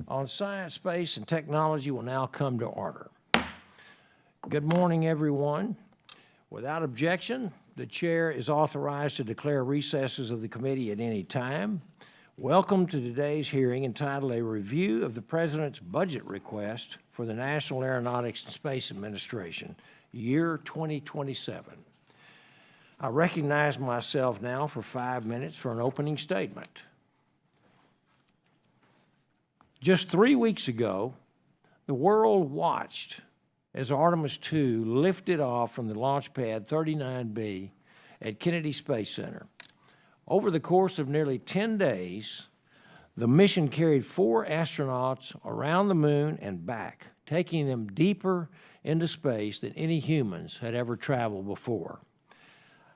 On science, space, and technology will now come to order. Good morning, everyone. Without objection, the chair is authorized to declare recesses of the committee at any time. Welcome to today's hearing entitled A Review of the President's Budget Request for the National Aeronautics and Space Administration, year 2027. I recognize myself now for 5 minutes for an opening statement. Just 3 weeks ago, the world watched as Artemis II lifted off from the launch pad 39B at Kennedy Space Center. Over the course of nearly 10 days, the mission carried 4 astronauts around the moon and back, taking them deeper into space than any humans had ever traveled before.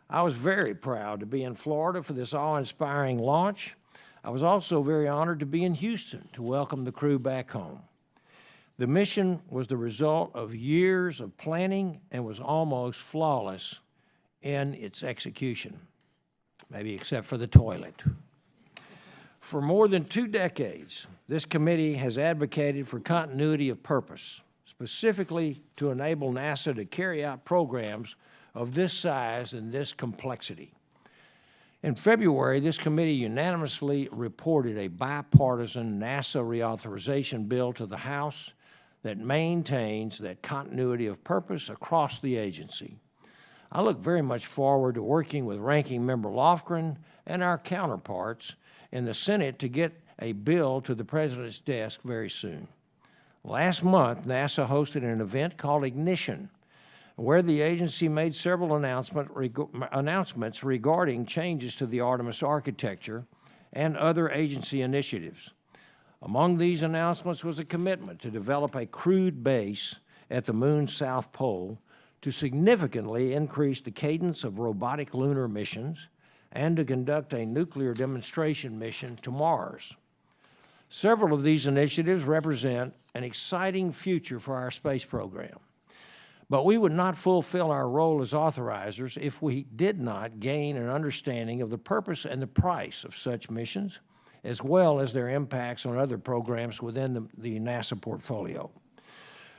I was very proud to be in Florida for this awe-inspiring launch. I was also very honored to be in Houston to welcome the crew back home. The mission was the result of years of planning and was almost flawless in its execution, maybe except for the toilet. For more than 2 decades, this committee has advocated for continuity of purpose, specifically to enable NASA to carry out programs of this size and this complexity. In February, this committee unanimously reported a bipartisan NASA reauthorization bill to the House that maintains that continuity of purpose across the agency. I look very much forward to working with Ranking Member Lofgren and our counterparts in the Senate to get a bill to the President's desk very soon. Last month, NASA hosted an event called Ignition, where the agency made several announcements regarding changes to the Artemis architecture and other agency initiatives. Among these announcements was a commitment to develop a crewed base at the moon's south pole to significantly increase the cadence of robotic lunar missions and to conduct a nuclear demonstration mission to Mars. Several of these initiatives represent an exciting future for our space program. But we would not fulfill our role as authorizers if we did not gain an understanding of the purpose and the price of such missions, as well as their impacts on other programs within the NASA portfolio.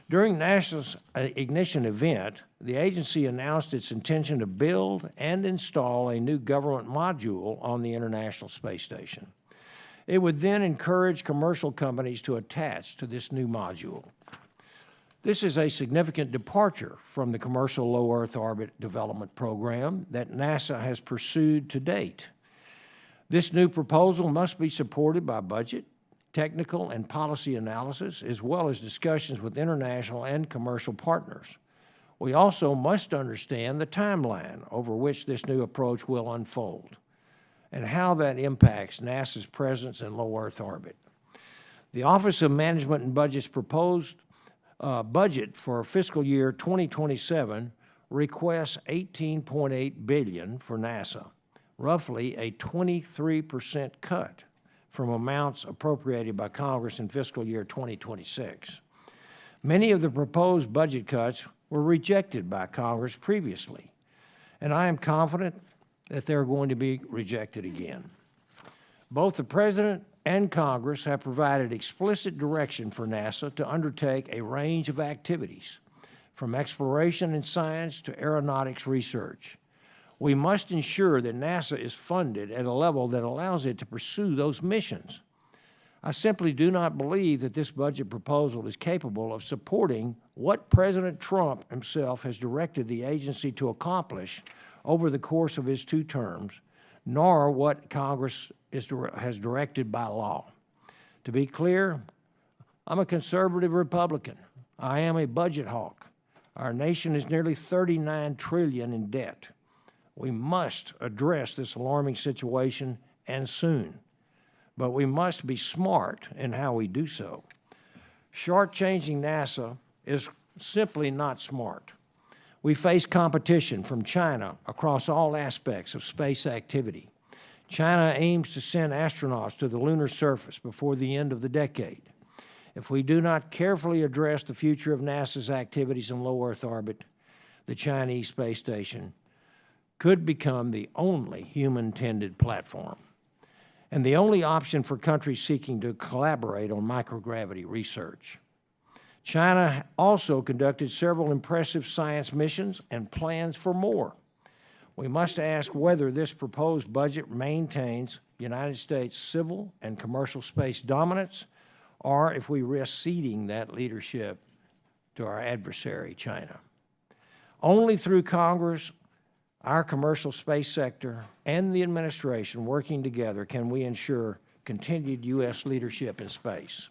During NASA's Ignition event, the agency announced its intention to build and install a new government module on the International Space Station. It would then encourage commercial companies to attach to this new module. This is a significant departure from the commercial low Earth orbit development program that NASA has pursued to date. This new proposal must be supported by budget, technical and policy analysis, as well as discussions with international and commercial partners. We also must understand the timeline over which this new approach will unfold and how that impacts NASA's presence in low Earth orbit. The Office of Management and Budget's proposed budget for fiscal year 2027 requests $18.8 billion for NASA, roughly a 23% cut from amounts appropriated by Congress in fiscal year 2026. Many of the proposed budget cuts were rejected by Congress previously, and I am confident that they're going to be rejected again. Both the President and Congress have provided explicit direction for NASA to undertake a range of activities, from exploration and science to aeronautics research. We must ensure that NASA is funded at a level that allows it to pursue those missions. I simply do not believe that this budget proposal is capable of supporting what President Trump himself has directed the agency to accomplish over the course of his 2 terms, nor what Congress has directed by law. To be clear, I'm a conservative Republican. I am a budget hawk. Our nation is nearly $39 trillion in debt. We must address this alarming situation, and soon. But we must be smart in how we do so. Shortchanging NASA is simply not smart. We face competition from China across all aspects of space activity. China aims to send astronauts to the lunar surface before the end of the decade. If we do not carefully address the future of NASA's activities in low Earth orbit, the Chinese space station could become the only human-tended platform and the only option for countries seeking to collaborate on microgravity research. China also conducted several impressive science missions and plans for more. We must ask whether this proposed budget maintains United States civil and commercial space dominance, or if we risk ceding that leadership to our adversary, China. Only through Congress, our commercial space sector, and the administration working together can we ensure continued U.S. leadership in space.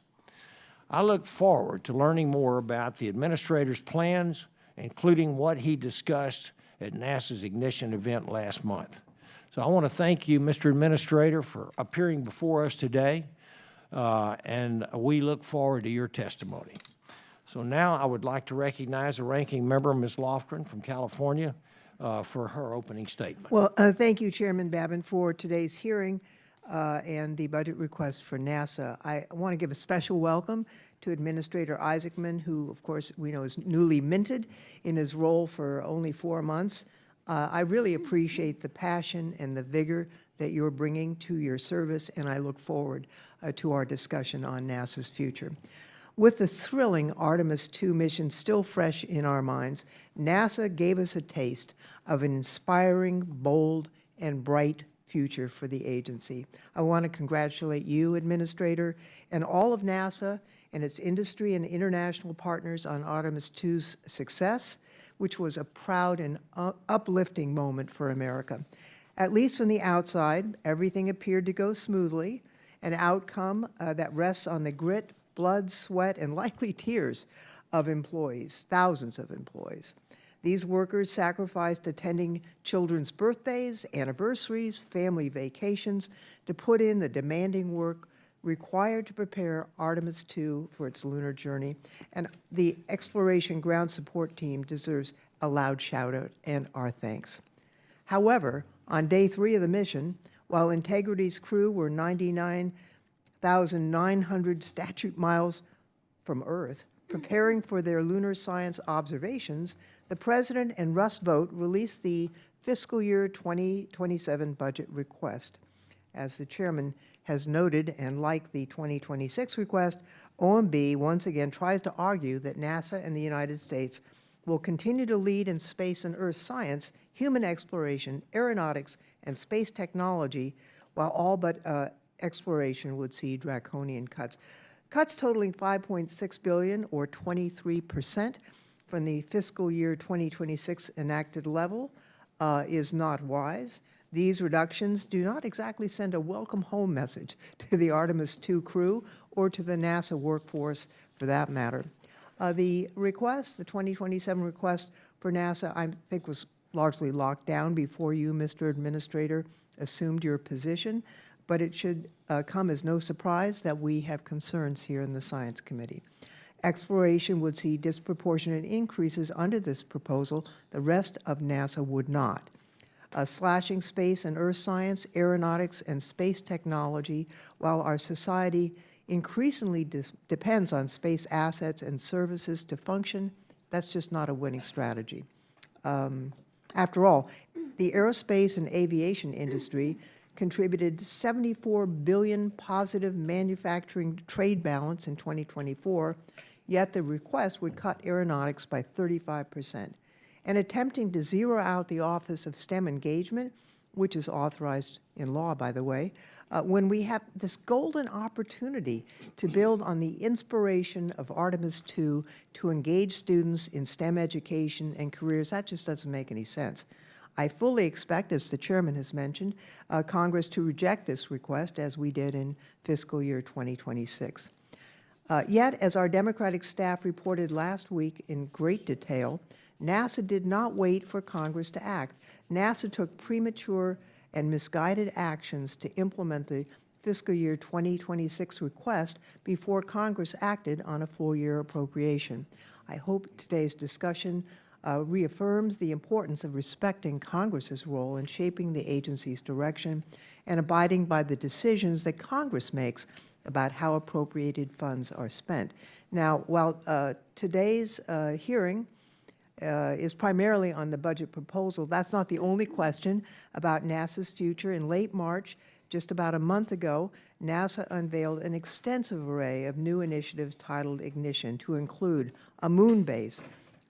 I look forward to learning more about the administrator's plans, including what he discussed at NASA's Ignition event last month. So I want to thank you, Mr. Administrator, for appearing before us today, and we look forward to your testimony. So now I would like to recognize the ranking member, Ms. Lofgren from California, for her opening statement. Well, thank you, Chairman Babin, for today's hearing and the budget request for NASA. I want to give a special welcome to Administrator Isaacman, who, of course, we know is newly minted in his role for only 4 months. I really appreciate the passion and the vigor that you're bringing to your service, and I look forward to our discussion on NASA's future. With the thrilling Artemis II mission still fresh in our minds, NASA gave us a taste of an inspiring, bold, and bright future for the agency. I want to congratulate you, Administrator, and all of NASA and its industry and international partners on Artemis II's success, which was a proud and uplifting moment for America. At least from the outside, everything appeared to go smoothly, an outcome that rests on the grit, blood, sweat, and likely tears of employees, thousands of employees. These workers sacrificed attending children's birthdays, anniversaries, family vacations to put in the demanding work required to prepare Artemis II for its lunar journey, and the Exploration Ground Support Team deserves a loud shout-out and our thanks. However, on day 3 of the mission, while Integrity's crew were 99,900 statute miles from Earth, preparing for their lunar science observations, the President and Russ Vought released the fiscal year 2027 budget request. As the Chairman has noted, and like the 2026 request, OMB once again tries to argue that NASA and the United States will continue to lead in space and Earth science, human exploration, aeronautics, and space technology, while all but exploration would see draconian cuts. Cuts totaling $5.6 billion, or 23%, from the fiscal year 2026 enacted level is not wise. These reductions do not exactly send a welcome home message to the Artemis II crew or to the NASA workforce for that matter. The request, the 2027 request for NASA, I think was largely locked down before you, Mr. Administrator, assumed your position. but it should come as no surprise that we have concerns here in the Science Committee. Exploration would see disproportionate increases under this proposal. The rest of NASA would not. Slashing space and earth science, aeronautics, and space technology, while our society increasingly depends on space assets and services to function, that's just not a winning strategy. After all, the aerospace and aviation industry contributed $74 billion positive manufacturing trade balance in 2024, yet the request would cut aeronautics by 35%. And attempting to zero out the Office of STEM Engagement, which is authorized in law, by the way, when we have this golden opportunity to build on the inspiration of Artemis II to engage students in STEM education and careers, that just doesn't make any sense. I fully expect, as the chairman has mentioned, Congress to reject this request, as we did in fiscal year 2026. Yet, as our Democratic staff reported last week in great detail, NASA did not wait for Congress to act. NASA took premature and misguided actions to implement the fiscal year 2026 request before Congress acted on a full-year appropriation. I hope today's discussion reaffirms the importance of respecting Congress's role in shaping the agency's direction and abiding by the decisions that Congress makes about how appropriated funds are spent. Now, while today's hearing is primarily on the budget proposal, that's not the only question about NASA's future. In late March, just about a month ago, NASA unveiled an extensive array of new initiatives titled Ignition, to include a moon base,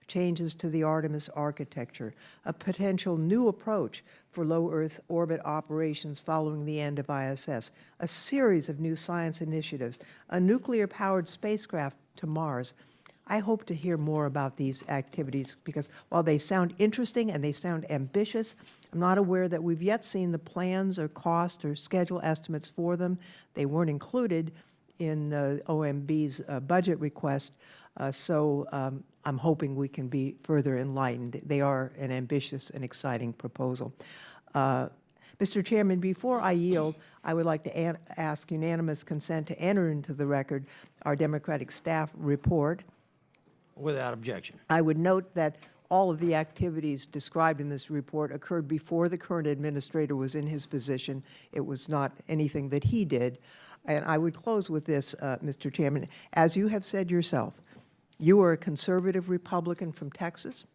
changes to the Artemis architecture, a potential new approach for low Earth orbit operations following the end of ISS, a series of new science initiatives, a nuclear-powered spacecraft to Mars. I hope to hear more about these activities because while they sound interesting and they sound ambitious, I'm not aware that we've yet seen the plans or cost or schedule estimates for them. They weren't included in OMB's budget request, so I'm hoping we can be further enlightened. They are an ambitious and exciting proposal. Mr. Chairman, before I yield, I would like to ask unanimous consent to enter into the record our Democratic staff report. Without objection. I would note that all of the activities described in this report occurred before the current administrator was in his position. It was not anything that he did. And I would close with this, Mr. Chairman. As you have said yourself, you are a conservative Republican from Texas.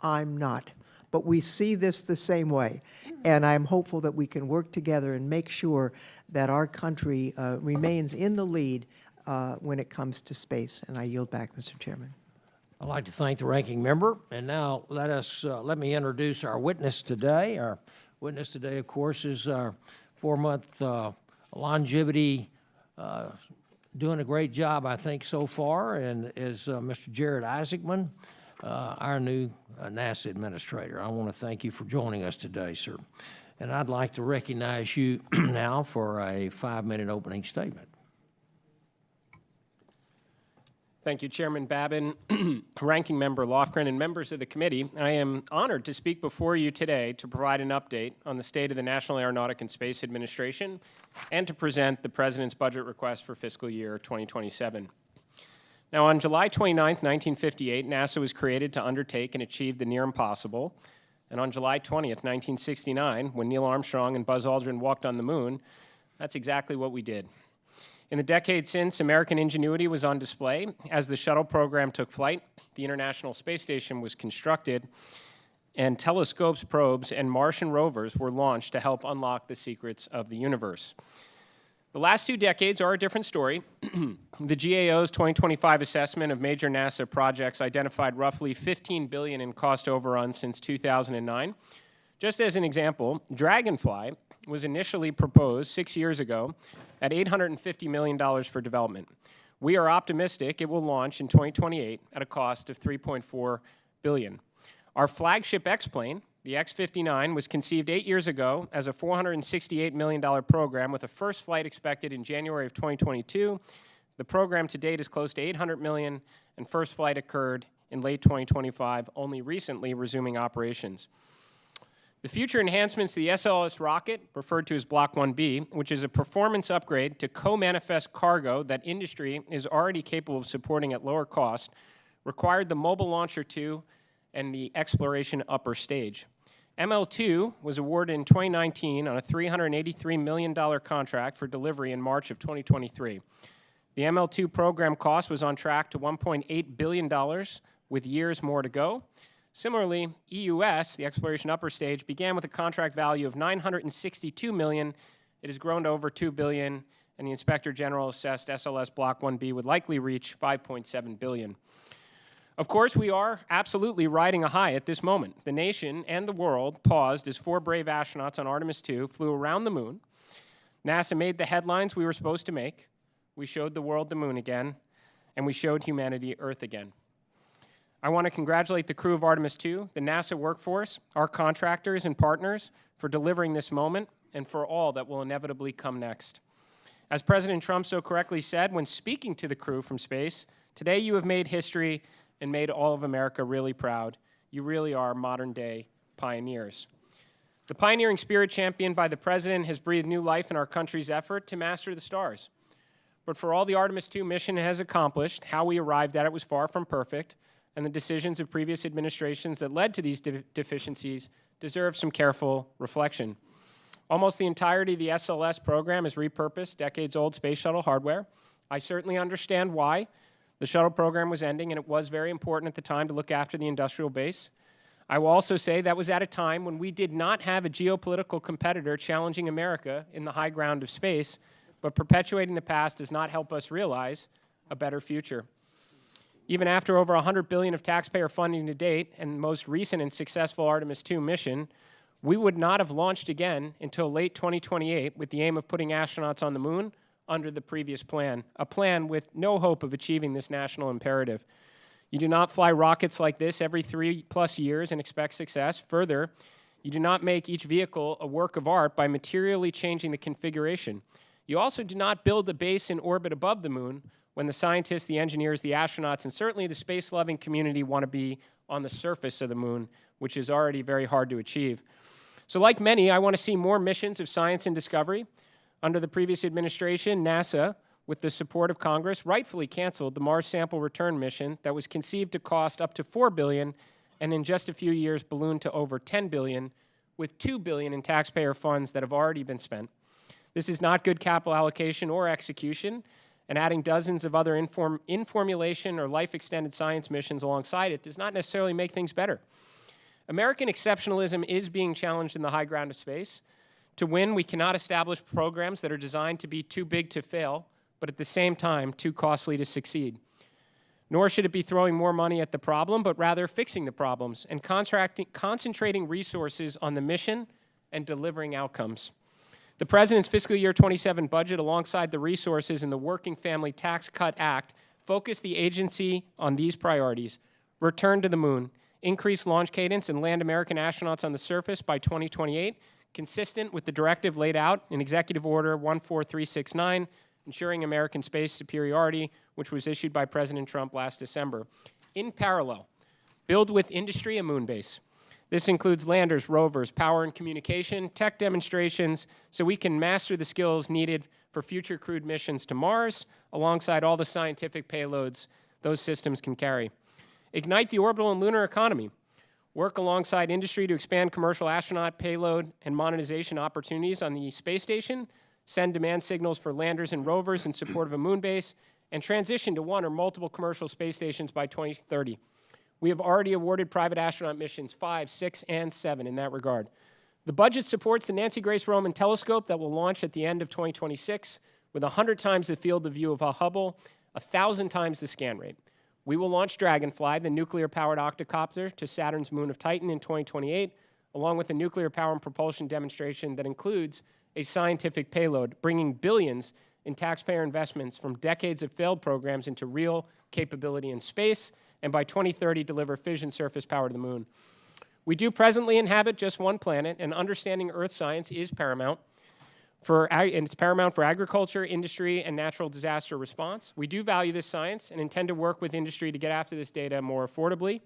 I'm not. But we see this the same way. And I'm hopeful that we can work together and make sure that our country remains in the lead when it comes to space. And I yield back, Mr. Chairman. I'd like to thank the ranking member, and now let me introduce our witness today. Our witness today, of course, is our 4-month longevity, doing a great job, I think, so far, and is Mr. Jared Isaacman, our new NASA administrator. I want to thank you for joining us today, sir. And I'd like to recognize you now for a 5-minute opening statement. Thank you, Chairman Babin, Ranking Member Lofgren, and members of the committee. I am honored to speak before you today to provide an update on the state of the National Aeronautics and Space Administration and to present the President's budget request for fiscal year 2027. Now, on July 29, 1958, NASA was created to undertake and achieve the near impossible. And on July 20th, 1969, when Neil Armstrong and Buzz Aldrin walked on the moon, that's exactly what we did. In the decades since, American ingenuity was on display. As the shuttle program took flight, the International Space Station was constructed, and telescopes, probes, and Martian rovers were launched to help unlock the secrets of the universe. The last 2 decades are a different story. The GAO's 2025 assessment of major NASA projects identified roughly $15 billion in cost overruns since 2009. Just as an example, Dragonfly was initially proposed 6 years ago at $850 million for development. We are optimistic it will launch in 2028 at a cost of $3.4 billion. Our flagship X-plane, the X-59, was conceived 8 years ago as a $468 million program with a first flight expected in January of 2022. The program to date is close to $800 million, and first flight occurred in late 2025, only recently resuming operations. The future enhancements to the SLS rocket, referred to as Block 1B, which is a performance upgrade to co-manifest cargo that industry is already capable of supporting at lower cost, required the Mobile Launcher 2 and the Exploration Upper Stage. ML2 was awarded in 2019 on a $383 million contract for delivery in March of 2023. The ML2 program cost was on track to $1.8 billion, with years more to go. Similarly, EUS, the Exploration Upper Stage, began with a contract value of $962 million. It has grown to over $2 billion, and the Inspector General assessed SLS Block 1B would likely reach $5.7 billion. Of course, we are absolutely riding a high at this moment. The nation and the world paused as 4 brave astronauts on Artemis II flew around the moon. NASA made the headlines we were supposed to make. We showed the world the moon again, and we showed humanity Earth again. I want to congratulate the crew of Artemis II, the NASA workforce, our contractors and partners for delivering this moment and for all that will inevitably come next. As President Trump so correctly said when speaking to the crew from space, today you have made history and made all of America really proud. You really are modern-day pioneers. The pioneering spirit championed by the President has breathed new life in our country's effort to master the stars. But for all the Artemis II mission has accomplished, how we arrived at it was far from perfect, and the decisions of previous administrations that led to these deficiencies deserve some careful reflection. Almost the entirety of the SLS program is repurposed, decades-old space shuttle hardware. I certainly understand why the shuttle program was ending, and it was very important at the time to look after the industrial base. I will also say that was at a time when we did not have a geopolitical competitor challenging America in the high ground of space, but perpetuating the past does not help us realize a better future. Even after over $100 billion of taxpayer funding to date and the most recent and successful Artemis II mission, we would not have launched again until late 2028 with the aim of putting astronauts on the moon under the previous plan, a plan with no hope of achieving this national imperative. You do not fly rockets like this every 3+ years and expect success. Further, you do not make each vehicle a work of art by materially changing the configuration. You also do not build a base in orbit above the moon when the scientists, the engineers, the astronauts, and certainly the space-loving community want to be on the surface of the moon, which is already very hard to achieve. So like many, I want to see more missions of science and discovery. Under the previous administration, NASA, with the support of Congress, rightfully canceled the Mars sample return mission that was conceived to cost up to $4 billion and in just a few years ballooned to over $10 billion, with $2 billion in taxpayer funds that have already been spent. This is not good capital allocation or execution, and adding dozens of other in-formulation or life-extended science missions alongside it does not necessarily make things better. American exceptionalism is being challenged in the high ground of space. To win, we cannot establish programs that are designed to be too big to fail, but at the same time, too costly to succeed. Nor should it be throwing more money at the problem, but rather fixing the problems and concentrating resources on the mission and delivering outcomes. The President's fiscal year 27 budget, alongside the resources in the Working Family Tax Cut Act, focused the agency on these priorities: return to the moon, increase launch cadence, and land American astronauts on the surface by 2028, consistent with the directive laid out in Executive Order 14369, ensuring American space superiority, which was issued by President Trump last December. In parallel, build with industry a moon base. This includes landers, rovers, power and communication, tech demonstrations, so we can master the skills needed for future crewed missions to Mars, alongside all the scientific payloads those systems can carry. Ignite the orbital and lunar economy. Work alongside industry to expand commercial astronaut payload and monetization opportunities on the space station, send demand signals for landers and rovers in support of a moon base, and transition to one or multiple commercial space stations by 2030. We have already awarded private astronaut missions 5, 6, and 7 in that regard. The budget supports the Nancy Grace Roman telescope that will launch at the end of 2026 with 100 times the field of view of Hubble, 1,000 times the scan rate. We will launch Dragonfly, the nuclear-powered octocopter, to Saturn's moon of Titan in 2028, along with a nuclear power and propulsion demonstration that includes a scientific payload, bringing billions in taxpayer investments from decades of failed programs into real capability in space, and by 2030 deliver fission surface power to the moon. We do presently inhabit just one planet, and understanding Earth science is paramount. And it's paramount for agriculture, industry, and natural disaster response. We do value this science and intend to work with industry to get after this data more affordably.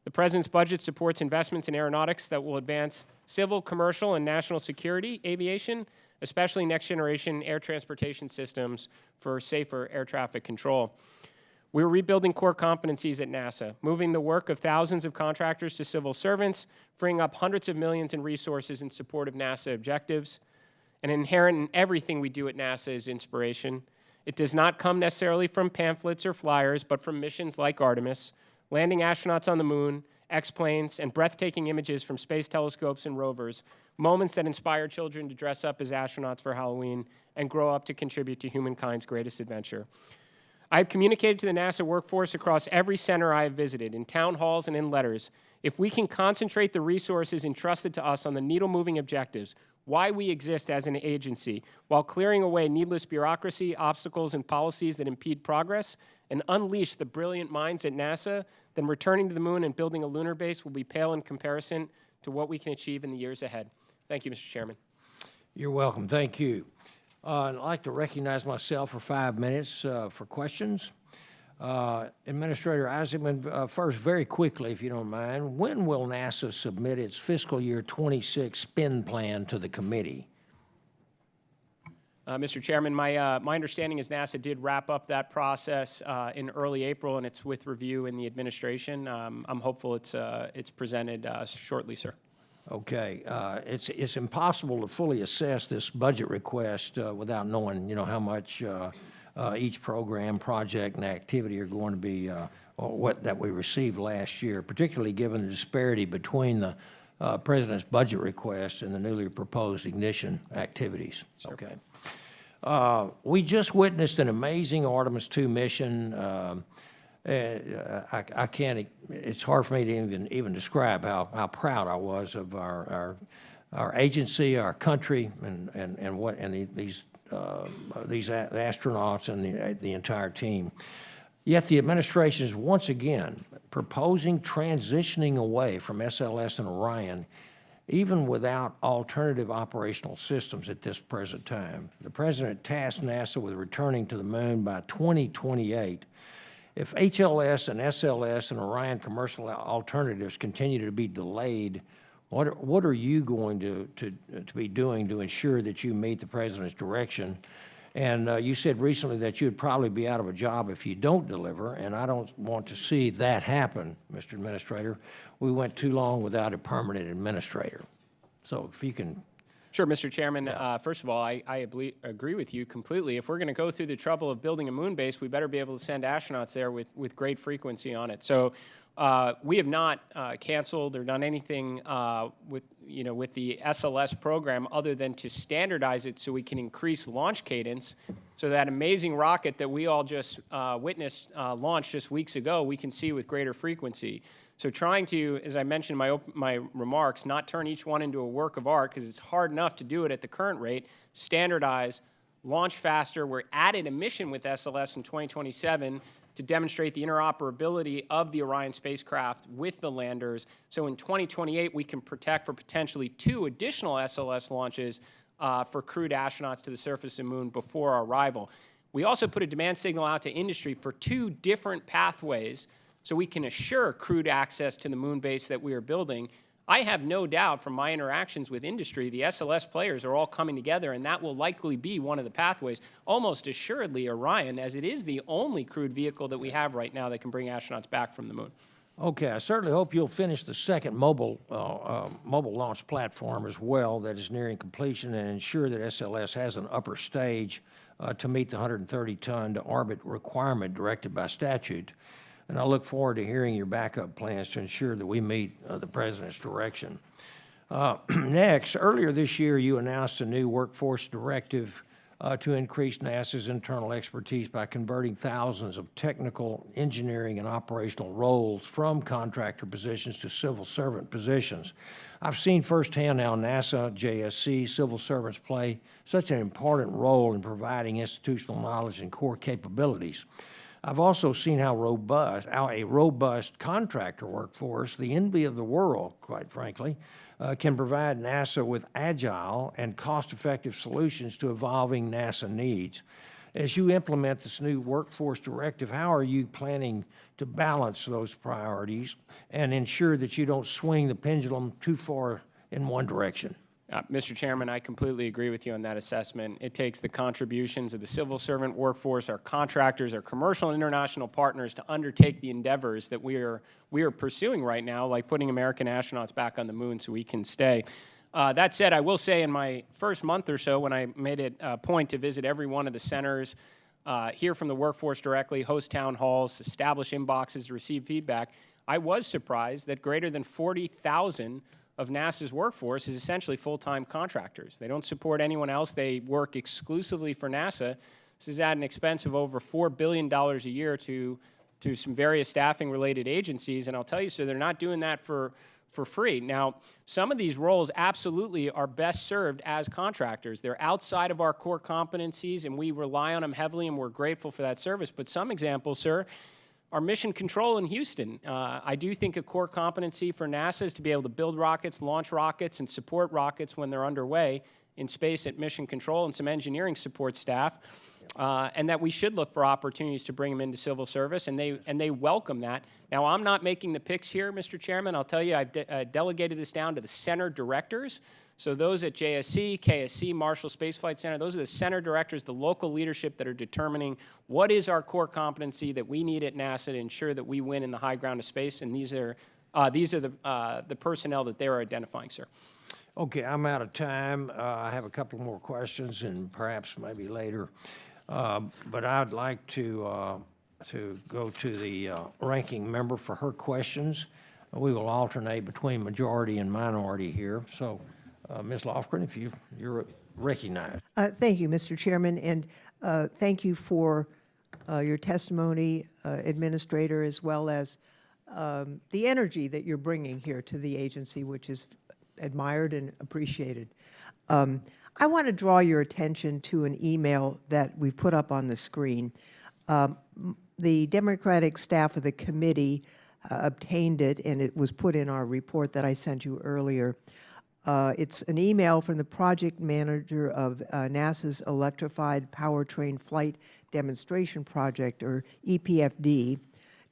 The President's budget supports investments in aeronautics that will advance civil, commercial, and national security aviation, especially next-generation air transportation systems for safer air traffic control. We're rebuilding core competencies at NASA, moving the work of thousands of contractors to civil servants, freeing up hundreds of millions in resources in support of NASA objectives. And inherent in everything we do at NASA is inspiration. It does not come necessarily from pamphlets or flyers, but from missions like Artemis, landing astronauts on the moon, X-planes, and breathtaking images from space telescopes and rovers, moments that inspire children to dress up as astronauts for Halloween and grow up to contribute to humankind's greatest adventure. I have communicated to the NASA workforce across every center I have visited, in town halls and in letters. If we can concentrate the resources entrusted to us on the needle-moving objectives, why we exist as an agency, while clearing away needless bureaucracy, obstacles, and policies that impede progress, and unleash the brilliant minds at NASA, then returning to the moon and building a lunar base will be pale in comparison to what we can achieve in the years ahead. Thank you, Mr. Chairman. You're welcome. Thank you. I'd like to recognize myself for 5 minutes for questions. Administrator Isaacman, first, very quickly, if you don't mind, when will NASA submit its fiscal year 26 spend plan to the committee? Mr. Chairman, my understanding is NASA did wrap up that process in early April, and it's with review in the administration. I'm hopeful it's presented shortly, sir. Okay, it's impossible to fully assess this budget request without knowing, how much each program, project, and activity are going to be, that we received last year, particularly given the disparity between the President's budget request and the newly proposed ignition activities. Sure. Okay. We just witnessed an amazing Artemis II mission. I can't, it's hard for me to even describe how proud I was of our agency, our country, and these astronauts and the entire team. Yet the administration is once again proposing transitioning away from SLS and Orion, even without alternative operational systems at this present time. The President tasked NASA with returning to the moon by 2028. If HLS and SLS and Orion commercial alternatives continue to be delayed, what are you going to be doing to ensure that you meet the President's direction? And you said recently that you would probably be out of a job if you don't deliver, and I don't want to see that happen, Mr. Administrator. We went too long without a permanent administrator. So if you can. Sure, Mr. Chairman. First of all, I agree with you completely. If we're going to go through the trouble of building a moon base, we better be able to send astronauts there with great frequency on it. So we have not canceled or done anything with the SLS program other than to standardize it so we can increase launch cadence. So that amazing rocket that we all just witnessed launch just weeks ago, we can see with greater frequency. So trying to, as I mentioned in my remarks, not turn each one into a work of art, because it's hard enough to do it at the current rate, standardize, launch faster. We're added a mission with SLS in 2027 to demonstrate the interoperability of the Orion spacecraft with the landers. So in 2028, we can protect for potentially 2 additional SLS launches for crewed astronauts to the surface of the moon before our arrival. We also put a demand signal out to industry for 2 different pathways so we can assure crewed access to the moon base that we are building. I have no doubt from my interactions with industry, the SLS players are all coming together, and that will likely be one of the pathways, almost assuredly Orion, as it is the only crewed vehicle that we have right now that can bring astronauts back from the moon. Okay, I certainly hope you'll finish the second mobile launch platform as well that is nearing completion, and ensure that SLS has an upper stage to meet the 130-ton to orbit requirement directed by statute. And I look forward to hearing your backup plans to ensure that we meet the President's direction. Next, earlier this year, you announced a new workforce directive to increase NASA's internal expertise by converting thousands of technical, engineering, and operational roles from contractor positions to civil servant positions. I've seen firsthand how NASA, JSC, civil servants play such an important role in providing institutional knowledge and core capabilities. I've also seen how a robust contractor workforce, the envy of the world, quite frankly, can provide NASA with agile and cost-effective solutions to evolving NASA needs. As you implement this new workforce directive, how are you planning to balance those priorities and ensure that you don't swing the pendulum too far in one direction? Mr. Chairman, I completely agree with you on that assessment. It takes the contributions of the civil servant workforce, our contractors, our commercial and international partners to undertake the endeavors that we are pursuing right now, like putting American astronauts back on the moon so we can stay. That said, I will say in my first month or so, when I made it a point to visit every one of the centers, hear from the workforce directly, host town halls, establish inboxes to receive feedback, I was surprised that greater than 40,000 of NASA's workforce is essentially full-time contractors. They don't support anyone else. They work exclusively for NASA. This is at an expense of over $4 billion a year to some various staffing-related agencies. And I'll tell you, sir, they're not doing that for free. Now, some of these roles absolutely are best served as contractors. They're outside of our core competencies, and we rely on them heavily, and we're grateful for that service. But some examples, sir, our mission control in Houston. I do think a core competency for NASA is to be able to build rockets, launch rockets, and support rockets when they're underway in space at mission control, and some engineering support staff. And that we should look for opportunities to bring them into civil service, and they welcome that. Now, I'm not making the picks here, Mr. Chairman. I'll tell you, I've delegated this down to the center directors. So those at JSC, KSC, Marshall Space Flight Center, those are the center directors, the local leadership that are determining what is our core competency that we need at NASA to ensure that we win in the high ground of space, and these are the personnel that they're identifying, sir. Okay, I'm out of time. I have a couple more questions, and perhaps maybe later. But I'd like to go to the ranking member for her questions. We will alternate between majority and minority here. So, Ms. Lofgren, if you're recognized. Thank you, Mr. Chairman, and thank you for your testimony, Administrator, as well as the energy that you're bringing here to the agency, which is admired and appreciated. I want to draw your attention to an email that we put up on the screen. The Democratic staff of the committee obtained it, and it was put in our report that I sent you earlier. It's an email from the project manager of NASA's Electrified Powertrain Flight Demonstration Project, or EPFD,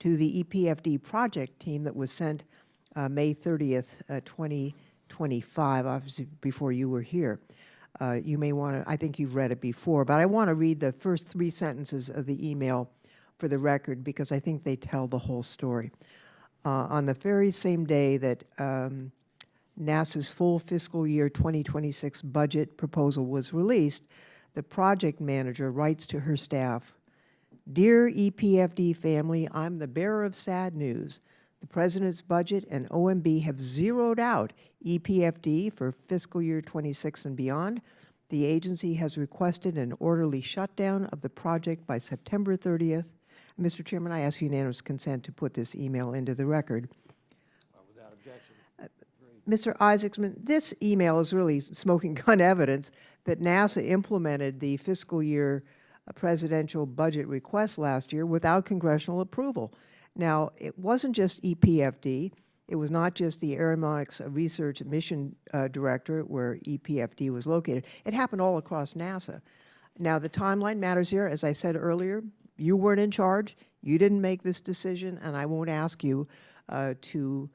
to the EPFD project team that was sent May 30th, 2025, obviously before you were here. You may want to, I think you've read it before, but I want to read the first 3 sentences of the email for the record because I think they tell the whole story. On the very same day that NASA's full fiscal year 2026 budget proposal was released, the project manager writes to her staff, "Dear EPFD family, I'm the bearer of sad news. The President's budget and OMB have zeroed out EPFD for fiscal year 26 and beyond. The agency has requested an orderly shutdown of the project by September 30th. Mr. Chairman, I ask unanimous consent to put this email into the record. Without objection. Mr. Isaacson, this email is really smoking gun evidence that NASA implemented the fiscal year presidential budget request last year without congressional approval. Now, it wasn't just EPFD. It was not just the Aeronautics Research Mission Director where EPFD was located. It happened all across NASA. Now, the timeline matters here. As I said earlier, you weren't in charge. You didn't make this decision, and I won't ask you to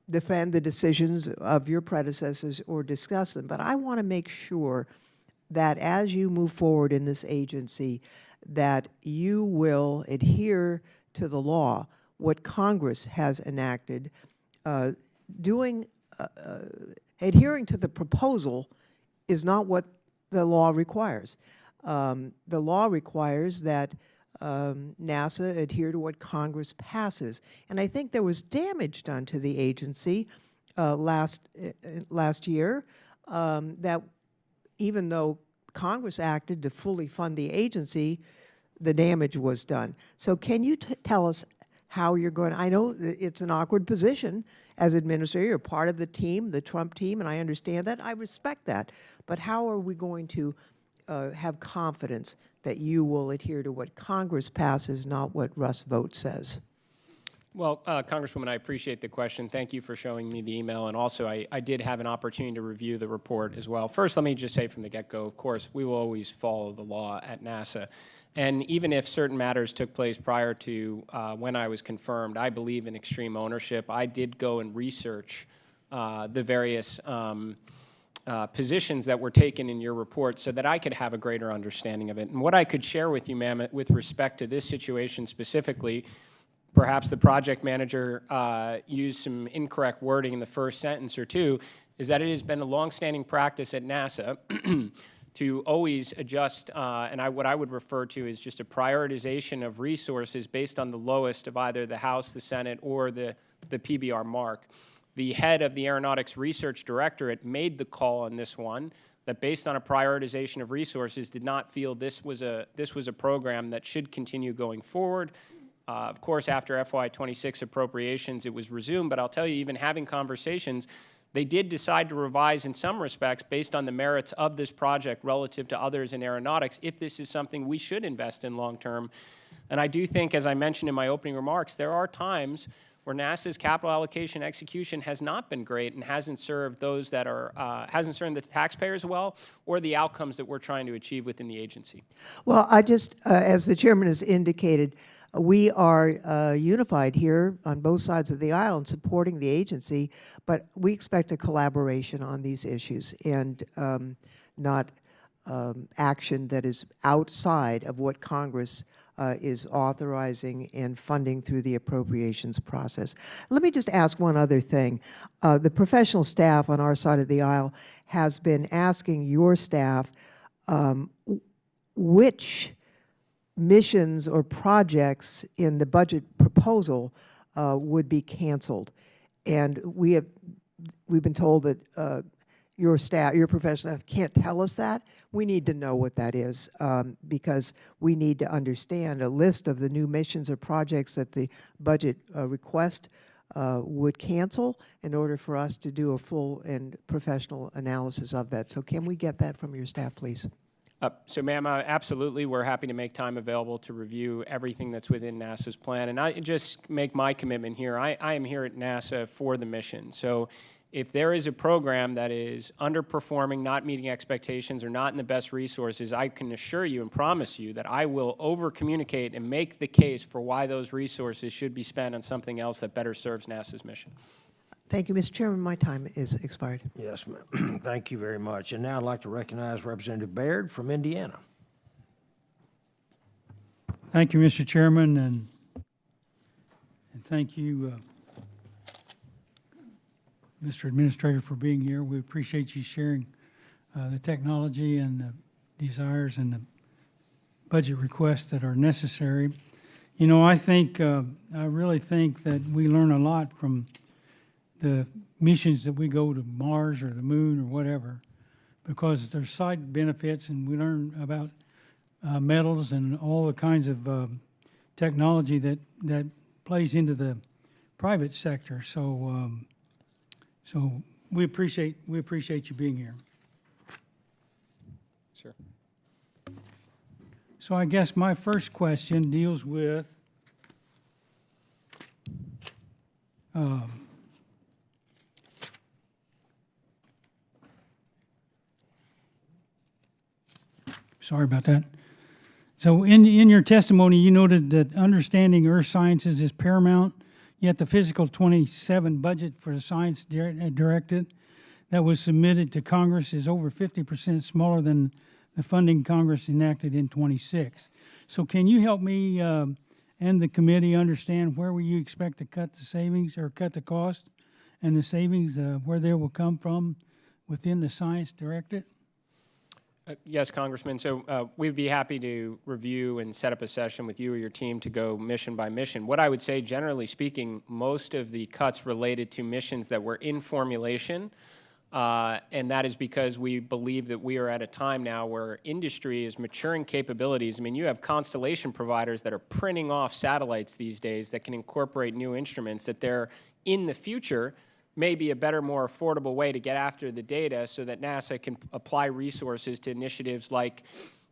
defend the decisions of your predecessors or discuss them. But I want to make sure that as you move forward in this agency, that you will adhere to the law, what Congress has enacted. Adhering to the proposal is not what the law requires. The law requires that NASA adhere to what Congress passes. And I think there was damage done to the agency last year that even though Congress acted to fully fund the agency, the damage was done. So can you tell us how you're going? I know it's an awkward position as administrator. You're part of the team, the Trump team, and I understand that. I respect that. But how are we going to have confidence that you will adhere to what Congress passes, not what Russ vote says? Well, Congresswoman, I appreciate the question. Thank you for showing me the email. And also, I did have an opportunity to review the report as well. First, let me just say from the get-go, of course, we will always follow the law at NASA. And even if certain matters took place prior to when I was confirmed, I believe in extreme ownership. I did go and research the various positions that were taken in your report so that I could have a greater understanding of it. And what I could share with you, ma'am, with respect to this situation specifically, perhaps the project manager used some incorrect wording in the first sentence or two, is that it has been a longstanding practice at NASA to always adjust, what I would refer to as just a prioritization of resources based on the lowest of either the House, the Senate, or the PBR mark. The head of the Aeronautics Research Directorate made the call on this one, that based on a prioritization of resources, did not feel this was a program that should continue going forward. Of course, after FY26 appropriations, it was resumed, but I'll tell you, even having conversations, they did decide to revise in some respects based on the merits of this project relative to others in aeronautics, if this is something we should invest in long term. And I do think, as I mentioned in my opening remarks, there are times where NASA's capital allocation execution has not been great and hasn't served those that are, hasn't served the taxpayers well, or the outcomes that we're trying to achieve within the agency. Well, I just, as the chairman has indicated, we are unified here on both sides of the aisle in supporting the agency, but we expect a collaboration on these issues and not action that is outside of what Congress is authorizing and funding through the appropriations process. Let me just ask one other thing. The professional staff on our side of the aisle has been asking your staff which missions or projects in the budget proposal would be canceled. And we've been told that your staff, your professional staff can't tell us that. We need to know what that is because we need to understand a list of the new missions or projects that the budget request would cancel in order for us to do a full and professional analysis of that. So can we get that from your staff, please? So, ma'am, absolutely, we're happy to make time available to review everything that's within NASA's plan. And I just make my commitment here. I am here at NASA for the mission. So if there is a program that is underperforming, not meeting expectations, or not in the best resources, I can assure you and promise you that I will over-communicate and make the case for why those resources should be spent on something else that better serves NASA's mission. Thank you, Mr. Chairman. My time is expired. Yes, ma'am. Thank you very much. And now I'd like to recognize Representative Baird from Indiana. Thank you, Mr. Chairman, and thank you, Mr. Administrator, for being here. We appreciate you sharing the technology and the desires and the budget requests that are necessary. You know, I really think that we learn a lot from the missions that we go to Mars or the moon or whatever, because there's side benefits, and we learn about metals and all the kinds of technology that plays into the private sector. So, so we appreciate you being here. Sir. So I guess my first question deals with sorry about that. So in your testimony, you noted that understanding earth sciences is paramount, yet the fiscal 27 budget for the science directed that was submitted to Congress is over 50% smaller than the funding Congress enacted in 26. So can you help me and the committee understand where you expect to cut the savings or cut the cost and the savings, where they will come from within the science directed? Yes, Congressman. So we'd be happy to review and set up a session with you or your team to go mission by mission. What I would say, generally speaking, most of the cuts related to missions that were in formulation, and that is because we believe that we are at a time now where industry is maturing capabilities. I mean, you have constellation providers that are printing off satellites these days that can incorporate new instruments that they're in the future may be a better, more affordable way to get after the data so that NASA can apply resources to initiatives like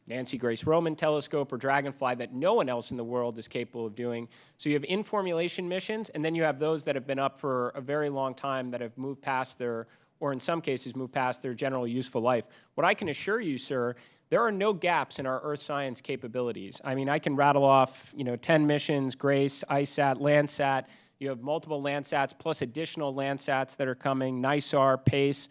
Nancy Grace Roman telescope or Dragonfly that no one else in the world is capable of doing. So you have in-formulation missions, and then you have those that have been up for a very long time that have moved past their, or in some cases moved past their general useful life. What I can assure you, sir, there are no gaps in our earth science capabilities. I mean, I can rattle off, 10 missions, GRACE, ISAT, Landsat. You have multiple Landsats plus additional Landsats that are coming, NISAR, PACE.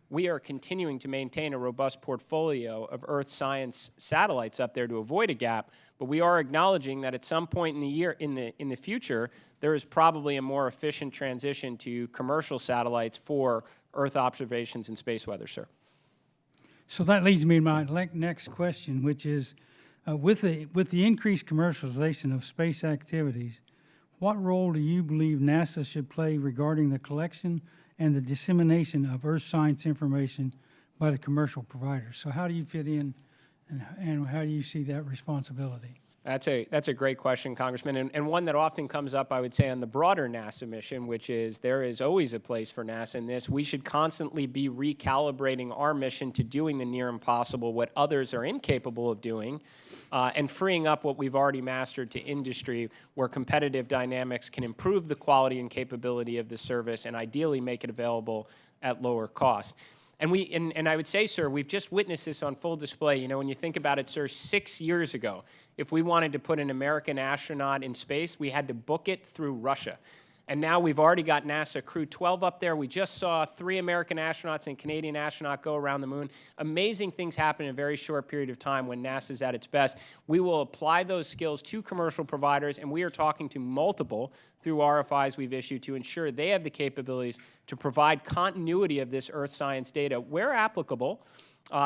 We are continuing to maintain a robust portfolio of earth science satellites up there to avoid a gap, but we are acknowledging that at some point in the future, there is probably a more efficient transition to commercial satellites for Earth observations and space weather, sir. So that leads me to my next question, which is, with the increased commercialization of space activities, what role do you believe NASA should play regarding the collection and the dissemination of Earth science information by the commercial providers? So how do you fit in, and how do you see that responsibility? That's a great question, Congressman, and one that often comes up, I would say, on the broader NASA mission, which is there is always a place for NASA in this. We should constantly be recalibrating our mission to doing the near impossible, what others are incapable of doing, and freeing up what we've already mastered to industry, where competitive dynamics can improve the quality and capability of the service and ideally make it available at lower cost. And I would say, sir, we've just witnessed this on full display. When you think about it, sir, 6 years ago, if we wanted to put an American astronaut in space, we had to book it through Russia. And now we've already got NASA Crew 12 up there. We just saw 3 American astronauts and Canadian astronaut go around the moon. Amazing things happen in a very short period of time when NASA's at its best. We will apply those skills to commercial providers, and we are talking to multiple through RFIs we've issued to ensure they have the capabilities to provide continuity of this Earth science data where applicable,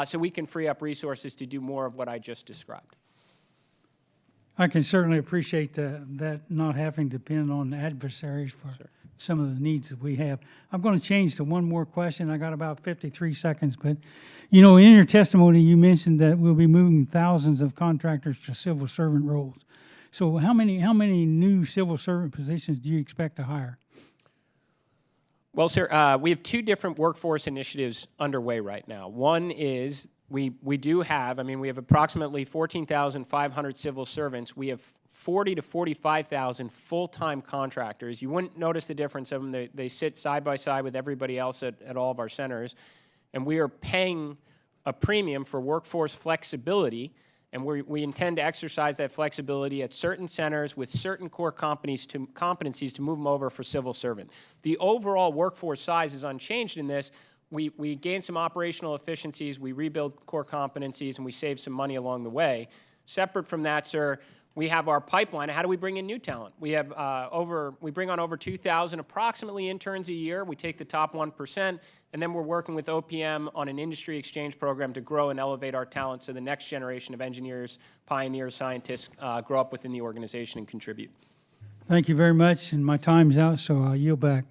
so we can free up resources to do more of what I just described. I can certainly appreciate that not having to depend on adversaries for some of the needs that we have. I'm going to change to one more question. I got about 53 seconds, but in your testimony, you mentioned that we'll be moving thousands of contractors to civil servant roles. So how many new civil servant positions do you expect to hire? Well, sir, we have 2 different workforce initiatives underway right now. One is we have approximately 14,500 civil servants. We have 40 to 45,000 full-time contractors. You wouldn't notice the difference of them. They sit side by side with everybody else at all of our centers. And we are paying a premium for workforce flexibility, and we intend to exercise that flexibility at certain centers with certain core competencies to move them over for civil servant. The overall workforce size is unchanged in this. We gain some operational efficiencies, we rebuild core competencies, and we save some money along the way. Separate from that, sir, we have our pipeline. How do we bring in new talent? We have we bring on over 2,000 approximately interns a year. We take the top 1%, and then we're working with OPM on an industry exchange program to grow and elevate our talent so the next generation of engineers, pioneers, scientists grow up within the organization and contribute. Thank you very much, and my time's out, so I'll yield back.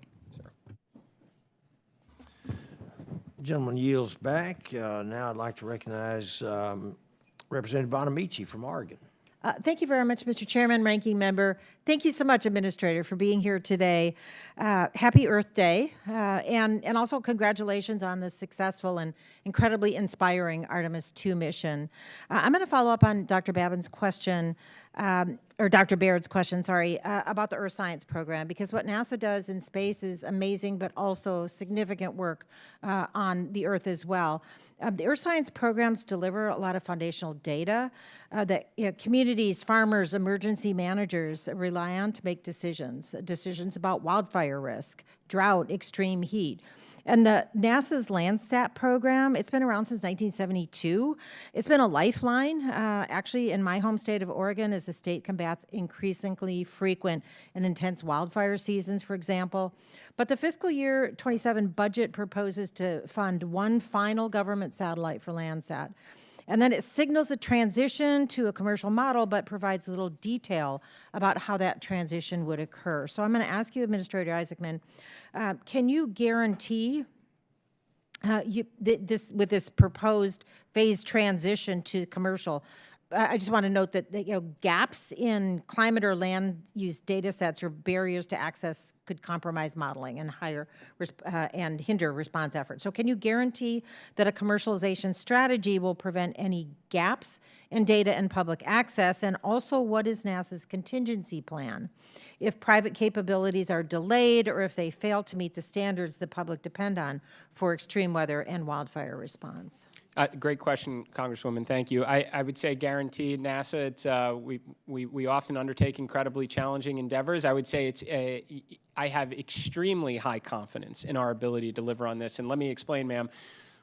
Gentleman yields back. Now I'd like to recognize Representative Bonamici from Oregon. Thank you very much, Mr. Chairman, Ranking Member. Thank you so much, Administrator, for being here today. Happy Earth Day, and also congratulations on the successful and incredibly inspiring Artemis II mission. I'm going to follow up on Dr. Babin's question, or Dr. Baird's question, sorry, about the Earth Science Program, because what NASA does in space is amazing, but also significant work on the Earth as well. The Earth Science programs deliver a lot of foundational data that communities, farmers, emergency managers rely on to make decisions about wildfire risk, drought, extreme heat. And the NASA's Landsat program, it's been around since 1972. It's been a lifeline, actually, in my home state of Oregon, as the state combats increasingly frequent and intense wildfire seasons, for example. But the fiscal year 27 budget proposes to fund one final government satellite for Landsat. And then it signals a transition to a commercial model, but provides little detail about how that transition would occur. So I'm going to ask you, Administrator Isaacman, can you guarantee with this proposed phased transition to commercial? I just want to note that gaps in climate or land use data sets or barriers to access could compromise modeling and hinder response efforts. So can you guarantee that a commercialization strategy will prevent any gaps in data and public access, and also what is NASA's contingency plan if private capabilities are delayed or if they fail to meet the standards the public depend on for extreme weather and wildfire response? Great question, Congresswoman. Thank you. I would say guaranteed NASA. It's we often undertake incredibly challenging endeavors. I would say I have extremely high confidence in our ability to deliver on this. And let me explain, ma'am.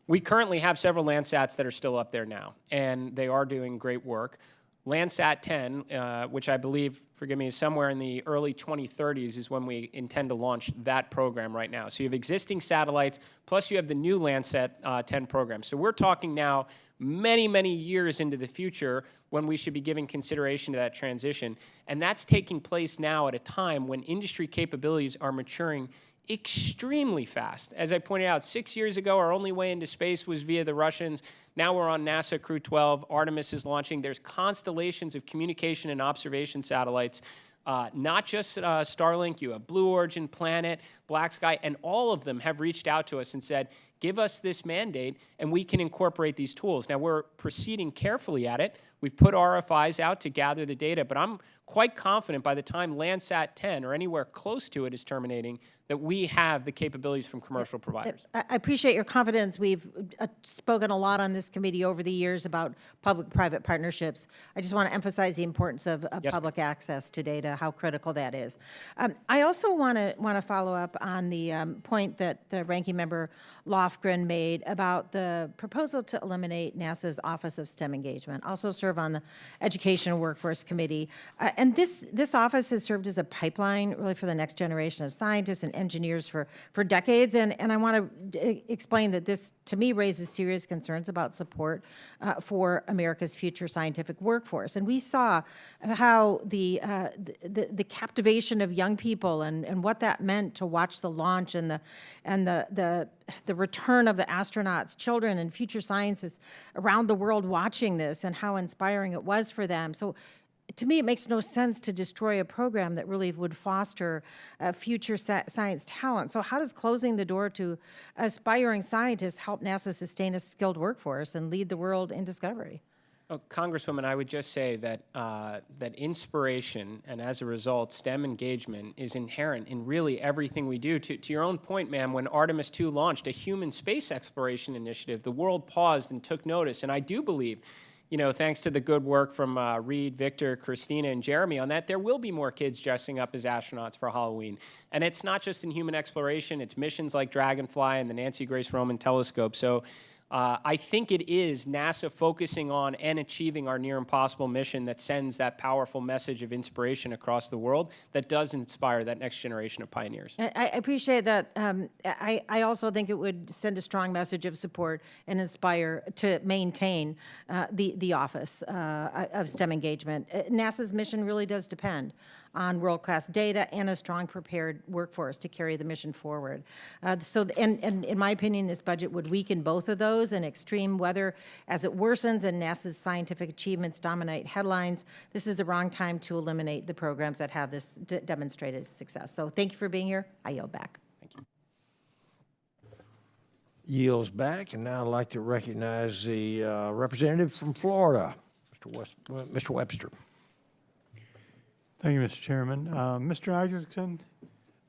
We currently have several Landsats that are still up there now, and they are doing great work. Landsat 10, which I believe, forgive me, is somewhere in the early 2030s is when we intend to launch that program right now. So you have existing satellites, plus you have the new Landsat 10 program. So we're talking now many, many years into the future when we should be giving consideration to that transition. And that's taking place now at a time when industry capabilities are maturing extremely fast. As I pointed out, 6 years ago, our only way into space was via the Russians. Now we're on NASA Crew 12. Artemis is launching. There's constellations of communication and observation satellites, not just Starlink. You have Blue Origin, Planet, Black Sky, and all of them have reached out to us and said, give us this mandate, and we can incorporate these tools. Now, we're proceeding carefully at it. We've put RFIs out to gather the data, but I'm quite confident by the time Landsat 10 or anywhere close to it is terminating that we have the capabilities from commercial providers. I appreciate your confidence. We've spoken a lot on this committee over the years about public-private partnerships. I just want to emphasize the importance of Yes, public access to data, how critical that is. I also want to follow up on the point that the ranking member Lofgren made about the proposal to eliminate NASA's Office of STEM Engagement. Also serve on the Education and Workforce Committee. And this office has served as a pipeline really for the next generation of scientists and engineers for decades. And I want to explain that this, to me, raises serious concerns about support for America's future scientific workforce. And we saw how the captivation of young people and what that meant to watch the launch and the return of the astronauts, children and future scientists around the world watching this and how inspiring it was for them. So to me, it makes no sense to destroy a program that really would foster future science talent. So how does closing the door to aspiring scientists help NASA sustain a skilled workforce and lead the world in discovery? Oh, Congresswoman, I would just say that that inspiration and, as a result, STEM engagement is inherent in really everything we do. To your own point, ma'am, when Artemis II launched a human space exploration initiative, the world paused and took notice. And I do believe, you know, thanks to the good work from Reed, Victor, Christina, and Jeremy on that, there will be more kids dressing up as astronauts for Halloween. And it's not just in human exploration, it's missions like Dragonfly and the Nancy Grace Roman Telescope. So I think it is NASA focusing on and achieving our near impossible mission that sends that powerful message of inspiration across the world that does inspire that next generation of pioneers. I appreciate that. I also think it would send a strong message of support and inspire to maintain the Office of STEM Engagement. NASA's mission really does depend on world-class data and a strong prepared workforce to carry the mission forward. And in my opinion, this budget would weaken both of those, and extreme weather as it worsens and NASA's scientific achievements dominate headlines. This is the wrong time to eliminate the programs that have this demonstrated success. So thank you for being here. I yield back. Thank you. Yields back, and now I'd like to recognize the representative from Florida, Mr. Webster. Thank you, Mr. Chairman. Mr. Isaacson,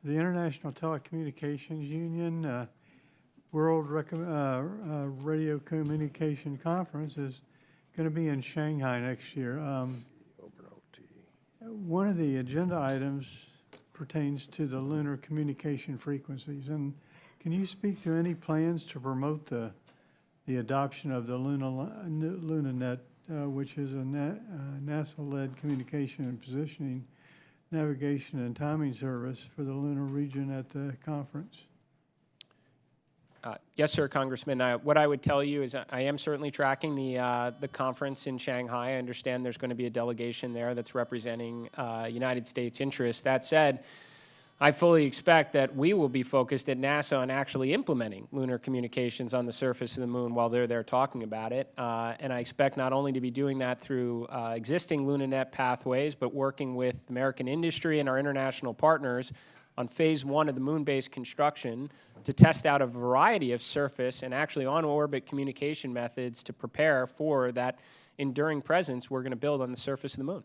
the International Telecommunications Union World Radio Communication Conference is going to be in Shanghai next year. One of the agenda items pertains to the lunar communication frequencies. And can you speak to any plans to promote the adoption of the LunaNet, which is a NASA-led communication and positioning, navigation, and timing service for the lunar region at the conference? Yes, sir, Congressman. What I would tell you is I am certainly tracking the conference in Shanghai. I understand there's going to be a delegation there that's representing United States interests. That said, I fully expect that we will be focused at NASA on actually implementing lunar communications on the surface of the moon while they're there talking about it. And I expect not only to be doing that through existing LunaNet pathways, but working with American industry and our international partners on phase 1 of the moon base construction to test out a variety of surface and actually on-orbit communication methods to prepare for that enduring presence we're going to build on the surface of the moon.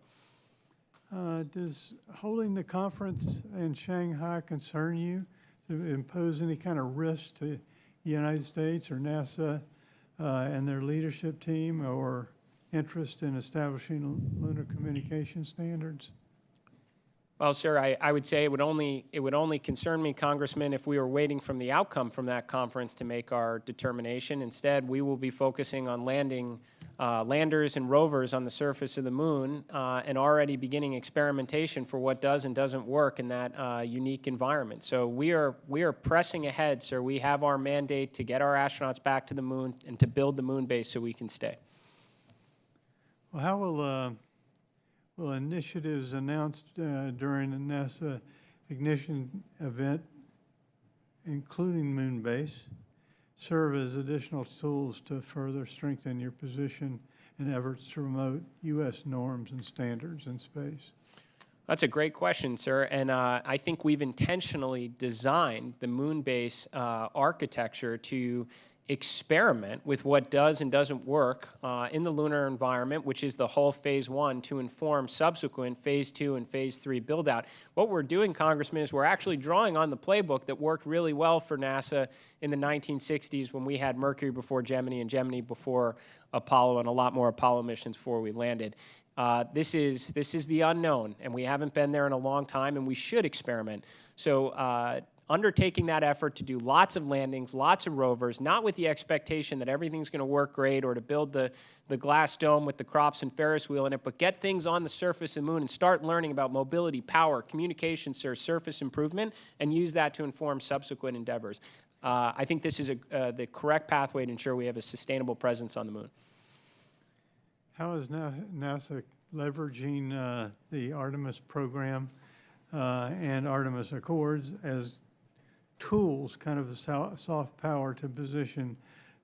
Does holding the conference in Shanghai concern you? To impose any kind of risk to the United States or NASA and their leadership team, or interest in establishing lunar communication standards? Well, sir, I would say it would only concern me, Congressman, if we were waiting from the outcome from that conference to make our determination. Instead, we will be focusing on landing landers and rovers on the surface of the moon and already beginning experimentation for what does and doesn't work in that unique environment. So we are pressing ahead, sir. We have our mandate to get our astronauts back to the moon and to build the moon base so we can stay. Well, how will initiatives announced during the NASA ignition event, including moon base, serve as additional tools to further strengthen your position in efforts to promote U.S. norms and standards in space? That's a great question, sir, and I think we've intentionally designed the moon base architecture to experiment with what does and doesn't work in the lunar environment, which is the whole phase 1, to inform subsequent phase 2 and phase 3 build out. What we're doing, Congressman, is we're actually drawing on the playbook that worked really well for NASA in the 1960s when we had Mercury before Gemini and Gemini before Apollo, and a lot more Apollo missions before we landed. This is the unknown, and we haven't been there in a long time, and we should experiment. So undertaking that effort to do lots of landings, lots of rovers, not with the expectation that everything's going to work great or to build the glass dome with the crops and Ferris wheel in it, but get things on the surface of the moon and start learning about mobility, power, communication, surface improvement, and use that to inform subsequent endeavors. I think this is the correct pathway to ensure we have a sustainable presence on the moon. How is NASA leveraging the Artemis program and Artemis Accords as tools, kind of a soft power to position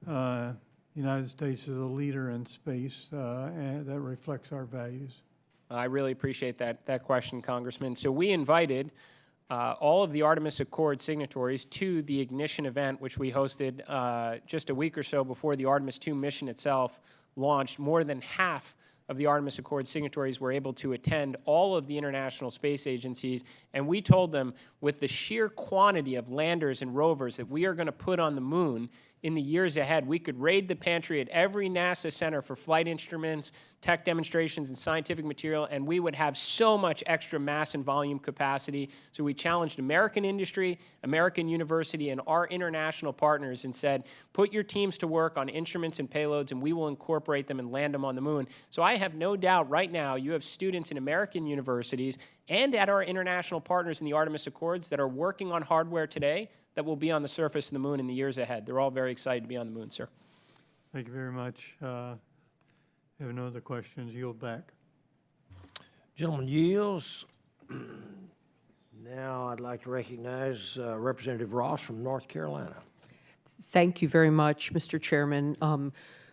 the United States as a leader in space, and that reflects our values? I really appreciate that question, Congressman. So we invited all of the Artemis Accord signatories to the ignition event, which we hosted just a week or so before the Artemis II mission itself launched. More than half of the Artemis Accord signatories were able to attend all of the international space agencies, and we told them with the sheer quantity of landers and rovers that we are going to put on the moon in the years ahead, we could raid the pantry at every NASA center for flight instruments, tech demonstrations, and scientific material, and we would have so much extra mass and volume capacity. So we challenged American industry, American university, and our international partners and said, put your teams to work on instruments and payloads, and we will incorporate them and land them on the moon. So I have no doubt right now you have students in American universities and at our international partners in the Artemis Accords that are working on hardware today that will be on the surface of the moon in the years ahead. They're all very excited to be on the moon, sir. Thank you very much. I have no other questions. Yield back. Gentleman yields. Now I'd like to recognize Representative Ross from North Carolina. Thank you very much, Mr. Chairman.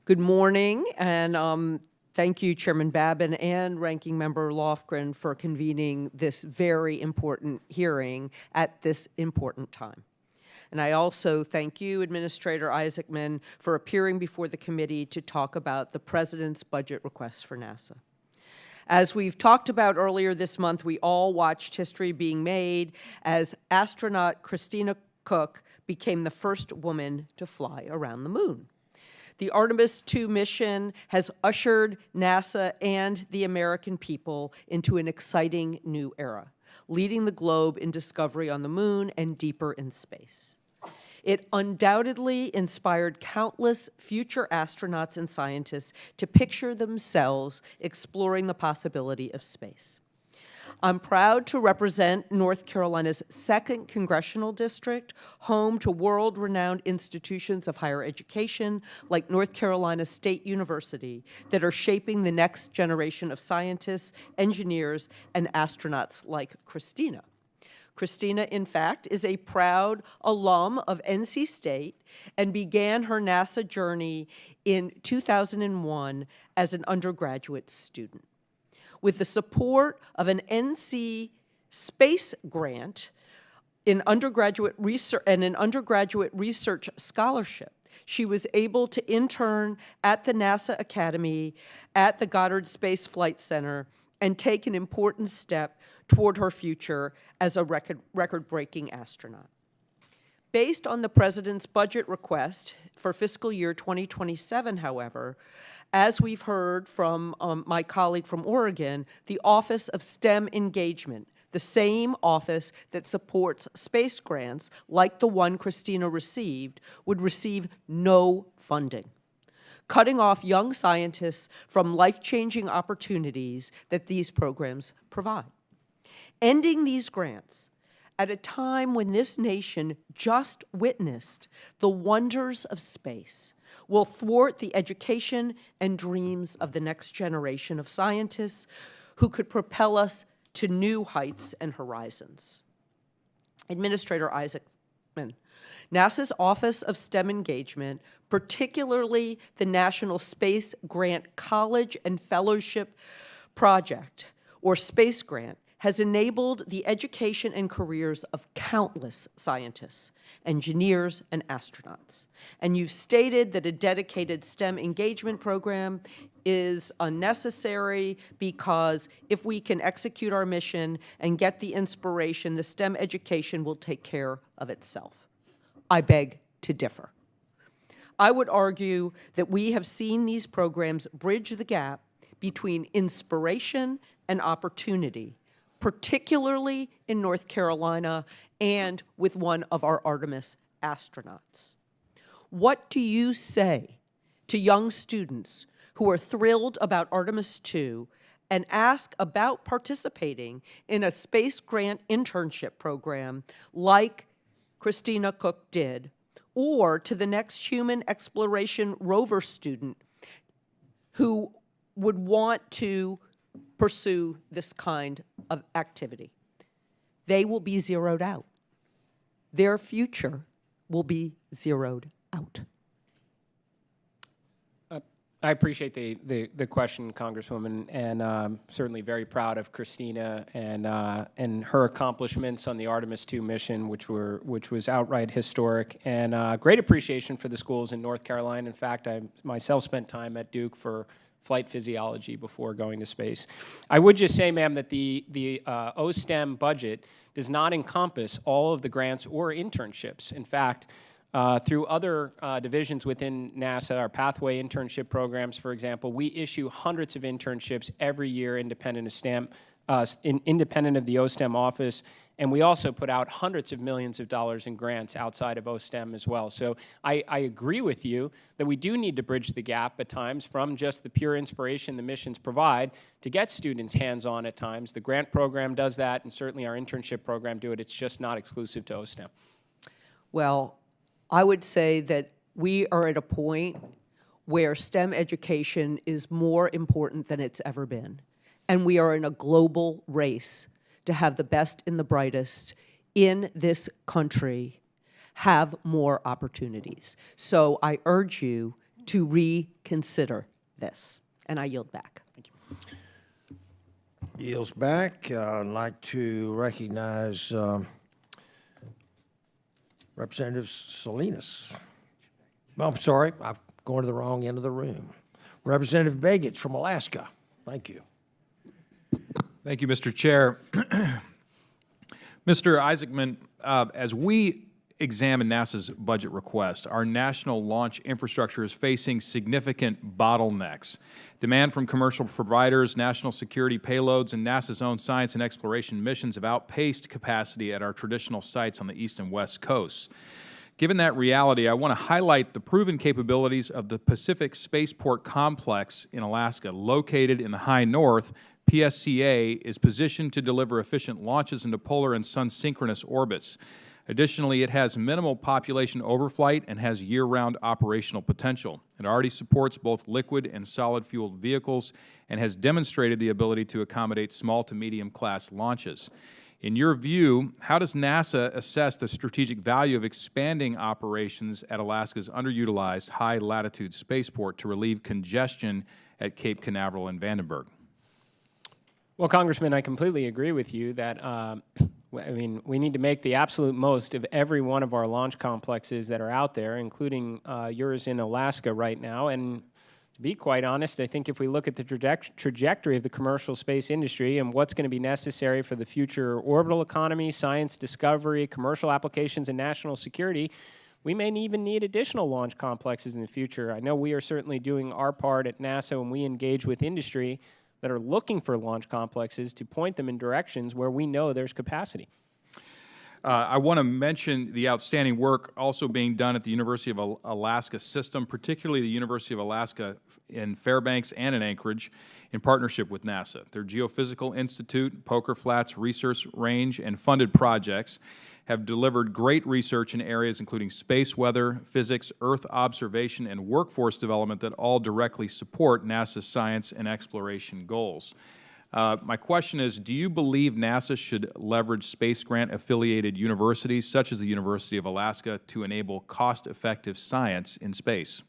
Good morning, and thank you, Chairman Babin and Ranking Member Lofgren, for convening this very important hearing at this important time. And I also thank you, Administrator Isaacman, for appearing before the committee to talk about the President's budget request for NASA. As we've talked about earlier this month, we all watched history being made as astronaut Christina Koch became the first woman to fly around the moon. The Artemis II mission has ushered NASA and the American people into an exciting new era, leading the globe in discovery on the moon and deeper in space. It undoubtedly inspired countless future astronauts and scientists to picture themselves exploring the possibility of space. I'm proud to represent North Carolina's 2nd Congressional District, home to world-renowned institutions of higher education like North Carolina State University that are shaping the next generation of scientists, engineers, and astronauts like Christina. Christina, in fact, is a proud alum of NC State and began her NASA journey in 2001 as an undergraduate student. With the support of an NC space grant, in undergraduate research and an undergraduate research scholarship. She was able to intern at the NASA Academy at the Goddard Space Flight Center and take an important step toward her future as a record-breaking astronaut. Based on the President's budget request for fiscal year 2027, however, as we've heard from my colleague from Oregon, the Office of STEM Engagement, the same office that supports space grants like the one Christina received, would receive no funding, cutting off young scientists from life-changing opportunities that these programs provide. Ending these grants at a time when this nation just witnessed the wonders of space will thwart the education and dreams of the next generation of scientists who could propel us to new heights and horizons. Administrator Isaacman, NASA's Office of STEM Engagement, particularly the National Space Grant College and Fellowship Project, or Space Grant, has enabled the education and careers of countless scientists, engineers, and astronauts. And you've stated that a dedicated STEM engagement program is unnecessary because if we can execute our mission and get the inspiration, the STEM education will take care of itself. I beg to differ. I would argue that we have seen these programs bridge the gap between inspiration and opportunity, particularly in North Carolina and with one of our Artemis astronauts. What do you say to young students who are thrilled about Artemis II and ask about participating in a space grant internship program like Christina Cook did, or to the next human exploration rover student who would want to pursue this kind of activity? They will be zeroed out. Their future will be zeroed out. I appreciate the question, Congresswoman, and certainly very proud of Christina and her accomplishments on the Artemis II mission, which was outright historic, and great appreciation for the schools in North Carolina. In fact, I myself spent time at Duke for flight physiology before going to space. I would just say, ma'am, that the OSTEM budget does not encompass all of the grants or internships. In fact, through other divisions within NASA, our pathway internship programs, for example, we issue hundreds of internships every year independent of independent of the OSTEM office, and we also put out hundreds of millions of dollars in grants outside of OSTEM as well. So I agree with you that we do need to bridge the gap at times from just the pure inspiration the missions provide to get students hands-on at times. The grant program does that, and certainly our internship program do it. It's just not exclusive to OSTEM. Well, I would say that we are at a point where STEM education is more important than it's ever been. And we are in a global race to have the best and the brightest in this country have more opportunities. So I urge you to reconsider this. And I yield back. Thank you. Yields back. I'd like to recognize Representative Salinas. Oh, I'm sorry, I'm going to the wrong end of the room. Representative Begich from Alaska. Thank you. Thank you, Mr. Chair. Mr. Isaacman, as we examine NASA's budget request, our national launch infrastructure is facing significant bottlenecks. Demand from commercial providers, national security payloads, and NASA's own science and exploration missions have outpaced capacity at our traditional sites on the east and west coasts. Given that reality, I want to highlight the proven capabilities of the Pacific Spaceport Complex in Alaska. Located in the high north, PSCA is positioned to deliver efficient launches into polar and sun-synchronous orbits. Additionally, it has minimal population overflight and has year-round operational potential. It already supports both liquid and solid-fueled vehicles and has demonstrated the ability to accommodate small to medium-class launches. In your view, how does NASA assess the strategic value of expanding operations at Alaska's underutilized high-latitude spaceport to relieve congestion at Cape Canaveral and Vandenberg? Well, Congressman, I completely agree with you that I mean, we need to make the absolute most of every one of our launch complexes that are out there, including yours in Alaska right now. And to be quite honest, I think if we look at the trajectory of the commercial space industry and what's going to be necessary for the future orbital economy, science discovery, commercial applications, and national security, we may even need additional launch complexes in the future. I know we are certainly doing our part at NASA when we engage with industry that are looking for launch complexes to point them in directions where we know there's capacity. I want to mention the outstanding work also being done at the University of Alaska system, particularly the University of Alaska in Fairbanks and in Anchorage, in partnership with NASA. Their Geophysical Institute, Poker Flats Research Range, and funded projects have delivered great research in areas including space weather, physics, Earth observation, and workforce development that all directly support NASA's science and exploration goals. My question is, do you believe NASA should leverage space grant-affiliated universities, such as the University of Alaska, to enable cost-effective science in space?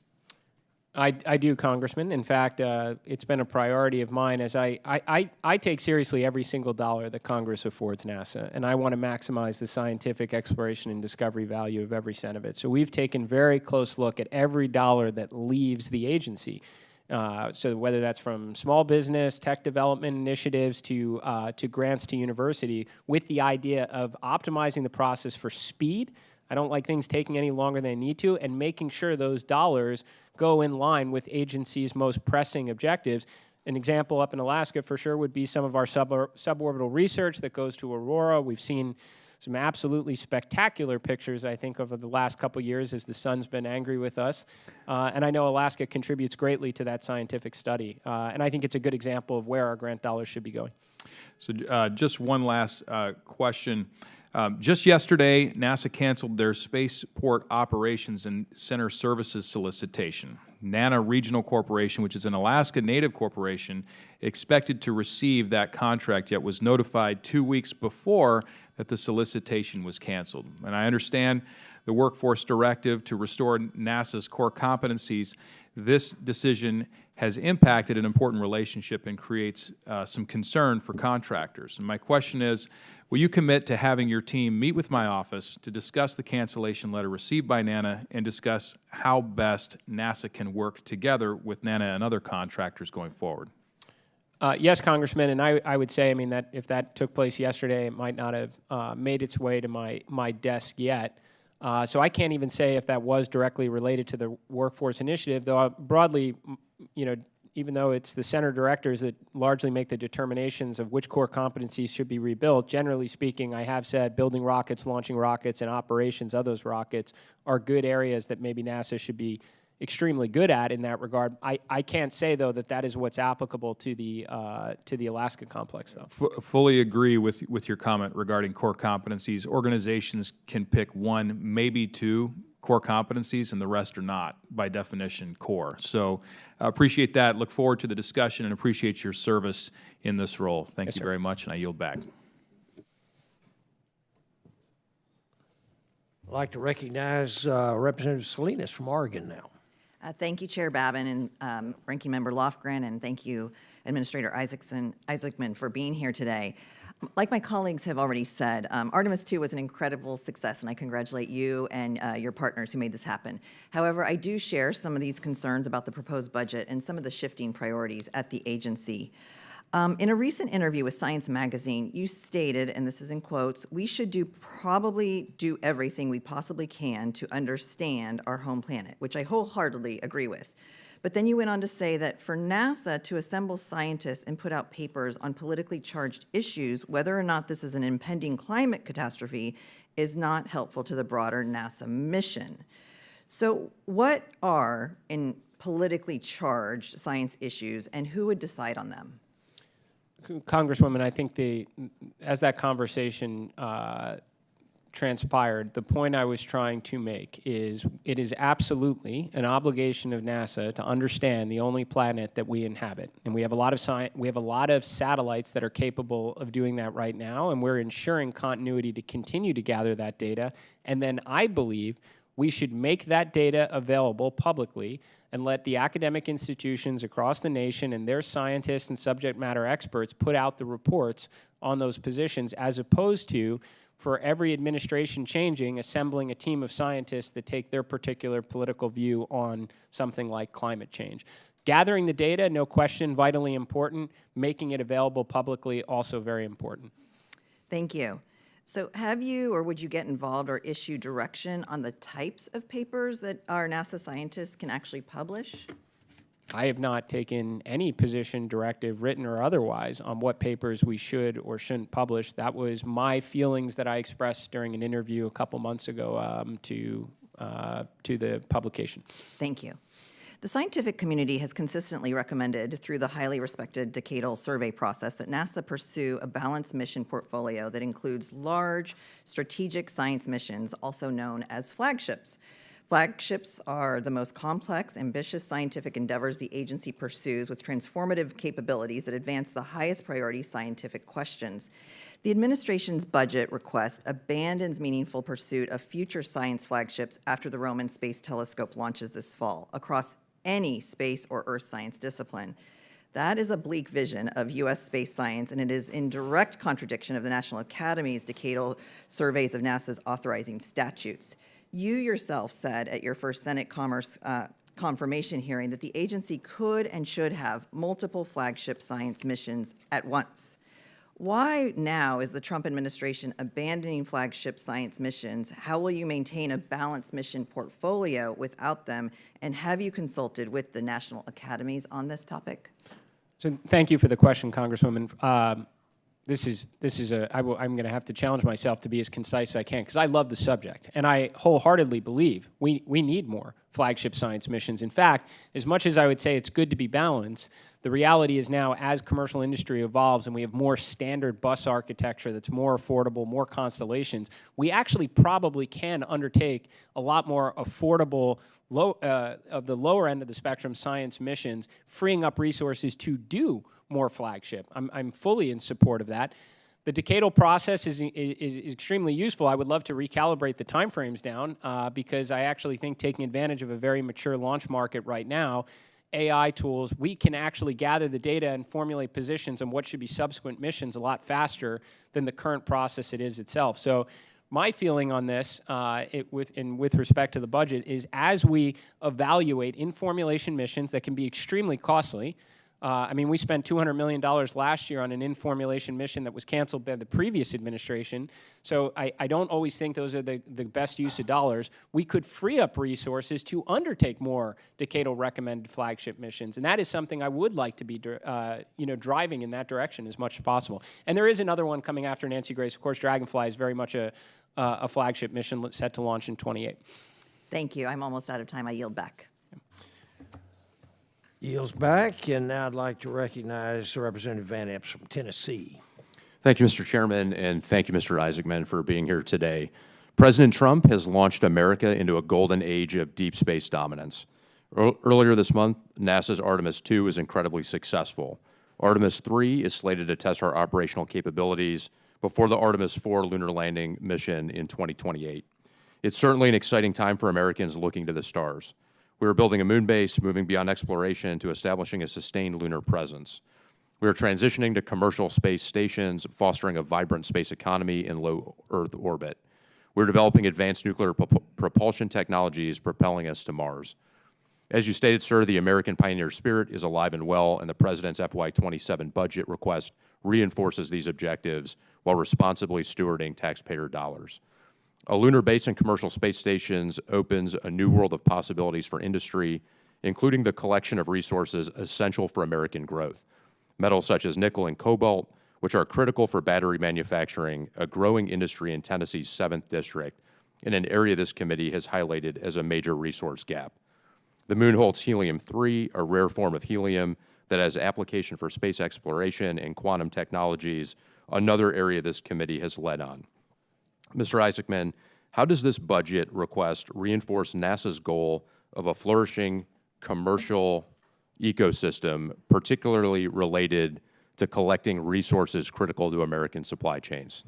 I do, Congressman. In fact, it's been a priority of mine as I take seriously every single dollar that Congress affords NASA, and I want to maximize the scientific exploration and discovery value of every cent of it. So we've taken very close look at every dollar that leaves the agency. So whether that's from small business, tech development initiatives to grants to university, with the idea of optimizing the process for speed. I don't like things taking any longer than they need to, and making sure those dollars go in line with agencies' most pressing objectives. An example up in Alaska for sure would be some of our suborbital research that goes to Aurora. We've seen some absolutely spectacular pictures, I think, over the last couple years as the sun's been angry with us. And I know Alaska contributes greatly to that scientific study. And I think it's a good example of where our grant dollars should be going. So just one last question. Just yesterday, NASA canceled their spaceport operations and center services solicitation. NANA Regional Corporation, which is an Alaska Native corporation, expected to receive that contract, yet was notified 2 weeks before that the solicitation was canceled. And I understand the workforce directive to restore NASA's core competencies. This decision has impacted an important relationship and creates some concern for contractors. And my question is, will you commit to having your team meet with my office to discuss the cancellation letter received by NANA and discuss how best NASA can work together with NANA and other contractors going forward? Yes, Congressman, and I would say, I mean, that if that took place yesterday, it might not have made its way to my desk yet. So I can't even say if that was directly related to the workforce initiative, though broadly, you know, even though it's the center directors that largely make the determinations of which core competencies should be rebuilt, generally speaking, I have said building rockets, launching rockets, and operations of those rockets are good areas that maybe NASA should be extremely good at in that regard. I can't say, though, that that is what's applicable to the Alaska complex, though. Fully agree with your comment regarding core competencies. Organizations can pick one, maybe two core competencies, and the rest are not, by definition, core. So appreciate that. Look forward to the discussion and appreciate your service in this role. Thank you very much, and I yield back. I'd like to recognize Representative Salinas from Oregon now. Thank you, Chair Babin and Ranking Member Lofgren, and thank you, Administrator Isaacman, for being here today. Like my colleagues have already said, Artemis II was an incredible success, and I congratulate you and your partners who made this happen. However, I do share some of these concerns about the proposed budget and some of the shifting priorities at the agency. In a recent interview with Science Magazine, you stated, and this is in quotes, "We should probably do everything we possibly can to understand our home planet," which I wholeheartedly agree with. But then you went on to say that for NASA to assemble scientists and put out papers on politically charged issues, whether or not this is an impending climate catastrophe, is not helpful to the broader NASA mission. So what are politically charged science issues, and who would decide on them? Congresswoman, I think as that conversation transpired, the point I was trying to make is it is absolutely an obligation of NASA to understand the only planet that we inhabit, and we have a lot of satellites that are capable of doing that right now, and we're ensuring continuity to continue to gather that data. And then I believe we should make that data available publicly and let the academic institutions across the nation and their scientists and subject matter experts put out the reports on those positions, as opposed to, for every administration changing, assembling a team of scientists that take their particular political view on something like climate change. Gathering the data, no question, vitally important. Making it available publicly, also very important. Thank you. So have you, or would you get involved or issue direction on the types of papers that our NASA scientists can actually publish? I have not taken any position, directive, written or otherwise, on what papers we should or shouldn't publish. That was my feelings that I expressed during an interview a couple months ago to the publication. Thank you. The scientific community has consistently recommended, through the highly respected decadal survey process, that NASA pursue a balanced mission portfolio that includes large, strategic science missions, also known as flagships. Flagships are the most complex, ambitious scientific endeavors the agency pursues with transformative capabilities that advance the highest priority scientific questions. The administration's budget request abandons meaningful pursuit of future science flagships after the Roman Space Telescope launches this fall across any space or earth science discipline. That is a bleak vision of U.S. space science, and it is in direct contradiction of the National Academy's decadal surveys of NASA's authorizing statutes. You yourself said at your first Senate Commerce confirmation hearing that the agency could and should have multiple flagship science missions at once. Why now is the Trump administration abandoning flagship science missions? How will you maintain a balanced mission portfolio without them? And have you consulted with the National Academies on this topic? So thank you for the question, Congresswoman. I'm going to have to challenge myself to be as concise as I can, because I love the subject, and I wholeheartedly believe we need more flagship science missions. In fact, as much as I would say it's good to be balanced, the reality is now, as commercial industry evolves and we have more standard bus architecture that's more affordable, more constellations, we actually probably can undertake a lot more affordable, of the lower end of the spectrum science missions, freeing up resources to do more flagship. I'm fully in support of that. The decadal process is extremely useful. I would love to recalibrate the timeframes down because I actually think, taking advantage of a very mature launch market right now, AI tools, we can actually gather the data and formulate positions on what should be subsequent missions a lot faster than the current process it is itself. So my feeling on this, with respect to the budget, is as we evaluate in-formulation missions that can be extremely costly. I mean, we spent $200 million last year on an in-formulation mission that was canceled by the previous administration. So I don't always think those are the best use of dollars. We could free up resources to undertake more decadal recommended flagship missions. And that is something I would like to be driving in that direction as much as possible. And there is another one coming after Nancy Grace. Of course, Dragonfly is very much a flagship mission set to launch in 2028. Thank you. I'm almost out of time. I yield back. Yields back, and now I'd like to recognize Representative Van Epps from Tennessee. Thank you, Mr. Chairman, and thank you, Mr. Isaacman, for being here today. President Trump has launched America into a golden age of deep space dominance. Earlier this month, NASA's Artemis II was incredibly successful. Artemis III is slated to test our operational capabilities before the Artemis IV lunar landing mission in 2028. It's certainly an exciting time for Americans looking to the stars. We are building a moon base, moving beyond exploration to establishing a sustained lunar presence. We are transitioning to commercial space stations, fostering a vibrant space economy in low Earth orbit. We're developing advanced nuclear propulsion technologies, propelling us to Mars. As you stated, sir, the American pioneer spirit is alive and well, and the President's FY27 budget request reinforces these objectives while responsibly stewarding taxpayer dollars. A lunar base and commercial space stations opens a new world of possibilities for industry, including the collection of resources essential for American growth. Metals such as nickel and cobalt, which are critical for battery manufacturing, a growing industry in Tennessee's 7th District, in an area this committee has highlighted as a major resource gap. The moon holds helium-3, a rare form of helium that has application for space exploration and quantum technologies, another area this committee has led on. Mr. Isaacman, how does this budget request reinforce NASA's goal of a flourishing commercial ecosystem, particularly related to collecting resources critical to American supply chains?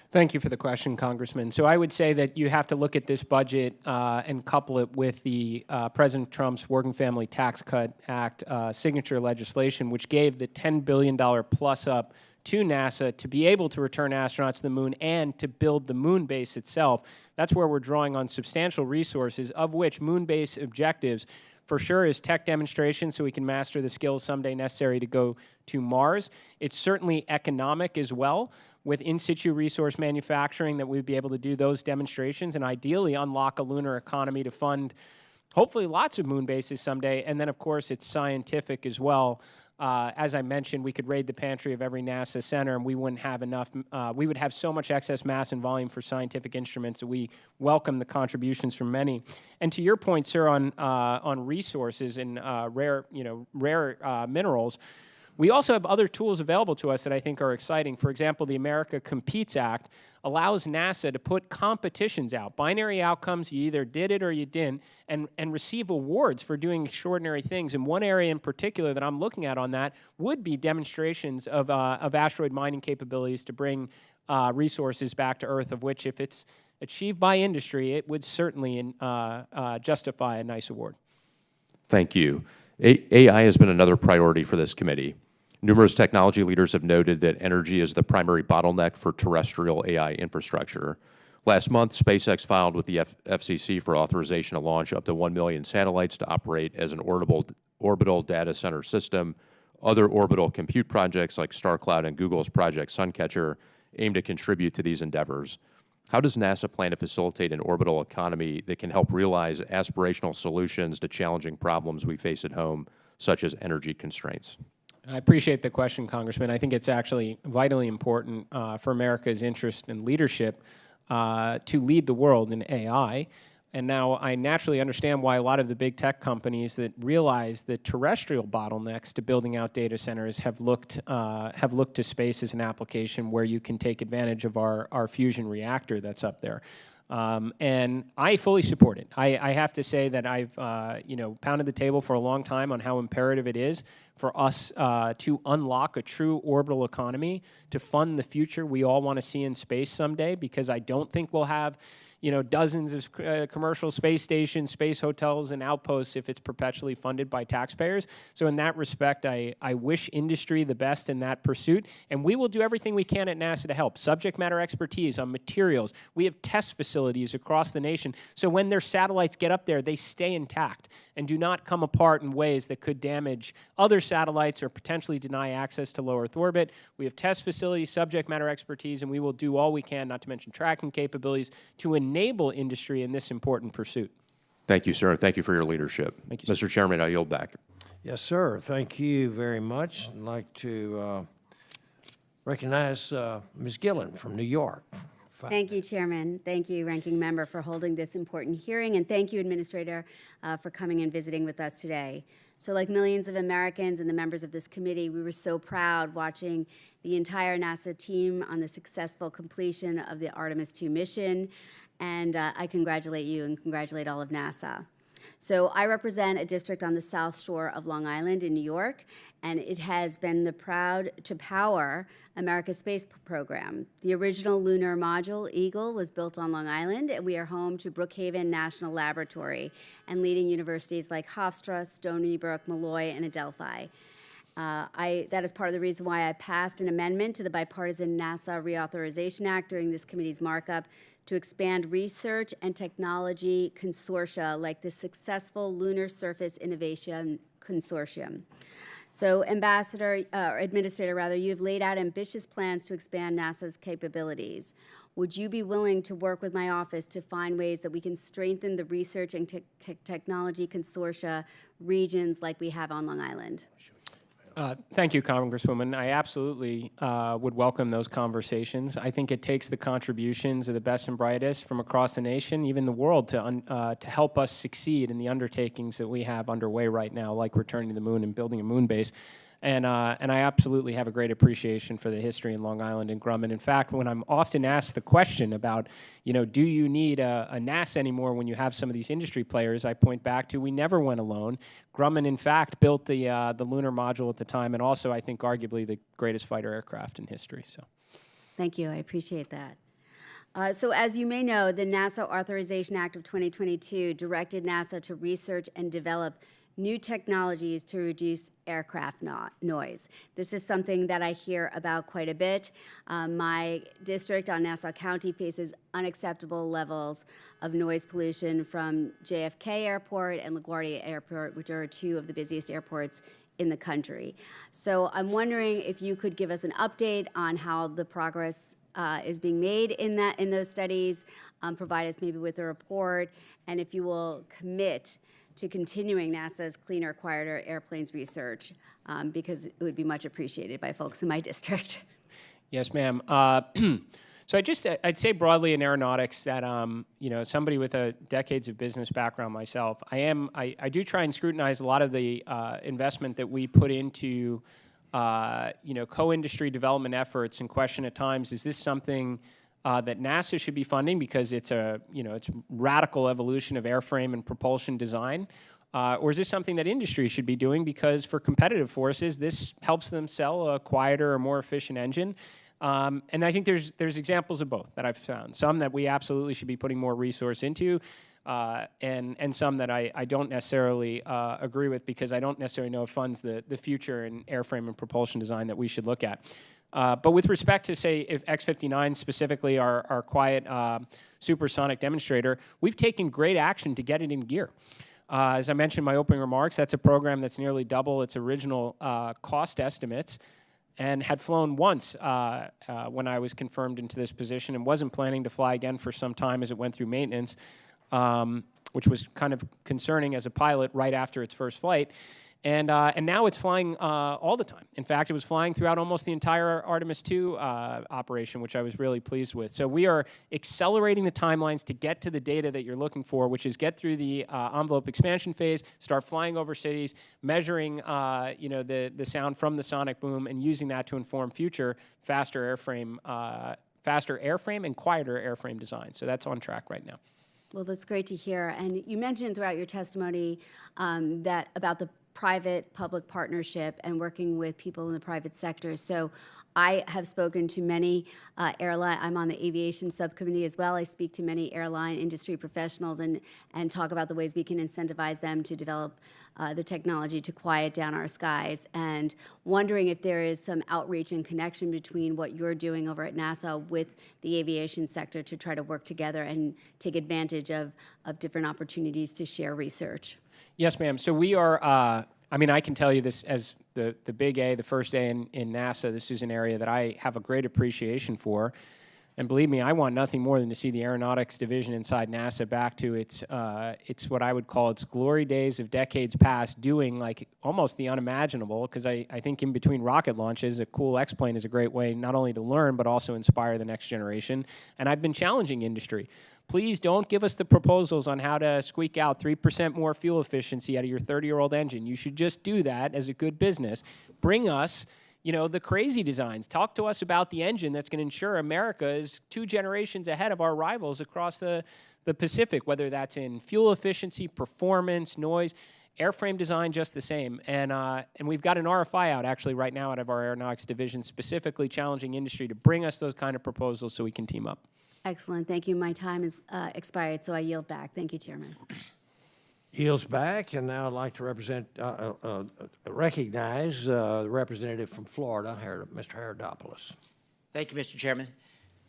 Thank you for the question, Congressman. So I would say that you have to look at this budget and couple it with the President Trump's Working Family Tax Cut Act signature legislation, which gave the $10 billion plus up to NASA to be able to return astronauts to the moon and to build the moon base itself. That's where we're drawing on substantial resources, of which moon base objectives for sure is tech demonstration so we can master the skills someday necessary to go to Mars. It's certainly economic as well, with in situ resource manufacturing, that we'd be able to do those demonstrations and ideally unlock a lunar economy to fund hopefully lots of moon bases someday. And then, of course, it's scientific as well. As I mentioned, we could raid the pantry of every NASA center and we wouldn't have enough. We would have so much excess mass and volume for scientific instruments that we welcome the contributions from many. And to your point, sir, on resources and rare minerals, we also have other tools available to us that I think are exciting. For example, the America Competes Act allows NASA to put competitions out, binary outcomes, you either did it or you didn't, and receive awards for doing extraordinary things. And one area in particular that I'm looking at on that would be demonstrations of asteroid mining capabilities to bring resources back to Earth, of which if it's achieved by industry, it would certainly justify a nice award. Thank you. AI has been another priority for this committee. Numerous technology leaders have noted that energy is the primary bottleneck for terrestrial AI infrastructure. Last month, SpaceX filed with the FCC for authorization to launch up to 1 million satellites to operate as an orbital data center system. Other orbital compute projects like StarCloud and Google's Project Suncatcher aim to contribute to these endeavors. How does NASA plan to facilitate an orbital economy that can help realize aspirational solutions to challenging problems we face at home, such as energy constraints? I appreciate the question, Congressman. I think it's actually vitally important for America's interest and leadership to lead the world in AI. And now I naturally understand why a lot of the big tech companies that realize the terrestrial bottlenecks to building out data centers have looked to space as an application where you can take advantage of our fusion reactor that's up there. And I fully support it. I have to say that I've pounded the table for a long time on how imperative it is for us to unlock a true orbital economy to fund the future we all want to see in space someday, because I don't think we'll have dozens of commercial space stations, space hotels, and outposts if it's perpetually funded by taxpayers. So in that respect, I wish industry the best in that pursuit, and we will do everything we can at NASA to help. Subject matter expertise on materials. We have test facilities across the nation, so when their satellites get up there, they stay intact and do not come apart in ways that could damage other satellites or potentially deny access to low Earth orbit. We have test facilities, subject matter expertise, and we will do all we can, not to mention tracking capabilities, to enable industry in this important pursuit. Thank you, sir. Thank you for your leadership. Thank you, sir. Mr. Chairman, I yield back. Yes, sir. Thank you very much. I'd like to recognize Ms. Gillen from New York. Thank you, Chairman. Thank you, Ranking Member, for holding this important hearing, and thank you, Administrator, for coming and visiting with us today. So like millions of Americans and the members of this committee, we were so proud watching the entire NASA team on the successful completion of the Artemis II mission, and I congratulate you and congratulate all of NASA. So I represent a district on the South Shore of Long Island in New York, and it has been proud to power America's space program. The original lunar module, Eagle, was built on Long Island, and we are home to Brookhaven National Laboratory and leading universities like Hofstra, Stony Brook, Malloy, and Adelphi. That is part of the reason why I passed an amendment to the Bipartisan NASA Reauthorization Act during this committee's markup to expand research and technology consortia like the successful Lunar Surface Innovation Consortium. So, Administrator, you have laid out ambitious plans to expand NASA's capabilities. Would you be willing to work with my office to find ways that we can strengthen the research and technology consortia regions like we have on Long Island? Thank you, Congresswoman. I absolutely would welcome those conversations. I think it takes the contributions of the best and brightest from across the nation, even the world, to help us succeed in the undertakings that we have underway right now, like returning to the moon and building a moon base. And I absolutely have a great appreciation for the history in Long Island and Grumman. In fact, when I'm often asked the question about, do you need a NASA anymore when you have some of these industry players, I point back to we never went alone. Grumman, in fact, built the lunar module at the time, and also, I think, arguably the greatest fighter aircraft in history. So, thank you. I appreciate that. So as you may know, the NASA Authorization Act of 2022 directed NASA to research and develop new technologies to reduce aircraft noise. This is something that I hear about quite a bit. My district on Nassau County faces unacceptable levels of noise pollution from JFK Airport and LaGuardia Airport, which are two of the busiest airports in the country. So I'm wondering if you could give us an update on how the progress is being made in those studies, provide us maybe with a report, and if you will commit to continuing NASA's cleaner, quieter airplanes research, because it would be much appreciated by folks in my district. Yes, ma'am. So I'd say broadly in aeronautics that, somebody with a decades of business background myself, I do try and scrutinize a lot of the investment that we put into, co-industry development efforts and question at times, is this something that NASA should be funding because it's it's radical evolution of airframe and propulsion design? Or is this something that industry should be doing because for competitive forces, this helps them sell a quieter or more efficient engine? And I think there's examples of both that I've found. Some that we absolutely should be putting more resource into, and some that I don't necessarily agree with because I don't necessarily know it funds the future in airframe and propulsion design that we should look at. But with respect to, say, if X-59 specifically, our quiet supersonic demonstrator, we've taken great action to get it in gear. As I mentioned in my opening remarks, that's a program that's nearly double its original cost estimates and had flown once when I was confirmed into this position and wasn't planning to fly again for some time as it went through maintenance, which was kind of concerning as a pilot right after its first flight. And now it's flying all the time. In fact, it was flying throughout almost the entire Artemis II operation, which I was really pleased with. So we are accelerating the timelines to get to the data that you're looking for, which is get through the envelope expansion phase, start flying over cities, measuring the sound from the sonic boom, and using that to inform future faster airframe and quieter airframe design. So that's on track right now. Well, that's great to hear. And you mentioned throughout your testimony that about the private-public partnership and working with people in the private sector. So I have spoken to many airline, I'm on the aviation subcommittee as well. I speak to many airline industry professionals and talk about the ways we can incentivize them to develop the technology to quiet down our skies, and wondering if there is some outreach and connection between what you're doing over at NASA with the aviation sector to try to work together and take advantage of different opportunities to share research. Yes, ma'am. So we are, I can tell you this as the big A, the first A in NASA. This is an area that I have a great appreciation for. And believe me, I want nothing more than to see the aeronautics division inside NASA back to its what I would call its glory days of decades past, doing like almost the unimaginable, because I think in between rocket launches, a cool X-plane is a great way not only to learn, but also inspire the next generation. And I've been challenging industry. Please don't give us the proposals on how to squeak out 3% more fuel efficiency out of your 30-year-old engine. You should just do that as a good business. Bring us the crazy designs. Talk to us about the engine that's going to ensure America is 2 generations ahead of our rivals across the Pacific, whether that's in fuel efficiency, performance, noise, airframe design, just the same. And we've got an RFI out actually right now out of our aeronautics division, specifically challenging industry to bring us those kind of proposals so we can team up. Excellent. Thank you. My time is expired, so I yield back. Thank you, Chairman. Yields back, and now I'd like to recognize the representative from Florida, Mr. Herodopoulos. Thank you, Mr. Chairman.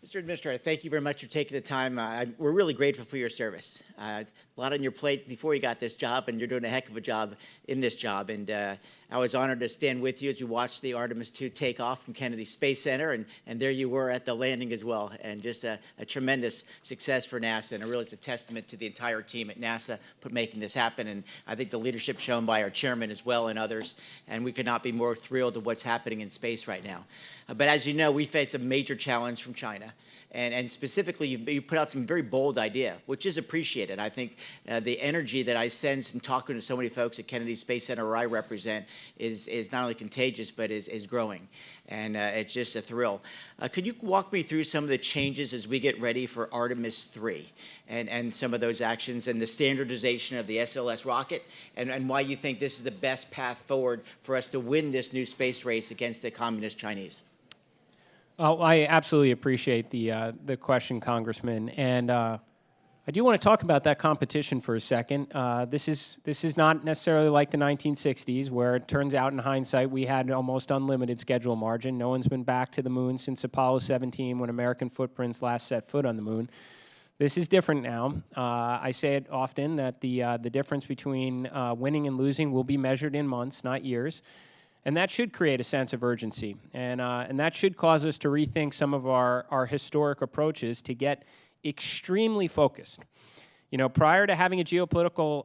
Mr. Administrator, thank you very much for taking the time. We're really grateful for your service. A lot on your plate before you got this job, and you're doing a heck of a job in this job. And I was honored to stand with you as we watched the Artemis II take off from Kennedy Space Center, and there you were at the landing as well. And just a tremendous success for NASA, and really it's a testament to the entire team at NASA for making this happen. And I think the leadership shown by our chairman as well and others, and we could not be more thrilled at what's happening in space right now. But as you know, we face a major challenge from China. And specifically, you put out some very bold idea, which is appreciated. I think the energy that I sense in talking to so many folks at Kennedy Space Center, where I represent, is not only contagious, but is growing. And it's just a thrill. Could you walk me through some of the changes as we get ready for Artemis III and some of those actions and the standardization of the SLS rocket and why you think this is the best path forward for us to win this new space race against the communist Chinese? Oh, I absolutely appreciate the question, Congressman, and I do want to talk about that competition for a second. This is not necessarily like the 1960s, where it turns out in hindsight we had almost unlimited schedule margin. No one's been back to the moon since Apollo 17, when American footprints last set foot on the moon. This is different now. I say it often that the difference between winning and losing will be measured in months, not years. And that should create a sense of urgency. And that should cause us to rethink some of our historic approaches to get extremely focused. You know, prior to having a geopolitical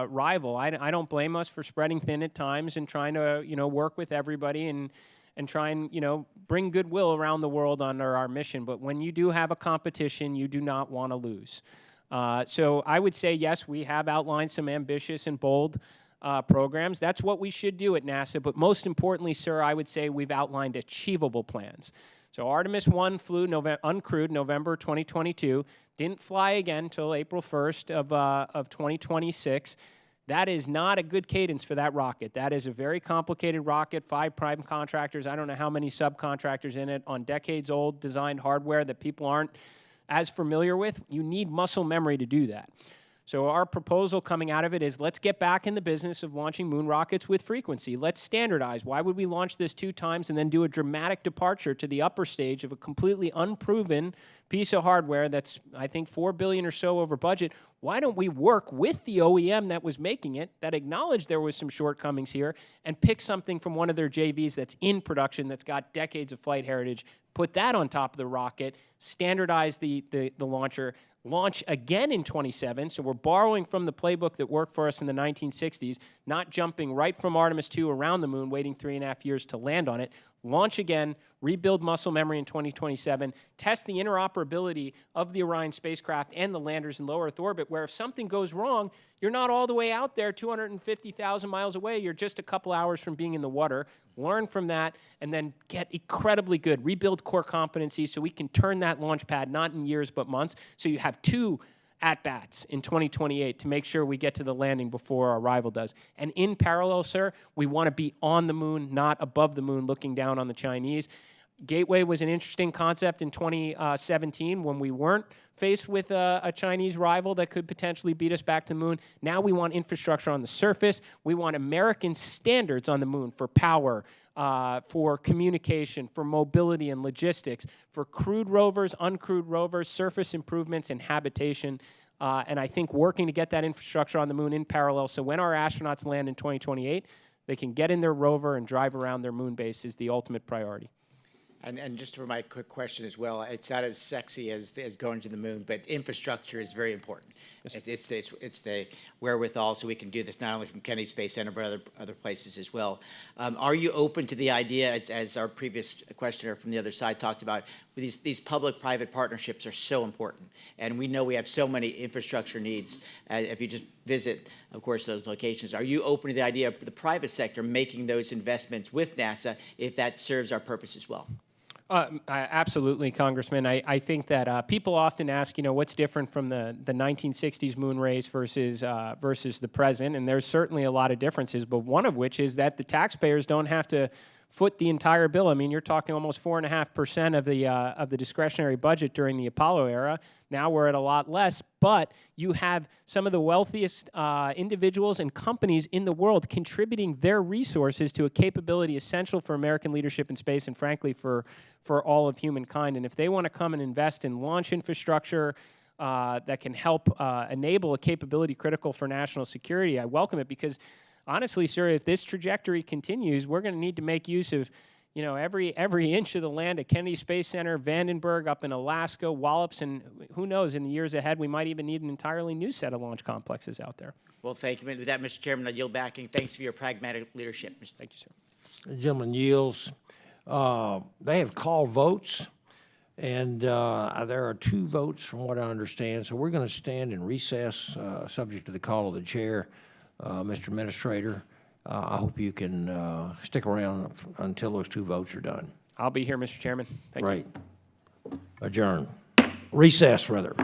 rival, I don't blame us for spreading thin at times and trying to, work with everybody and try and, bring goodwill around the world under our mission. But when you do have a competition, you do not want to lose. So I would say, yes, we have outlined some ambitious and bold programs. That's what we should do at NASA. But most importantly, sir, I would say we've outlined achievable plans. So Artemis 1 flew uncrewed November 2022, didn't fly again until April 1st of 2026. That is not a good cadence for that rocket. That is a very complicated rocket, 5 prime contractors. I don't know how many subcontractors in it on decades-old designed hardware that people aren't as familiar with. You need muscle memory to do that. So our proposal coming out of it is, let's get back in the business of launching moon rockets with frequency. Let's standardize. Why would we launch this 2 times and then do a dramatic departure to the upper stage of a completely unproven piece of hardware that's, I think, $4 billion or so over budget? Why don't we work with the OEM that was making it, that acknowledged there was some shortcomings here, and pick something from one of their JVs that's in production, that's got decades of flight heritage, put that on top of the rocket, standardize the launcher, launch again in 27. So we're borrowing from the playbook that worked for us in the 1960s, not jumping right from Artemis 2 around the moon, waiting 3.5 years to land on it. Launch again, rebuild muscle memory in 2027, test the interoperability of the Orion spacecraft and the landers in low Earth orbit, where if something goes wrong, you're not all the way out there 250,000 miles away. You're just a couple hours from being in the water. Learn from that, and then get incredibly good. Rebuild core competencies so we can turn that launch pad not in years but months, so you have 2 at-bats in 2028 to make sure we get to the landing before our rival does. And in parallel, sir, we want to be on the moon, not above the moon, looking down on the Chinese. Gateway was an interesting concept in 2017 when we weren't faced with a Chinese rival that could potentially beat us back to the moon. Now we want infrastructure on the surface. We want American standards on the moon for power, for communication, for mobility and logistics, for crewed rovers, uncrewed rovers, surface improvements, and habitation. And I think working to get that infrastructure on the moon in parallel, so when our astronauts land in 2028, they can get in their rover and drive around their moon base is the ultimate priority. And just for my quick question as well, it's not as sexy as going to the moon, but infrastructure is very important. It's the wherewithal so we can do this not only from Kennedy Space Center but other places as well. Are you open to the idea, as our previous questioner from the other side talked about, these public-private partnerships are so important, and we know we have so many infrastructure needs. If you just visit, of course, those locations, are you open to the idea of the private sector making those investments with NASA if that serves our purpose as well? Absolutely, Congressman. I think that people often ask, what's different from the 1960s moon race versus the present, and there's certainly a lot of differences, but one of which is that the taxpayers don't have to foot the entire bill. I mean, you're talking almost 4.5% of the discretionary budget during the Apollo era. Now we're at a lot less, but you have some of the wealthiest individuals and companies in the world contributing their resources to a capability essential for American leadership in space and, frankly, for all of humankind. And if they want to come and invest in launch infrastructure that can help enable a capability critical for national security, I welcome it, because honestly, sir, if this trajectory continues, we're going to need to make use of, every inch of the land at Kennedy Space Center, Vandenberg, up in Alaska, Wallops, and who knows, in the years ahead, we might even need an entirely new set of launch complexes out there. Well, thank you. With that, Mr. Chairman, I yield back, and thanks for your pragmatic leadership. Thank you, sir. The gentleman yields. They have called votes, and there are 2 votes from what I understand. So we're going to stand in recess, subject to the call of the chair. Mr. Administrator, I hope you can stick around until those 2 votes are done. I'll be here, Mr. Chairman. Thank you. Great. Adjourn. Recess, rather.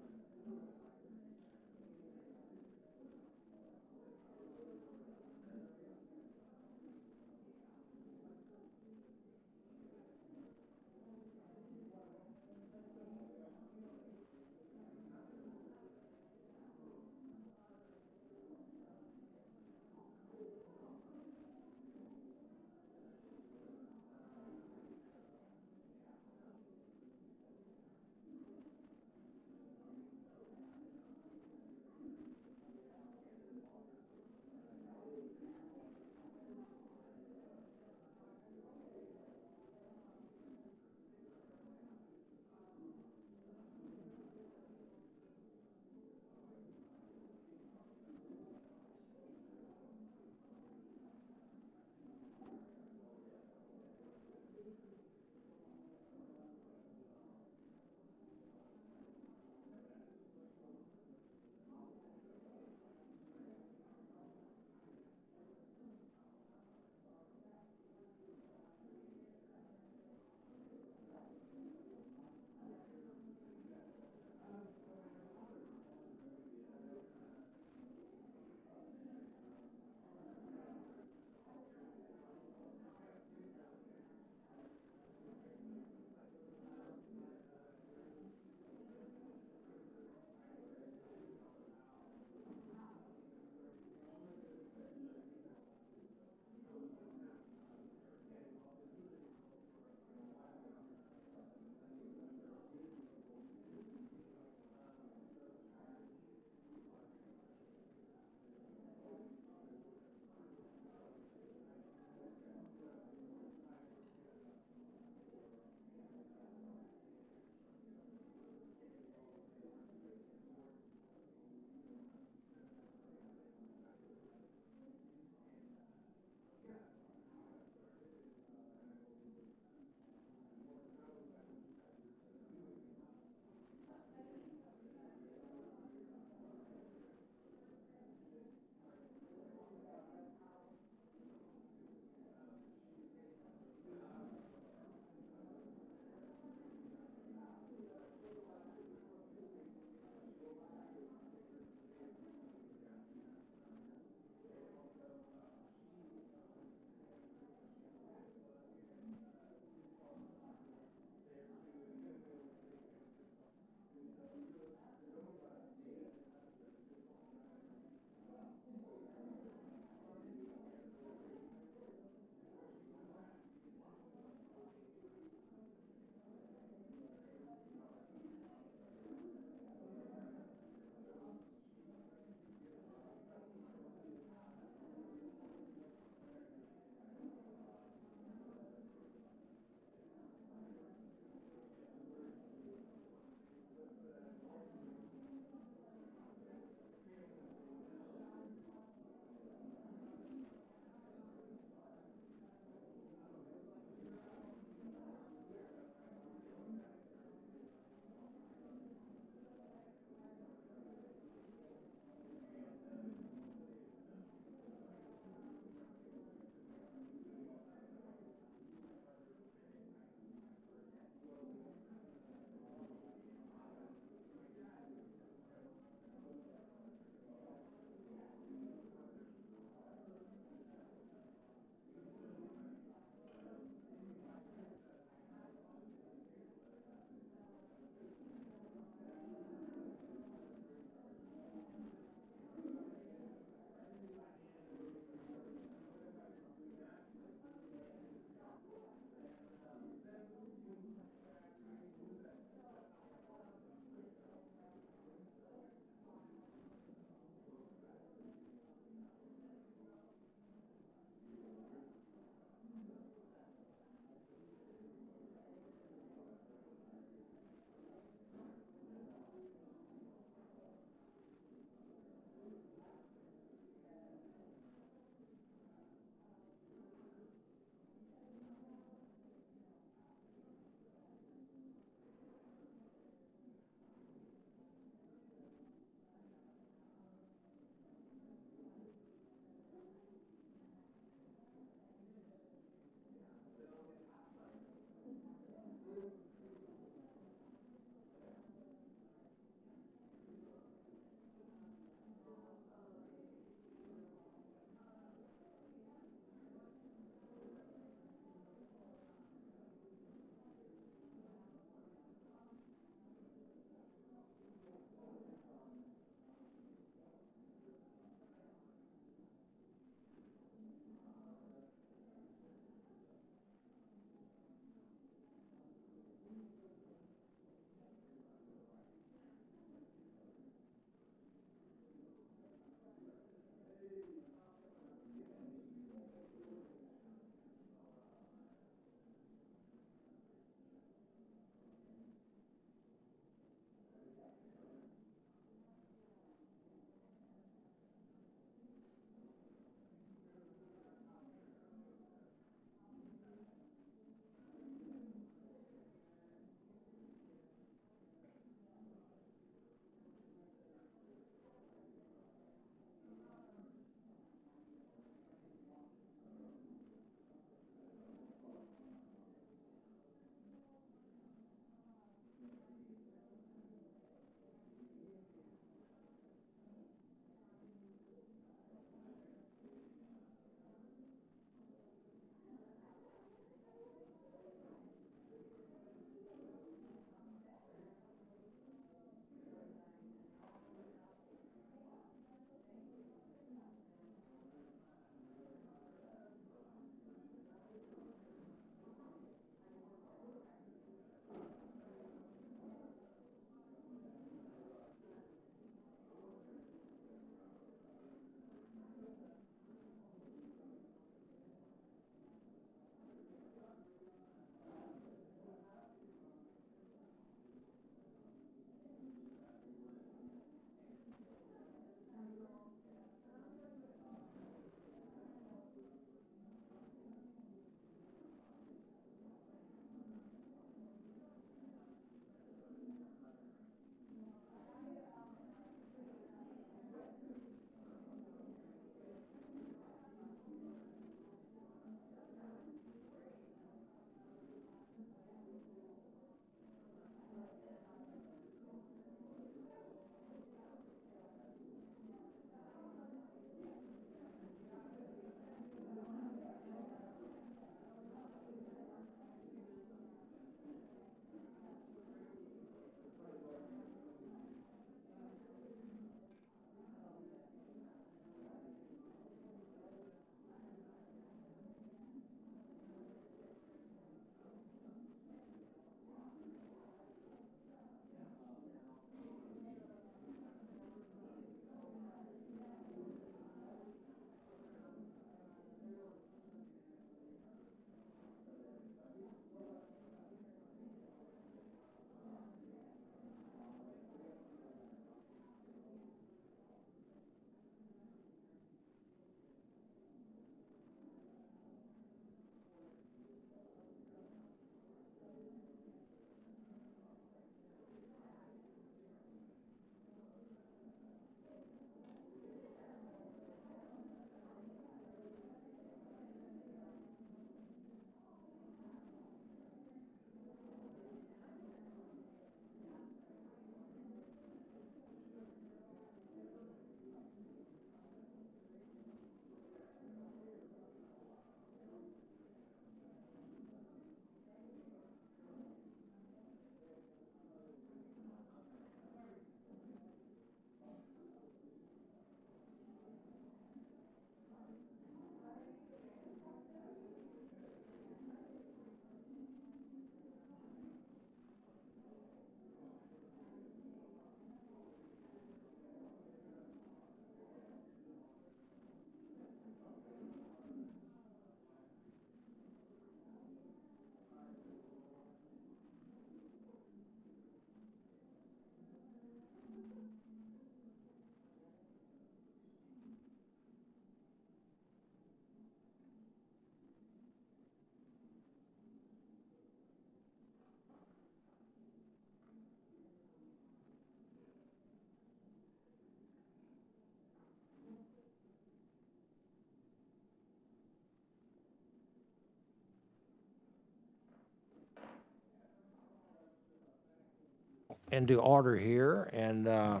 into order here, and I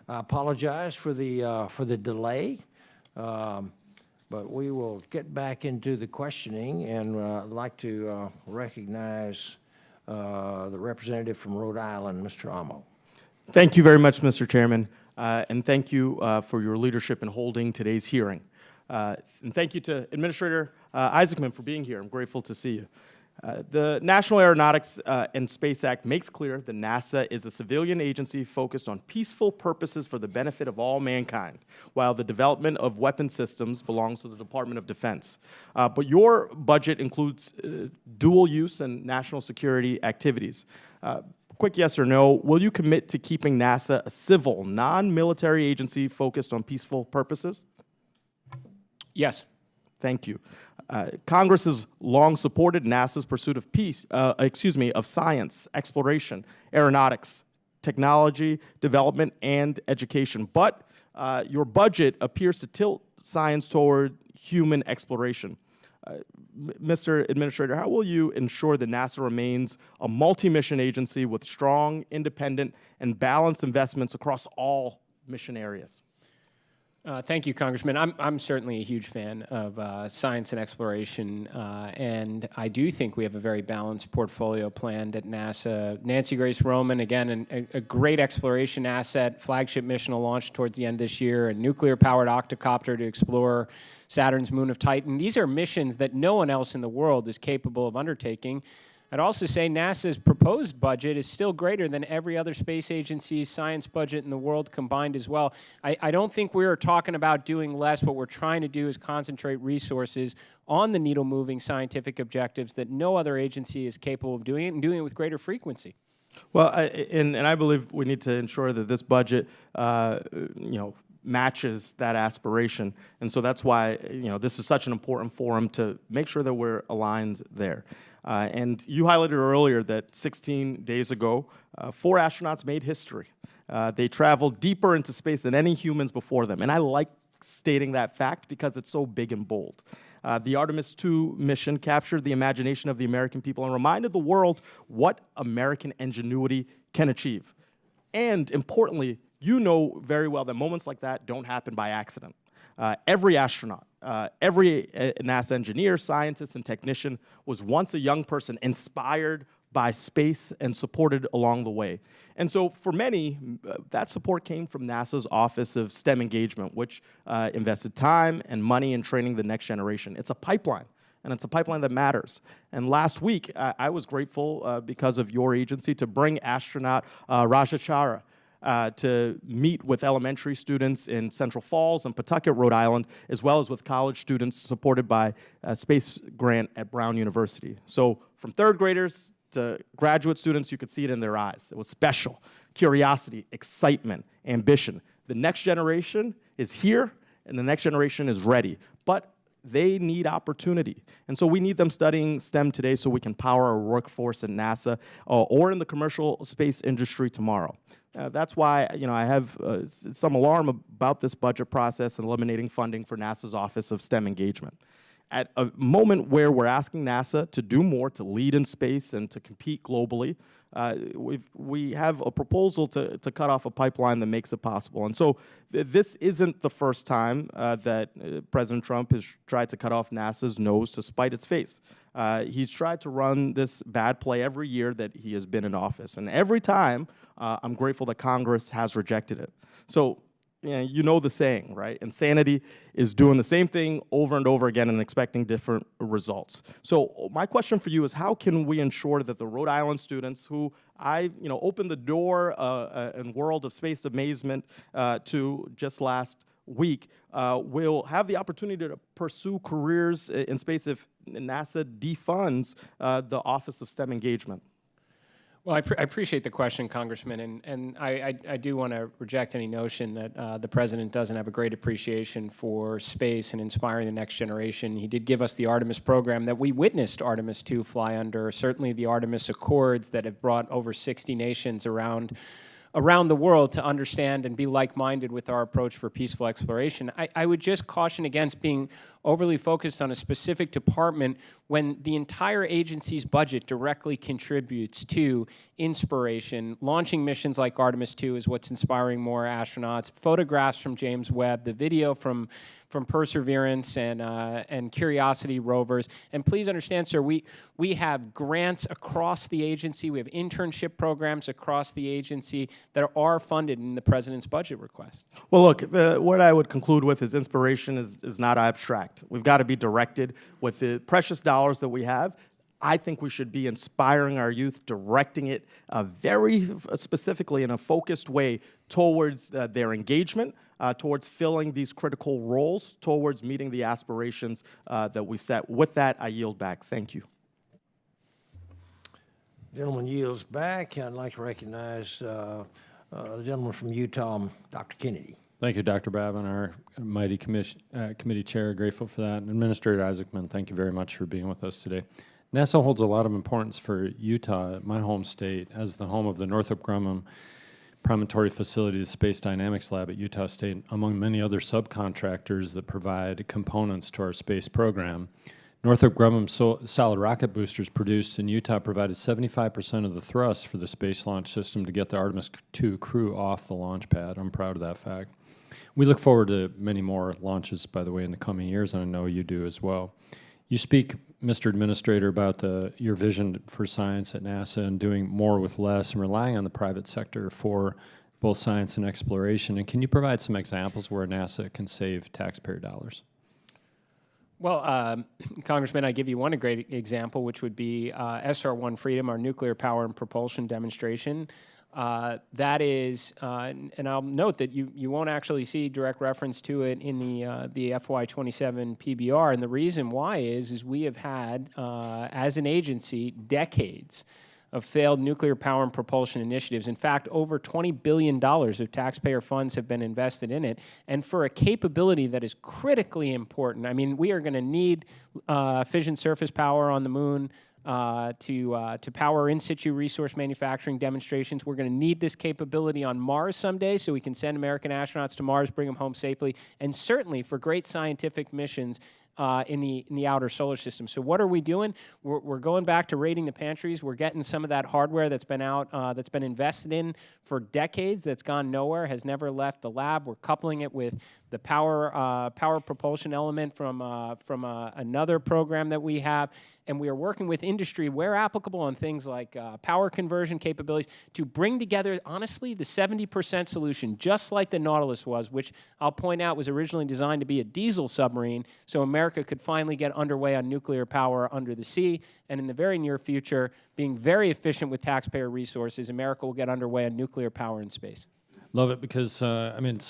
apologize for the delay, but we will get back into the questioning, and I'd like to recognize the representative from Rhode Island, Mr. Amo. Thank you very much, Mr. Chairman, and thank you for your leadership in holding today's hearing. And thank you to Administrator Isaacman for being here. I'm grateful to see you. The National Aeronautics and Space Act makes clear that NASA is a civilian agency focused on peaceful purposes for the benefit of all mankind, while the development of weapon systems belongs to the Department of Defense. But your budget includes dual use and national security activities. Quick yes or no, will you commit to keeping NASA a civil, non-military agency focused on peaceful purposes? Yes. Thank you. Congress has long supported NASA's pursuit of of science, exploration, aeronautics, technology, development, and education. But your budget appears to tilt science toward human exploration. Mr. Administrator, how will you ensure that NASA remains a multi-mission agency with strong, independent, and balanced investments across all mission areas? Thank you, Congressman. I'm certainly a huge fan of science and exploration, and I do think we have a very balanced portfolio planned at NASA. Nancy Grace Roman, again, a great exploration asset, flagship mission will launch towards the end of this year, a nuclear-powered octocopter to explore Saturn's moon of Titan. These are missions that no one else in the world is capable of undertaking. I'd also say NASA's proposed budget is still greater than every other space agency's science budget in the world combined as well. I don't think we're talking about doing less. What we're trying to do is concentrate resources on the needle-moving scientific objectives that no other agency is capable of doing it, and doing it with greater frequency. Well, and I believe we need to ensure that this budget, matches that aspiration, and so that's why this is such an important forum to make sure that we're aligned there. And you highlighted earlier that 16 days ago, 4 astronauts made history. They traveled deeper into space than any humans before them, and I like stating that fact because it's so big and bold. The Artemis II mission captured the imagination of the American people and reminded the world what American ingenuity can achieve. And importantly, you know very well that moments like that don't happen by accident. Every astronaut, every NASA engineer, scientist, and technician was once a young person inspired by space and supported along the way. And so for many, that support came from NASA's Office of STEM Engagement, which invested time and money in training the next generation. It's a pipeline, and it's a pipeline that matters. And last week, I was grateful because of your agency to bring astronaut Rajachara to meet with elementary students in Central Falls and Pawtucket, Rhode Island, as well as with college students supported by a space grant at Brown University. So from third graders to graduate students, you could see it in their eyes. It was special. Curiosity, excitement, ambition. The next generation is here, and the next generation is ready. But they need opportunity. And so we need them studying STEM today so we can power our workforce at NASA or in the commercial space industry tomorrow. That's why I have some alarm about this budget process and eliminating funding for NASA's Office of STEM Engagement. At a moment where we're asking NASA to do more, to lead in space and to compete globally, we have a proposal to cut off a pipeline that makes it possible. And so this isn't the first time that President Trump has tried to cut off NASA's nose to spite its face. He's tried to run this bad play every year that he has been in office. And every time, I'm grateful that Congress has rejected it. So you know the saying, right? Insanity is doing the same thing over and over again and expecting different results. So my question for you is, how can we ensure that the Rhode Island students who I opened the door and world of space amazement to just last week will have the opportunity to pursue careers in space if NASA defunds the Office of STEM Engagement? Well, I appreciate the question, Congressman, and I do want to reject any notion that the President doesn't have a great appreciation for space and inspiring the next generation. He did give us the Artemis program that we witnessed Artemis II fly under, certainly the Artemis Accords that have brought over 60 nations around the world to understand and be like-minded with our approach for peaceful exploration. I would just caution against being overly focused on a specific department when the entire agency's budget directly contributes to inspiration. Launching missions like Artemis II is what's inspiring more astronauts. Photographs from James Webb, the video from Perseverance and Curiosity rovers. And please understand, sir, we have grants across the agency. We have internship programs across the agency that are funded in the President's budget request. Well, look, what I would conclude with is inspiration is not abstract. We've got to be directed with the precious dollars that we have. I think we should be inspiring our youth, directing it very specifically in a focused way towards their engagement, towards filling these critical roles, towards meeting the aspirations that we've set. With that, I yield back. Thank you. Gentleman yields back. I'd like to recognize the gentleman from Utah, Dr. Kennedy. Thank you, Dr. Babin, our mighty committee chair. Grateful for that. And Administrator Isaacman, thank you very much for being with us today. NASA holds a lot of importance for Utah, my home state, as the home of the Northrop Grumman Promontory Facility, the Space Dynamics Lab at Utah State, among many other subcontractors that provide components to our space program. Northrop Grumman solid rocket boosters produced in Utah provided 75% of the thrust for the Space Launch System to get the Artemis II crew off the launch pad. I'm proud of that fact. We look forward to many more launches, by the way, in the coming years, and I know you do as well. You speak, Mr. Administrator, about your vision for science at NASA and doing more with less and relying on the private sector for both science and exploration. And can you provide some examples where NASA can save taxpayer dollars? Well, Congressman, I give you one great example, which would be SR-1 Freedom, our nuclear power and propulsion demonstration. That is, and I'll note that you won't actually see direct reference to it in the FY27 PBR, and the reason why is we have had, as an agency, decades of failed nuclear power and propulsion initiatives. In fact, over $20 billion of taxpayer funds have been invested in it, and for a capability that is critically important. I mean, we are going to need fission surface power on the moon, to power in situ resource manufacturing demonstrations. We're going to need this capability on Mars someday so we can send American astronauts to Mars, bring them home safely, and certainly for great scientific missions in the outer solar system. So what are we doing? We're going back to raiding the pantries. We're getting some of that hardware that's been out, that's been invested in for decades, that's gone nowhere, has never left the lab. We're coupling it with the power propulsion element from another program that we have, and we are working with industry where applicable on things like power conversion capabilities to bring together, honestly, the 70% solution, just like the Nautilus was, which I'll point out was originally designed to be a diesel submarine, so America could finally get underway on nuclear power under the sea, and in the very near future, being very efficient with taxpayer resources, America will get underway on nuclear power in space. Love it because, so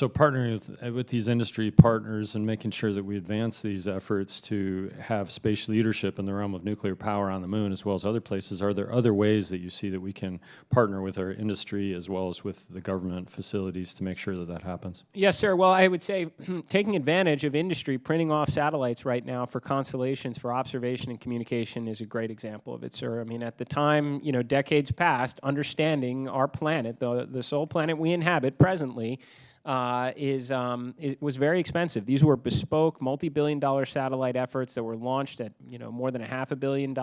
partnering with these industry partners and making sure that we advance these efforts to have space leadership in the realm of nuclear power on the moon as well as other places, are there other ways that you see that we can partner with our industry as well as with the government facilities to make sure that that happens? Yes, sir. Well, I would say taking advantage of industry printing off satellites right now for constellations for observation and communication is a great example of it, sir. I mean, at the time, decades past, understanding our planet, the sole planet we inhabit presently, it was very expensive. These were bespoke, multi-billion-dollar satellite efforts that were launched at more than $500 million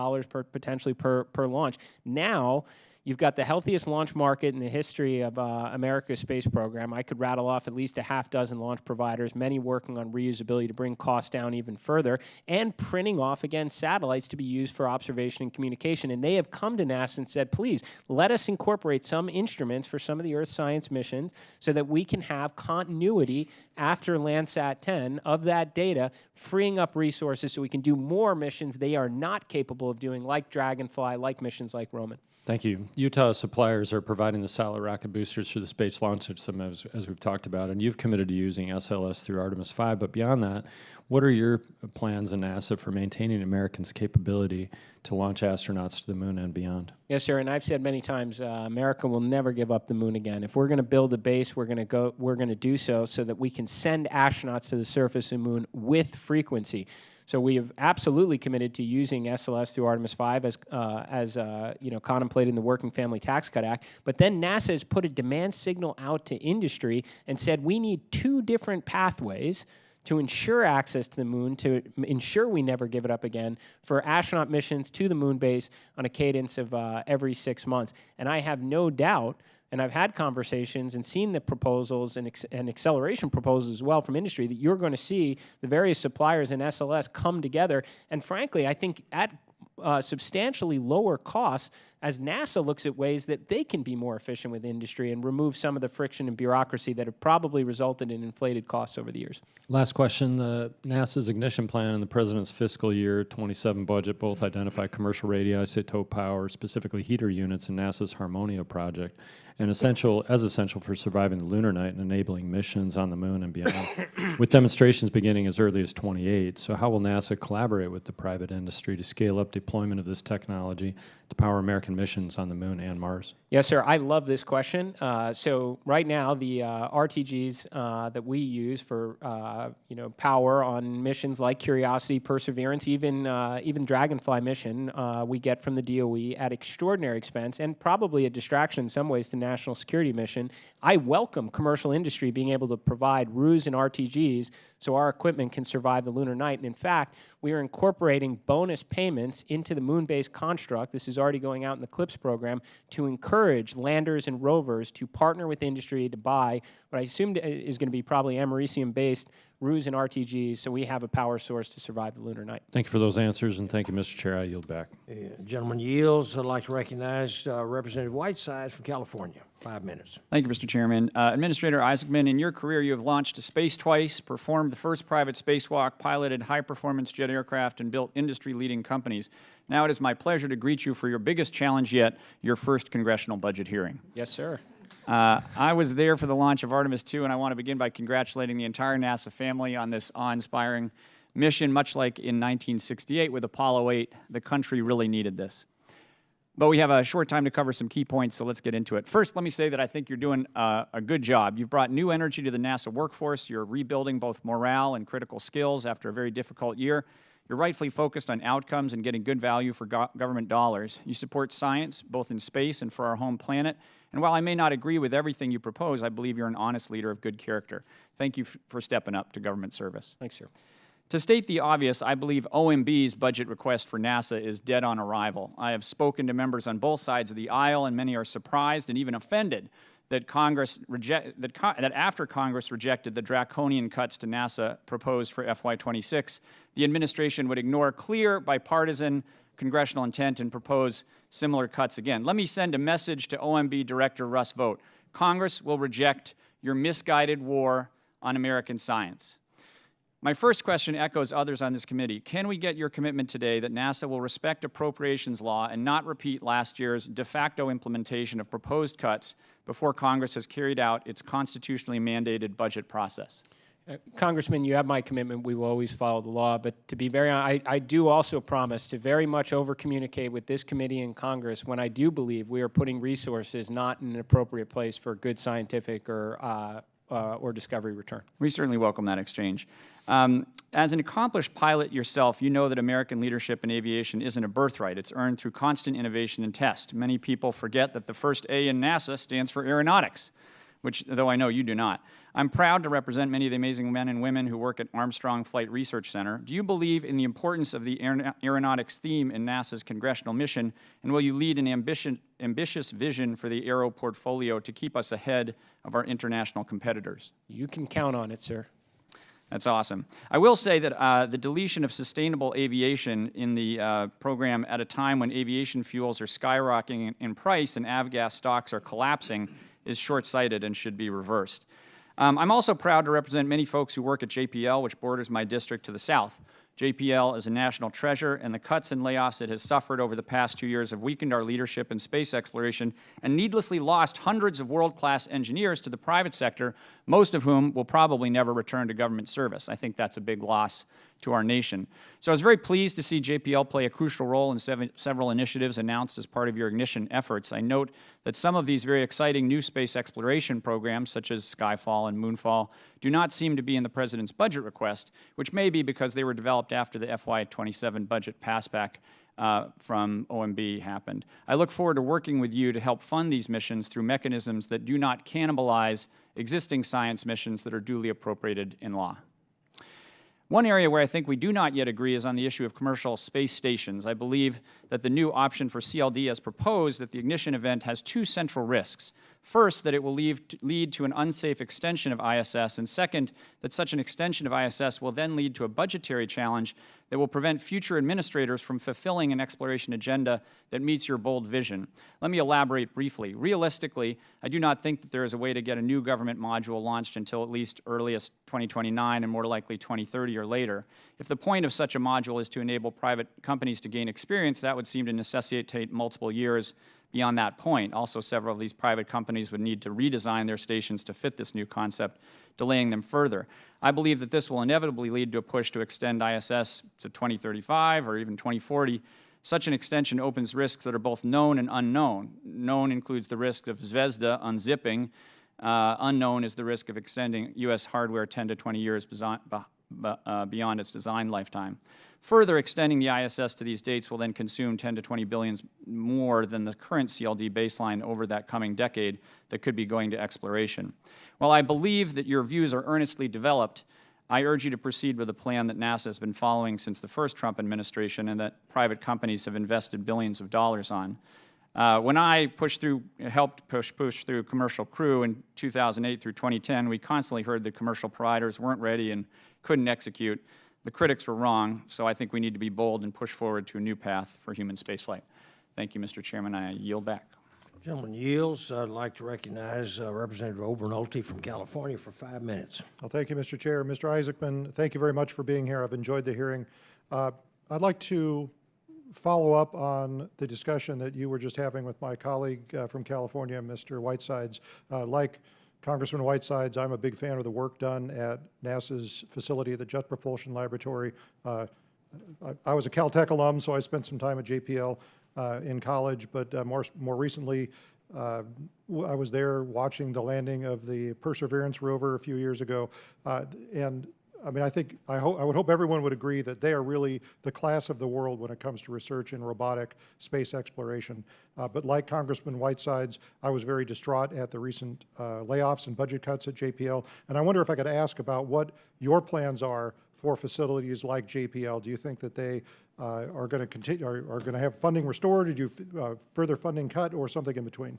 potentially per launch. Now, you've got the healthiest launch market in the history of America's space program. I could rattle off at least a half dozen launch providers, many working on reusability to bring costs down even further, and printing off, again, satellites to be used for observation and communication. And they have come to NASA and said, please, let us incorporate some instruments for some of the Earth science missions so that we can have continuity after Landsat 10 of that data, freeing up resources so we can do more missions they are not capable of doing, like Dragonfly, like missions like Roman. Thank you. Utah suppliers are providing the solid rocket boosters for the Space Launch System, as we've talked about, and you've committed to using SLS through Artemis 5. But beyond that, what are your plans in NASA for maintaining Americans' capability to launch astronauts to the moon and beyond? Yes, sir. And I've said many times, America will never give up the moon again. If we're going to build a base, we're going to do so that we can send astronauts to the surface of the moon with frequency. So we have absolutely committed to using SLS through Artemis 5 as contemplated in the Working Family Tax Cut Act. But then NASA has put a demand signal out to industry and said we need two different pathways to ensure access to the moon, to ensure we never give it up again, for astronaut missions to the moon base on a cadence of every 6 months. And I have no doubt, and I've had conversations and seen the proposals and acceleration proposals as well from industry, that you're going to see the various suppliers in SLS come together. And frankly, I think at substantially lower costs as NASA looks at ways that they can be more efficient with industry and remove some of the friction and bureaucracy that have probably resulted in inflated costs over the years. Last question. NASA's ignition plan and the President's fiscal year 27 budget both identify commercial radioisotope power, specifically heater units in NASA's Harmonia project, and essential for surviving the lunar night and enabling missions on the moon and beyond, with demonstrations beginning as early as 28. So how will NASA collaborate with the private industry to scale up deployment of this technology to power American missions on the moon and Mars? Yes, sir. I love this question. So right now, the RTGs that we use for power on missions like Curiosity, Perseverance, even Dragonfly mission, we get from the DOE at extraordinary expense and probably a distraction in some ways to national security mission. I welcome commercial industry being able to provide RUs and RTGs so our equipment can survive the lunar night. And in fact, we are incorporating bonus payments into the moon-based construct. This is already going out in the CLIPS program to encourage landers and rovers to partner with industry to buy what I assume is going to be probably americium-based RUs and RTGs, so we have a power source to survive the lunar night. Thank you for those answers, and thank you, Mr. Chair. I yield back. Gentleman yields. I'd like to recognize Representative Whiteside from California. 5 minutes. Thank you, Mr. Chairman. Administrator Isaacman, in your career, you have launched a space twice, performed the first private spacewalk, piloted high-performance jet aircraft, and built industry-leading companies. Now it is my pleasure to greet you for your biggest challenge yet, your first congressional budget hearing. Yes, sir. I was there for the launch of Artemis II, and I want to begin by congratulating the entire NASA family on this awe-inspiring mission. Much like in 1968 with Apollo 8, the country really needed this. But we have a short time to cover some key points, so let's get into it. First, let me say that I think you're doing a good job. You've brought new energy to the NASA workforce. You're rebuilding both morale and critical skills after a very difficult year. You're rightfully focused on outcomes and getting good value for government dollars. You support science, both in space and for our home planet. And while I may not agree with everything you propose, I believe you're an honest leader of good character. Thank you for stepping up to government service. Thanks, sir. To state the obvious, I believe OMB's budget request for NASA is dead on arrival. I have spoken to members on both sides of the aisle, and many are surprised and even offended that after Congress rejected the draconian cuts to NASA proposed for FY26, the administration would ignore clear bipartisan congressional intent and propose similar cuts again. Let me send a message to OMB Director Russ Vought. Congress will reject your misguided war on American science. My first question echoes others on this committee. Can we get your commitment today that NASA will respect appropriations law and not repeat last year's de facto implementation of proposed cuts before Congress has carried out its constitutionally mandated budget process? Congressman, you have my commitment. We will always follow the law. But to be very honest, I do also promise to very much over-communicate with this committee and Congress when I do believe we are putting resources not in an appropriate place for good scientific or discovery return. We certainly welcome that exchange. As an accomplished pilot yourself, you know that American leadership in aviation isn't a birthright. It's earned through constant innovation and test. Many people forget that the first A in NASA stands for Aeronautics, which, though I know you do not. I'm proud to represent many of the amazing men and women who work at Armstrong Flight Research Center. Do you believe in the importance of the aeronautics theme in NASA's congressional mission, and will you lead an ambitious vision for the aero portfolio to keep us ahead of our international competitors? You can count on it, sir. That's awesome. I will say that the deletion of sustainable aviation in the program at a time when aviation fuels are skyrocketing in price and avgas stocks are collapsing is short-sighted and should be reversed. I'm also proud to represent many folks who work at JPL, which borders my district to the south. JPL is a national treasure, and the cuts and layoffs it has suffered over the past 2 years have weakened our leadership in space exploration and needlessly lost hundreds of world-class engineers to the private sector, most of whom will probably never return to government service. I think that's a big loss to our nation. So I was very pleased to see JPL play a crucial role in several initiatives announced as part of your ignition efforts. I note that some of these very exciting new space exploration programs, such as Skyfall and Moonfall, do not seem to be in the President's budget request, which may be because they were developed after the FY27 budget passback from OMB happened. I look forward to working with you to help fund these missions through mechanisms that do not cannibalize existing science missions that are duly appropriated in law. One area where I think we do not yet agree is on the issue of commercial space stations. I believe that the new option for CLD as proposed at the ignition event has two central risks. First, that it will lead to an unsafe extension of ISS, and second, that such an extension of ISS will then lead to a budgetary challenge that will prevent future administrators from fulfilling an exploration agenda that meets your bold vision. Let me elaborate briefly. Realistically, I do not think that there is a way to get a new government module launched until at least earliest 2029 and more likely 2030 or later. If the point of such a module is to enable private companies to gain experience, that would seem to necessitate multiple years beyond that point. Also, several of these private companies would need to redesign their stations to fit this new concept, delaying them further. I believe that this will inevitably lead to a push to extend ISS to 2035 or even 2040. Such an extension opens risks that are both known and unknown. Known includes the risk of Zvezda unzipping. Unknown is the risk of extending U.S. hardware 10 to 20 years beyond its design lifetime. Further extending the ISS to these dates will then consume 10 to 20 billion more than the current CLD baseline over that coming decade that could be going to exploration. While I believe that your views are earnestly developed, I urge you to proceed with a plan that NASA has been following since the first Trump administration and that private companies have invested billions of dollars on. When I helped push through Commercial Crew in 2008 through 2010, we constantly heard that commercial providers weren't ready and couldn't execute. The critics were wrong, so I think we need to be bold and push forward to a new path for human spaceflight. Thank you, Mr. Chairman. I yield back. Gentleman yields. I'd like to recognize Representative Obernolte from California for 5 minutes. Well, thank you, Mr. Chair. Mr. Isaacman, thank you very much for being here. I've enjoyed the hearing. I'd like to follow up on the discussion that you were just having with my colleague from California, Mr. Whitesides. Like Congressman Whitesides, I'm a big fan of the work done at NASA's facility at the Jet Propulsion Laboratory. I was a Caltech alum, so I spent some time at JPL in college, but more recently, I was there watching the landing of the Perseverance rover a few years ago, and I mean, I would hope everyone would agree that they are really the class of the world when it comes to research in robotic space exploration. But like Congressman Whitesides, I was very distraught at the recent layoffs and budget cuts at JPL. And I wonder if I could ask about what your plans are for facilities like JPL. Do you think that they are going to continue, are going to have funding restored? Did you further funding cut, or something in between?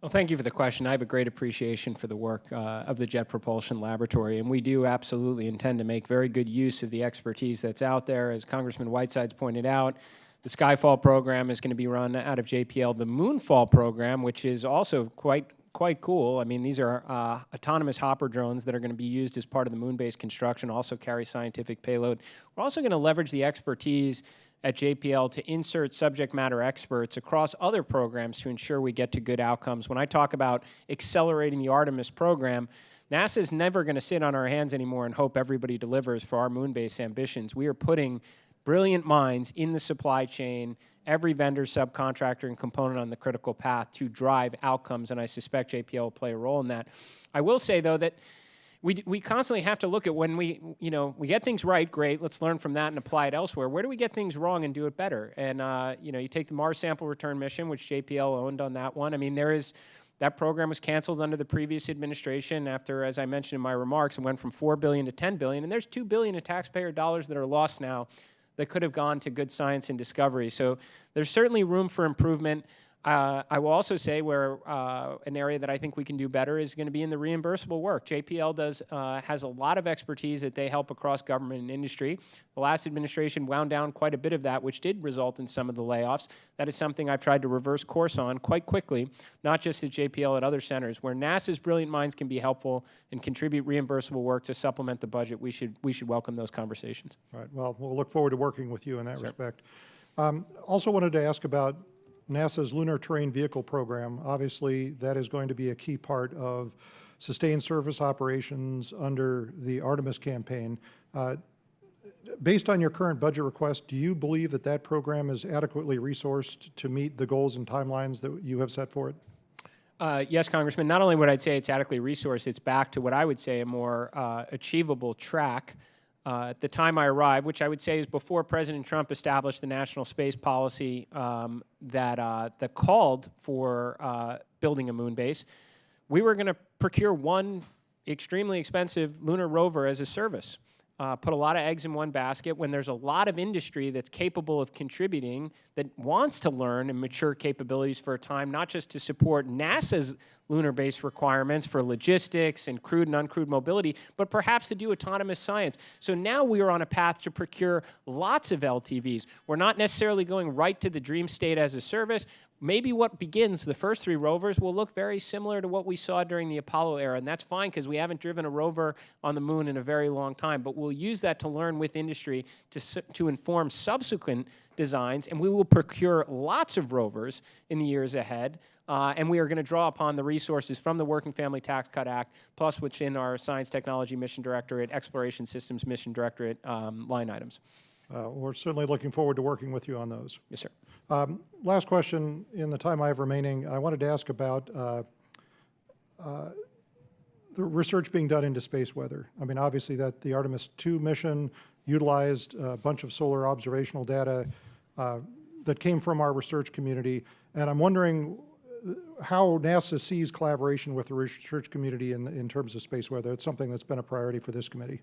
Well, thank you for the question. I have a great appreciation for the work of the Jet Propulsion Laboratory, and we do absolutely intend to make very good use of the expertise that's out there. As Congressman Whitesides pointed out, the Skyfall program is going to be run out of JPL. The Moonfall program, which is also quite cool. I mean, these are autonomous hopper drones that are going to be used as part of the moon-based construction, also carry scientific payload. We're also going to leverage the expertise at JPL to insert subject matter experts across other programs to ensure we get to good outcomes. When I talk about accelerating the Artemis program, NASA is never going to sit on our hands anymore and hope everybody delivers for our moon-based ambitions. We are putting brilliant minds in the supply chain, every vendor, subcontractor, and component on the critical path to drive outcomes, and I suspect JPL will play a role in that. I will say, though, that we constantly have to look at when we get things right, great, let's learn from that and apply it elsewhere. Where do we get things wrong and do it better? And, you take the Mars sample return mission, which JPL owned on that one. I mean, that program was canceled under the previous administration after, as I mentioned in my remarks, it went from $4 billion to $10 billion, and there's $2 billion of taxpayer dollars that are lost now that could have gone to good science and discovery. So there's certainly room for improvement. I will also say where an area that I think we can do better is going to be in the reimbursable work. JPL has a lot of expertise that they help across government and industry. The last administration wound down quite a bit of that, which did result in some of the layoffs. That is something I've tried to reverse course on quite quickly, not just at JPL, at other centers. Where NASA's brilliant minds can be helpful and contribute reimbursable work to supplement the budget, we should welcome those conversations. All right. Well, we'll look forward to working with you in that respect. Also wanted to ask about NASA's Lunar Terrain Vehicle program. Obviously, that is going to be a key part of sustained service operations under the Artemis campaign. Based on your current budget request, do you believe that that program is adequately resourced to meet the goals and timelines that you have set for it? Yes, Congressman. Not only would I say it's adequately resourced, it's back to what I would say a more achievable track. At the time I arrived, which I would say is before President Trump established the national space policy that called for building a moon base, we were going to procure one extremely expensive lunar rover as a service. put a lot of eggs in one basket when there's a lot of industry that's capable of contributing, that wants to learn and mature capabilities for a time, not just to support NASA's lunar-based requirements for logistics and crewed and uncrewed mobility, but perhaps to do autonomous science. So now we are on a path to procure lots of LTVs. We're not necessarily going right to the dream state as a service. Maybe what begins, the first 3 rovers, will look very similar to what we saw during the Apollo era, and that's fine because we haven't driven a rover on the moon in a very long time, but we'll use that to learn with industry to inform subsequent designs, and we will procure lots of rovers in the years ahead, and we are going to draw upon the resources from the Working Family Tax Cut Act, plus within our Science Technology Mission Directorate, Exploration Systems Mission Directorate line items. We're certainly looking forward to working with you on those. Yes, sir. Last question in the time I have remaining. I wanted to ask about the research being done into space weather. I mean, obviously that the Artemis II mission utilized a bunch of solar observational data that came from our research community, and I'm wondering how NASA sees collaboration with the research community in terms of space weather. It's something that's been a priority for this committee.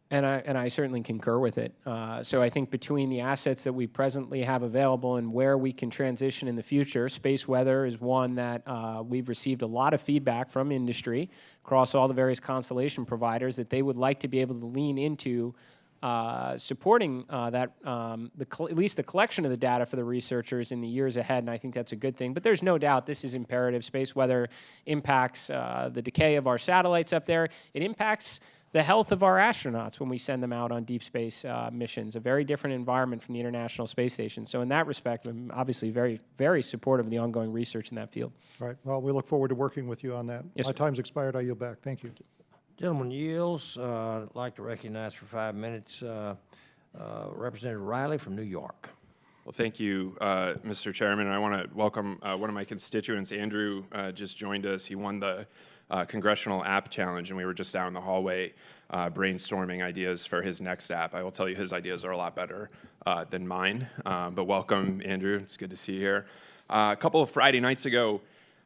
And I certainly concur with it. So I think between the assets that we presently have available and where we can transition in the future, space weather is one that we've received a lot of feedback from industry across all the various constellation providers that they would like to be able to lean into supporting at least the collection of the data for the researchers in the years ahead, and I think that's a good thing. But there's no doubt this is imperative. Space weather impacts the decay of our satellites up there. It impacts the health of our astronauts when we send them out on deep space missions, a very different environment from the International Space Station. So in that respect, I'm obviously very, very supportive of the ongoing research in that field. All right. Well, we look forward to working with you on that. Yes, My sir. time's expired. I yield back. Thank you. Gentleman yields. I'd like to recognize for 5 minutes Representative Riley from New York. Well, thank you, Mr. Chairman. I want to welcome one of my constituents. Andrew just joined us. He won the Congressional App Challenge, and we were just down in the hallway brainstorming ideas for his next app. I will tell you his ideas are a lot better than mine, but welcome, Andrew. It's good to see you here. A couple of Friday nights ago,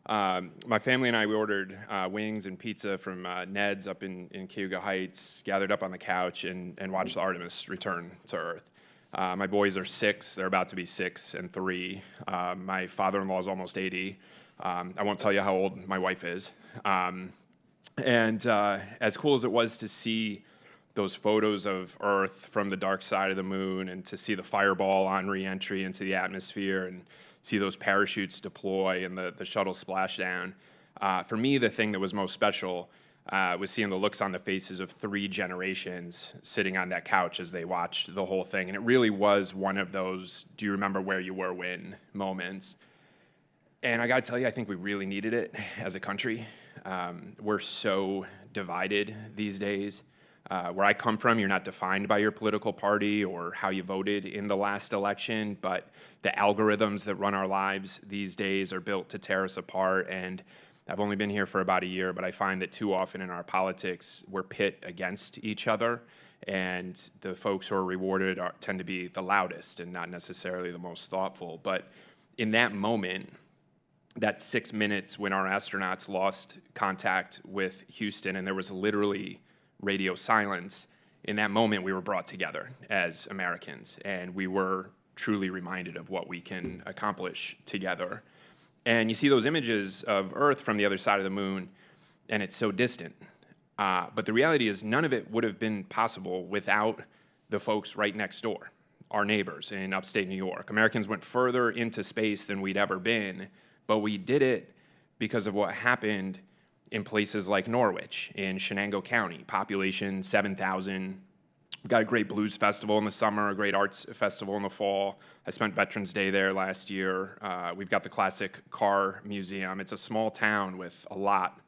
my family and I, we ordered wings and pizza from Ned's up in Cayuga Heights, gathered up on the couch, and watched the Artemis return to Earth. My boys are 6. They're about to be 6 and 3. My father-in-law is almost 80. I won't tell you how old my wife is. And as cool as it was to see those photos of Earth from the dark side of the moon and to see the fireball on re-entry into the atmosphere and see those parachutes deploy and the shuttle splash down, for me, the thing that was most special was seeing the looks on the faces of 3 generations sitting on that couch as they watched the whole thing. And it really was one of those, do you remember where you were when moments. And I got to tell you, I think we really needed it as a country. We're so divided these days. Where I come from, you're not defined by your political party or how you voted in the last election, but the algorithms that run our lives these days are built to tear us apart. And I've only been here for about a year, but I find that too often in our politics, we're pit against each other. And the folks who are rewarded tend to be the loudest and not necessarily the most thoughtful. But in that moment, that 6 minutes when our astronauts lost contact with Houston and there was literally radio silence, in that moment we were brought together as Americans and we were truly reminded of what we can accomplish together. And you see those images of Earth from the other side of the moon and it's so distant. But the reality is none of it would have been possible without the folks right next door, our neighbors in upstate New York. Americans went further into space than we'd ever been, but we did it because of what happened in places like Norwich, in Shenango County, population 7,000. We've got a great blues festival in the summer, a great arts festival in the fall. I spent Veterans Day there last year. We've got the classic car museum. It's a small town with a lot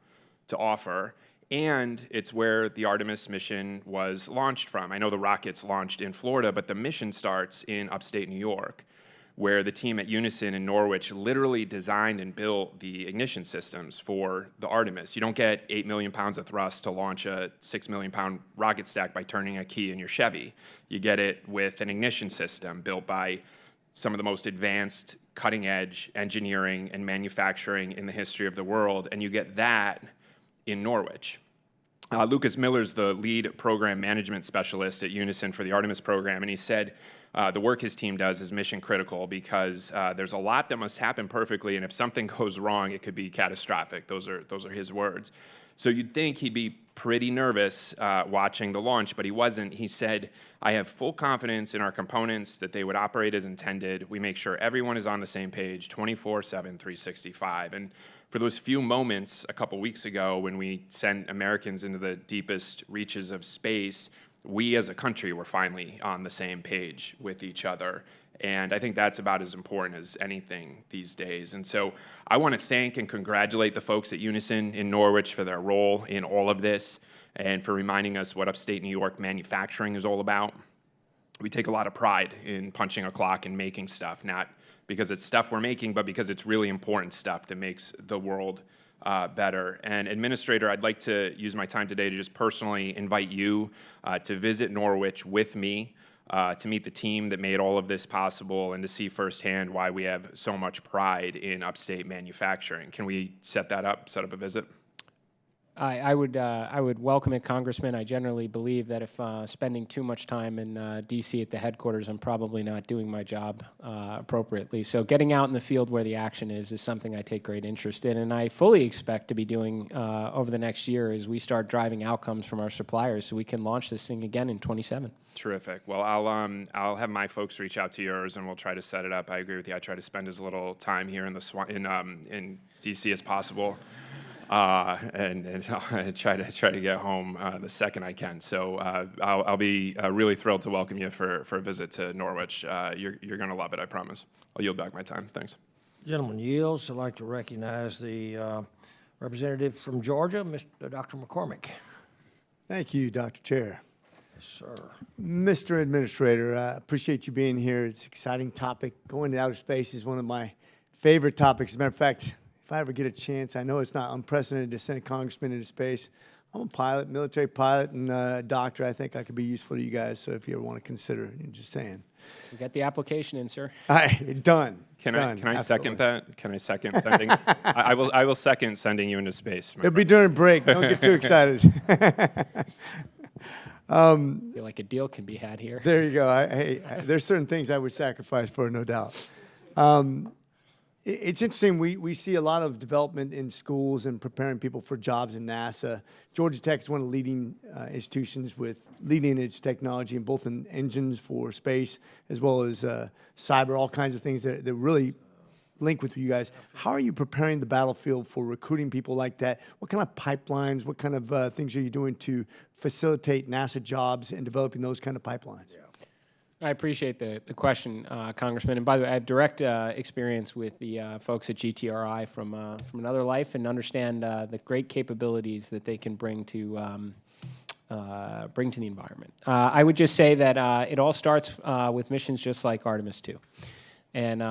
to offer, and it's where the Artemis mission was launched from. I know the rockets launched in Florida, but the mission starts in upstate New York, where the team at Unison in Norwich literally designed and built the ignition systems for the Artemis. You don't get 8 million pounds of thrust to launch a 6 million pound rocket stack by turning a key in your Chevy. You get it with an ignition system built by some of the most advanced cutting edge engineering and manufacturing in the history of the world, and you get that in Norwich. Lucas Miller's the lead program management specialist at Unison for the Artemis program, and he said the work his team does is mission critical because there's a lot that must happen perfectly, and if something goes wrong, it could be catastrophic. Those are his words. So you'd think he'd be pretty nervous watching the launch, but he wasn't. He said, I have full confidence in our components that they would operate as intended. We make sure everyone is on the same page 24/7, 365. And for those few moments a couple weeks ago when we sent Americans into the deepest reaches of space, we as a country were finally on the same page with each other. And I think that's about as important as anything these days. And so I want to thank and congratulate the folks at Unison in Norwich for their role in all of this and for reminding us what upstate New York manufacturing is all about. We take a lot of pride in punching a clock and making stuff, not because it's stuff we're making, but because it's really important stuff that makes the world better. And Administrator, I'd like to use my time today to just personally invite you to visit Norwich with me, to meet the team that made all of this possible and to see firsthand why we have so much pride in upstate manufacturing. Can we set up a visit? I would welcome it, Congressman. I generally believe that if spending too much time in D.C. at the headquarters, I'm probably not doing my job appropriately. So getting out in the field where the action is something I take great interest in, and I fully expect to be doing over the next year as we start driving outcomes from our suppliers so we can launch this thing again in 27. Terrific. Well, I'll have my folks reach out to yours, and we'll try to set it up. I agree with you. I try to spend as little time here in D.C. as possible. And I'll try to get home the second I can. So I'll be really thrilled to welcome you for a visit to Norwich. You're going to love it, I promise. I'll yield back my time. Thanks. Gentleman yields. I'd like to recognize the representative from Georgia, Dr. McCormick. Thank you, Dr. Chair. Yes, sir. Mr. Administrator, I appreciate you being here. It's an exciting topic. Going to outer space is one of my favorite topics. As a matter of fact, if I ever get a chance, I know it's not unprecedented to send a congressman into space. I'm a pilot, military pilot, and a doctor. I think I could be useful to you guys, so if you ever want to consider it, just saying. You got the application in, sir. Done. Can I second that? Can I second sending? I will second sending you into space. It'll be during break. Don't get too excited. I feel like a deal can be had here. There you go. There's certain things I would sacrifice for, no doubt. It's interesting. We see a lot of development in schools and preparing people for jobs in NASA. Georgia Tech is one of the leading institutions with leading-edge technology, in both in engines for space as well as cyber, all kinds of things that really link with you guys. How are you preparing the battlefield for recruiting people like that? What kind of pipelines, what kind of things are you doing to facilitate NASA jobs and developing those kind of pipelines? Yeah. I appreciate the question, Congressman. And by the way, I have direct experience with the folks at GTRI from another life and understand the great capabilities that they can bring to the environment. I would just say that it all starts with missions just like Artemis II. And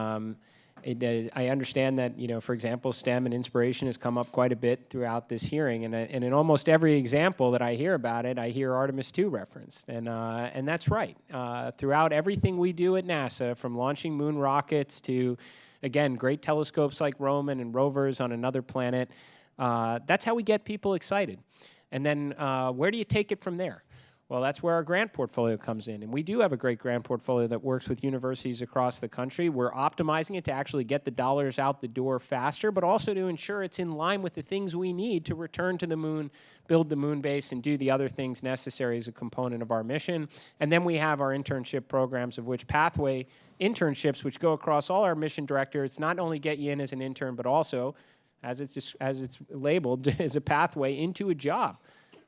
I understand that, for example, STEM and inspiration has come up quite a bit throughout this hearing, and in almost every example that I hear about it, I hear Artemis II referenced, and that's right. Throughout everything we do at NASA, from launching moon rockets to, again, great telescopes like Roman and rovers on another planet, that's how we get people excited. And then where do you take it from there? Well, that's where our grant portfolio comes in. And we do have a great grant portfolio that works with universities across the country. We're optimizing it to actually get the dollars out the door faster, but also to ensure it's in line with the things we need to return to the moon, build the moon base, and do the other things necessary as a component of our mission. And then we have our internship programs, of which Pathway internships, which go across all our mission directors, not only get you in as an intern, but also, as it's labeled, as a pathway into a job.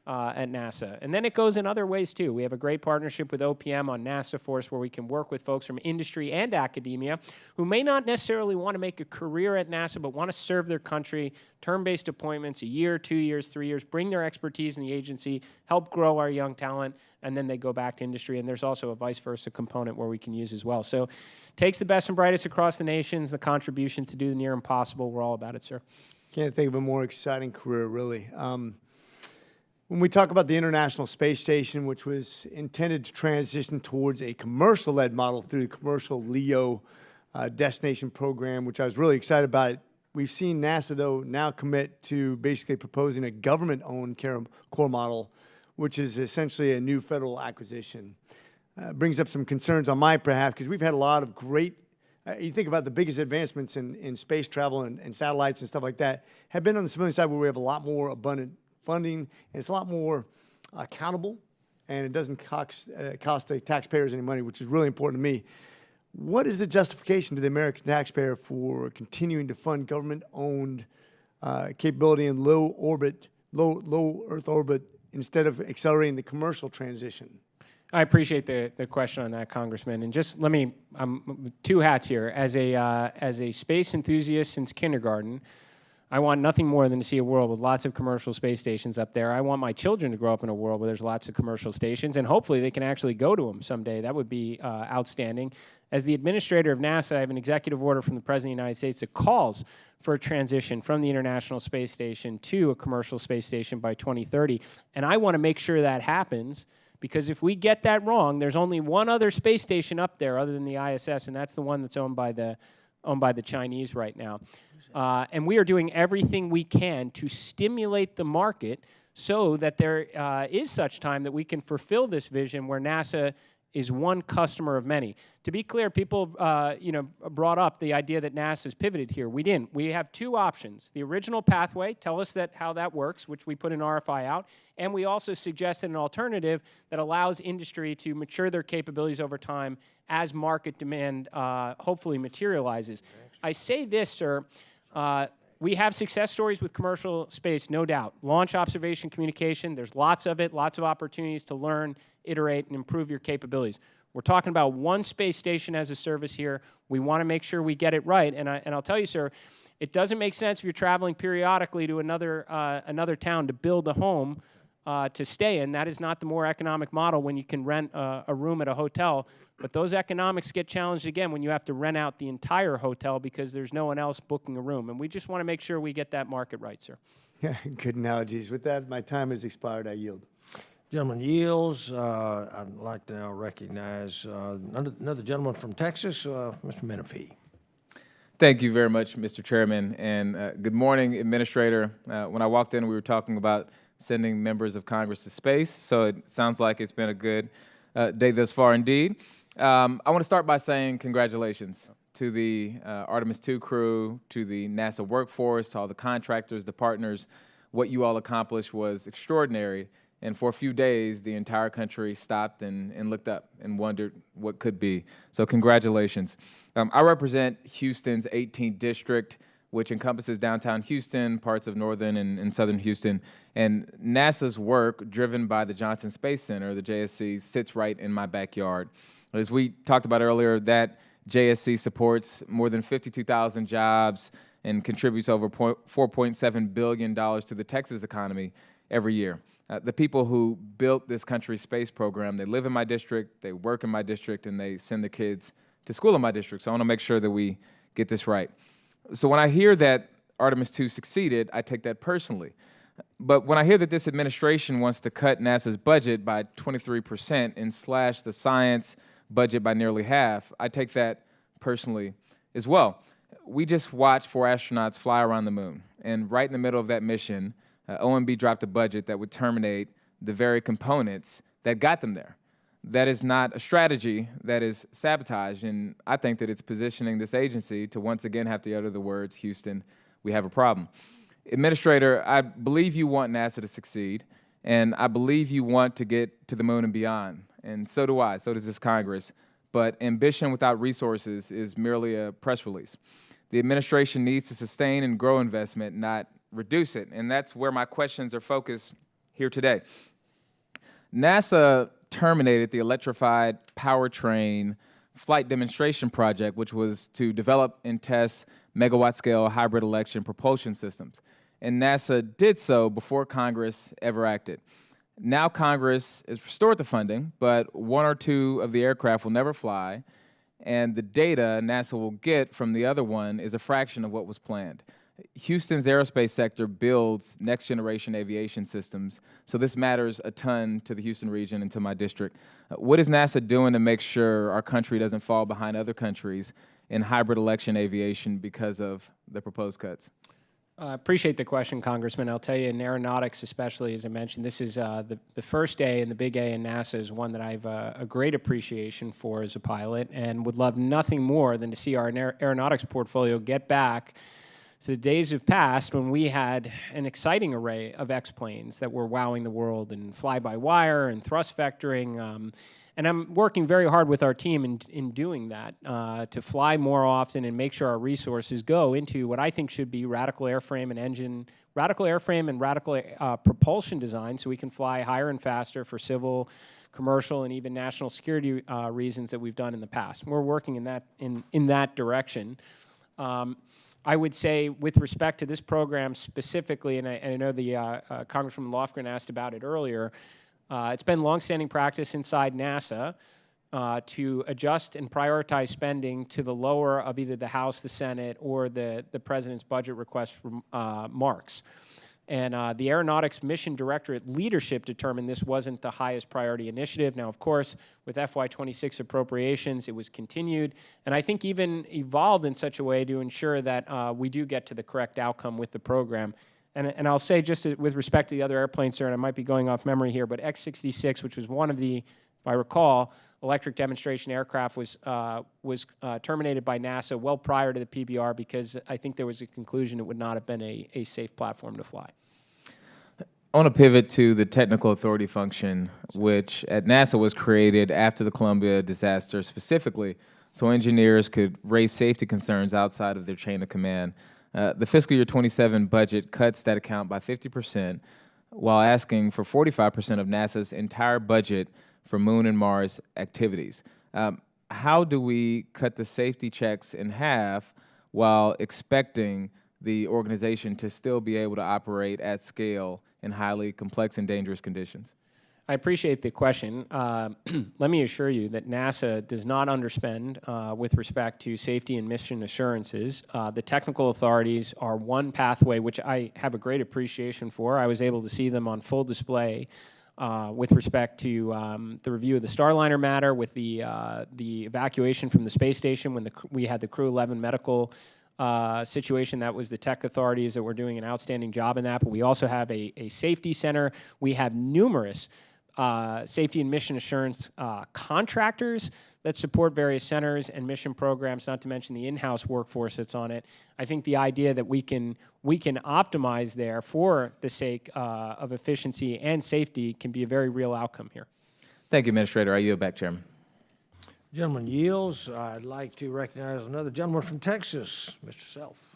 At NASA. And then it goes in other ways too. We have a great partnership with OPM on NASA Force where we can work with folks from industry and academia who may not necessarily want to make a career at NASA but want to serve their country, term-based appointments, a year, 2 years, 3 years, bring their expertise in the agency, help grow our young talent, and then they go back to industry. And there's also a vice versa component where we can use as well. So takes the best and brightest across the nations, the contributions to do the near impossible. We're all about it, sir. Can't think of a more exciting career, really. When we talk about the International Space Station, which was intended to transition towards a commercial-led model through the commercial LEO destination program, which I was really excited about, We've seen NASA, though, now commit to basically proposing a government-owned core model, which is essentially a new federal acquisition. Brings up some concerns on my behalf, because we've had a lot of great, you think about the biggest advancements in space travel and satellites and stuff like that, have been on the civilian side, where we have a lot more abundant funding, and it's a lot more accountable, and it doesn't cost the taxpayers any money, which is really important to me. What is the justification to the American taxpayer for continuing to fund government-owned capability in low Earth orbit, instead of accelerating the commercial transition? I appreciate the question on that, Congressman. And just let me, two hats here. As a space enthusiast since kindergarten, I want nothing more than to see a world with lots of commercial space stations up there. I want my children to grow up in a world where there's lots of commercial stations, and hopefully they can actually go to them someday. That would be outstanding. As the administrator of NASA, I have an executive order from the President of the United States that calls for a transition from the International Space Station to a commercial space station by 2030. And I want to make sure that happens, because if we get that wrong, there's only one other space station up there other than the ISS, and that's the one that's owned by the Chinese right now. And we are doing everything we can to stimulate the market so that there is such time that we can fulfill this vision where NASA is one customer of many. To be clear, people brought up the idea that NASA's pivoted here. We didn't. We have two options. The original pathway, tell us how that works, which we put an RFI out, and we also suggested an alternative that allows industry to mature their capabilities over time as market demand hopefully materializes. I say this, sir, we have success stories with commercial space, no doubt. Launch, observation, communication, there's lots of it, lots of opportunities to learn, iterate, and improve your capabilities. We're talking about one space station as a service here. We want to make sure we get it right. And I'll tell you, sir, it doesn't make sense if you're traveling periodically to another town to build a home to stay in. That is not the more economic model when you can rent a room at a hotel. But those economics get challenged again when you have to rent out the entire hotel because there's no one else booking a room. And we just want to make sure we get that market right, sir. Yeah, good analogies. With that, my time has expired. I yield. Gentleman yields. I'd like to now recognize another gentleman from Texas, Mr. Menifee. Thank you very much, Mr. Chairman, and good morning, Administrator. When I walked in, we were talking about sending members of Congress to space, so it sounds like it's been a good day thus far indeed. I want to start by saying congratulations to the Artemis II crew, to the NASA workforce, to all the contractors, the partners. What you all accomplished was extraordinary, and for a few days, the entire country stopped and looked up and wondered what could be. So congratulations. I represent Houston's 18th district, which encompasses downtown Houston, parts of northern and southern Houston. And NASA's work, driven by the Johnson Space Center, the JSC, sits right in my backyard. As we talked about earlier, that JSC supports more than 52,000 jobs and contributes over $4.7 billion to the Texas economy every year. The people who built this country's space program, they live in my district, they work in my district, and they send their kids to school in my district. So I want to make sure that we get this right. So when I hear that Artemis II succeeded, I take that personally. But when I hear that this administration wants to cut NASA's budget by 23% and slash the science budget by nearly half, I take that personally as well. We just watched 4 astronauts fly around the moon, and right in the middle of that mission, OMB dropped a budget that would terminate the very components that got them there. That is not a strategy, that is sabotage, and I think that it's positioning this agency to once again have to utter the words, Houston, we have a problem. Administrator, I believe you want NASA to succeed, and I believe you want to get to the moon and beyond, and so do I, so does this Congress, but ambition without resources is merely a press release. The administration needs to sustain and grow investment, not reduce it, and that's where my questions are focused here today. NASA terminated the electrified powertrain flight demonstration project, which was to develop and test megawatt-scale hybrid electric propulsion systems. And NASA did so before Congress ever acted. Now Congress has restored the funding, but 1 or 2 of the aircraft will never fly, and the data NASA will get from the other one is a fraction of what was planned. Houston's aerospace sector builds next-generation aviation systems, so this matters a ton to the Houston region and to my district. What is NASA doing to make sure our country doesn't fall behind other countries in hybrid election aviation because of the proposed cuts? Appreciate the question, Congressman. I'll tell you, in aeronautics especially, as I mentioned, this is the first A, and the big A in NASA is one that I have a great appreciation for as a pilot, and would love nothing more than to see our aeronautics portfolio get back to the days of past when we had an exciting array of X-planes that were wowing the world, and fly-by-wire and thrust vectoring. And I'm working very hard with our team in doing that, to fly more often and make sure our resources go into what I think should be radical airframe and radical propulsion design, so we can fly higher and faster for civil, commercial, and even national security reasons that we've done in the past. We're working in that direction. I would say, with respect to this program specifically, and I know the Congresswoman Lofgren asked about it earlier, it's been longstanding practice inside NASA to adjust and prioritize spending to the lower of either the House, the Senate, or the President's budget request marks. And the Aeronautics Mission Directorate leadership determined this wasn't the highest priority initiative. Now, of course, with FY26 appropriations, it was continued, and I think even evolved in such a way to ensure that we do get to the correct outcome with the program. And I'll say, just with respect to the other airplanes, sir, and I might be going off memory here, but X-66, which was one of the, if I recall, electric demonstration aircraft, was terminated by NASA well prior to the PBR, because I think there was a conclusion it would not have been a safe platform to fly. I want to pivot to the technical authority function, which at NASA was created after the Columbia disaster specifically, so engineers could raise safety concerns outside of their chain of command. The fiscal year 27 budget cuts that account by 50%, while asking for 45% of NASA's entire budget for Moon and Mars activities. How do we cut the safety checks in half while expecting the organization to still be able to operate at scale in highly complex and dangerous conditions? I appreciate the question. Let me assure you that NASA does not underspend with respect to safety and mission assurances. The technical authorities are one pathway, which I have a great appreciation for. I was able to see them on full display with respect to the review of the Starliner matter, with the evacuation from the space station when we had the Crew 11 medical situation. That was the tech authorities that were doing an outstanding job in that. But we also have a safety center. We have numerous safety and mission assurance contractors that support various centers and mission programs, not to mention the in-house workforce that's on it. I think the idea that we can optimize there for the sake of efficiency and safety can be a very real outcome here. Thank you, Administrator. I yield back, Chairman. Gentleman yields. I'd like to recognize another gentleman from Texas, Mr. Self.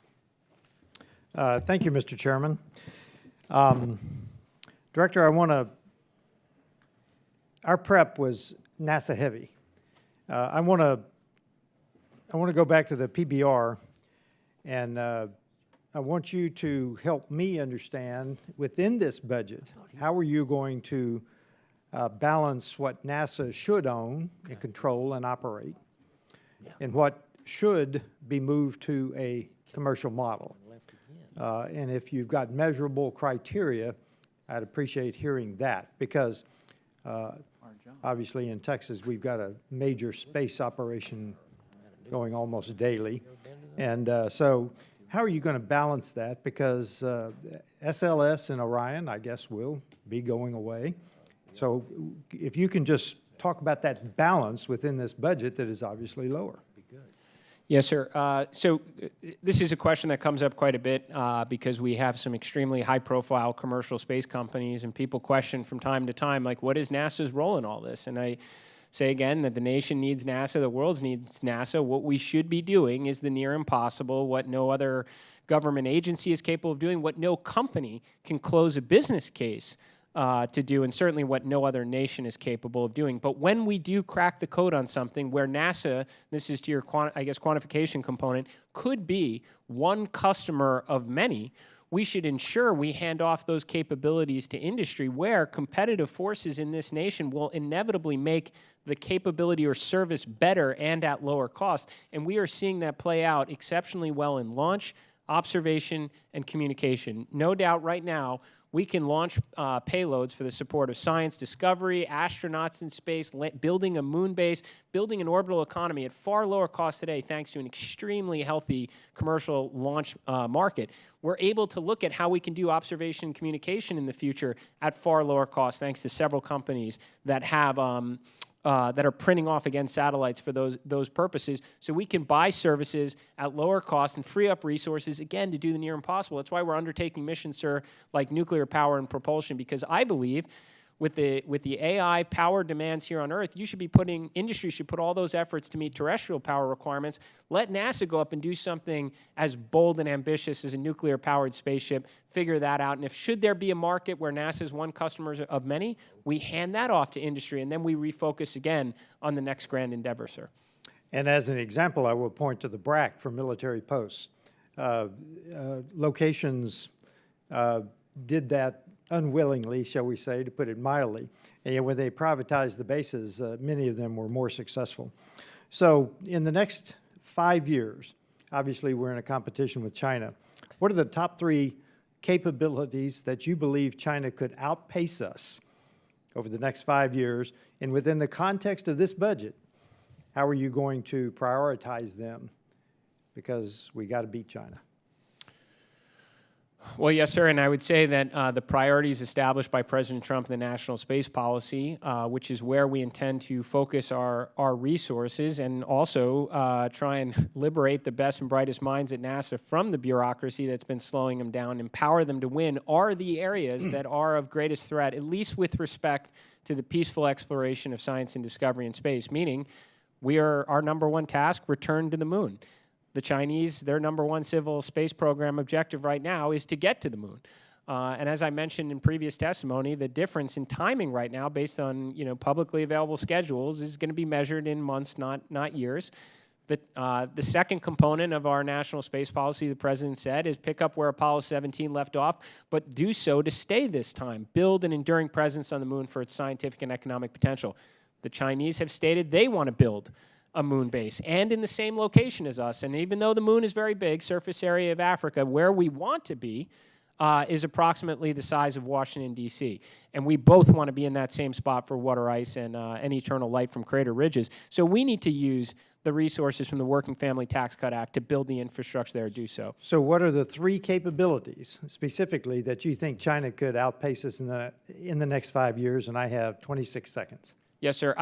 Thank you, Mr. Chairman. Director, our prep was NASA heavy. I want to go back to the PBR, and I want you to help me understand, within this budget, how are you going to balance what NASA should own and control and operate, and what should be moved to a commercial model? And if you've got measurable criteria, I'd appreciate hearing that, because obviously in Texas we've got a major space operation going almost daily. And so how are you going to balance that? Because SLS and Orion, I guess, will be going away. So if you can just talk about that balance within this budget that is obviously lower. Yes, sir. So this is a question that comes up quite a bit because we have some extremely high-profile commercial space companies, and people question from time to time, like, what is NASA's role in all this? And I say again that the nation needs NASA, the world needs NASA. What we should be doing is the near impossible, what no other government agency is capable of doing, what no company can close a business case to do, and certainly what no other nation is capable of doing. But when we do crack the code on something where NASA, this is to your, quantification component, could be one customer of many, we should ensure we hand off those capabilities to industry, where competitive forces in this nation will inevitably make the capability or service better and at lower cost. And we are seeing that play out exceptionally well in launch, observation, and communication. No doubt right now, we can launch payloads for the support of science discovery, astronauts in space, building a moon base, building an orbital economy at far lower cost today thanks to an extremely healthy commercial launch market. We're able to look at how we can do observation and communication in the future at far lower cost thanks to several companies that have that are printing off, again, satellites for those purposes, so we can buy services at lower cost and free up resources, again, to do the near impossible. That's why we're undertaking missions, sir, like nuclear power and propulsion, because I believe with the AI power demands here on Earth, industry should put all those efforts to meet terrestrial power requirements. Let NASA go up and do something as bold and ambitious as a nuclear-powered spaceship, figure that out, and if should there be a market where NASA is one customer of many, we hand that off to industry, and then we refocus again on the next grand endeavor, sir. And as an example, I will point to the BRAC for military posts. Locations did that unwillingly, shall we say, to put it mildly. And yet when they privatized the bases, many of them were more successful. So in the next 5 years, obviously we're in a competition with China. What are the top 3 capabilities that you believe China could outpace us over the next 5 years? And within the context of this budget, how are you going to prioritize them? Because we got to beat China. Well, yes, sir, and I would say that the priorities established by President Trump in the national space policy, which is where we intend to focus our resources and also try and liberate the best and brightest minds at NASA from the bureaucracy that's been slowing them down, empower them to win, are the areas that are of greatest threat, at least with respect to the peaceful exploration of science and discovery in space, meaning our number one task, return to the moon. The Chinese, their number one civil space program objective right now is to get to the moon. And as I mentioned in previous testimony, the difference in timing right now, based on publicly available schedules, is going to be measured in months, not years. The second component of our national space policy, the President said, is pick up where Apollo 17 left off, but do so to stay this time. Build an enduring presence on the moon for its scientific and economic potential. The Chinese have stated they want to build a moon base, and in the same location as us. And even though the moon is very big, surface area of Africa, where we want to be is approximately the size of Washington, D.C. And we both want to be in that same spot for water ice and eternal light from crater ridges. So we need to use the resources from the Working Family Tax Cut Act to build the infrastructure there to do so. So what are the 3 capabilities specifically that you think China could outpace us in the next 5 years? And I have 26 seconds. Yes, sir.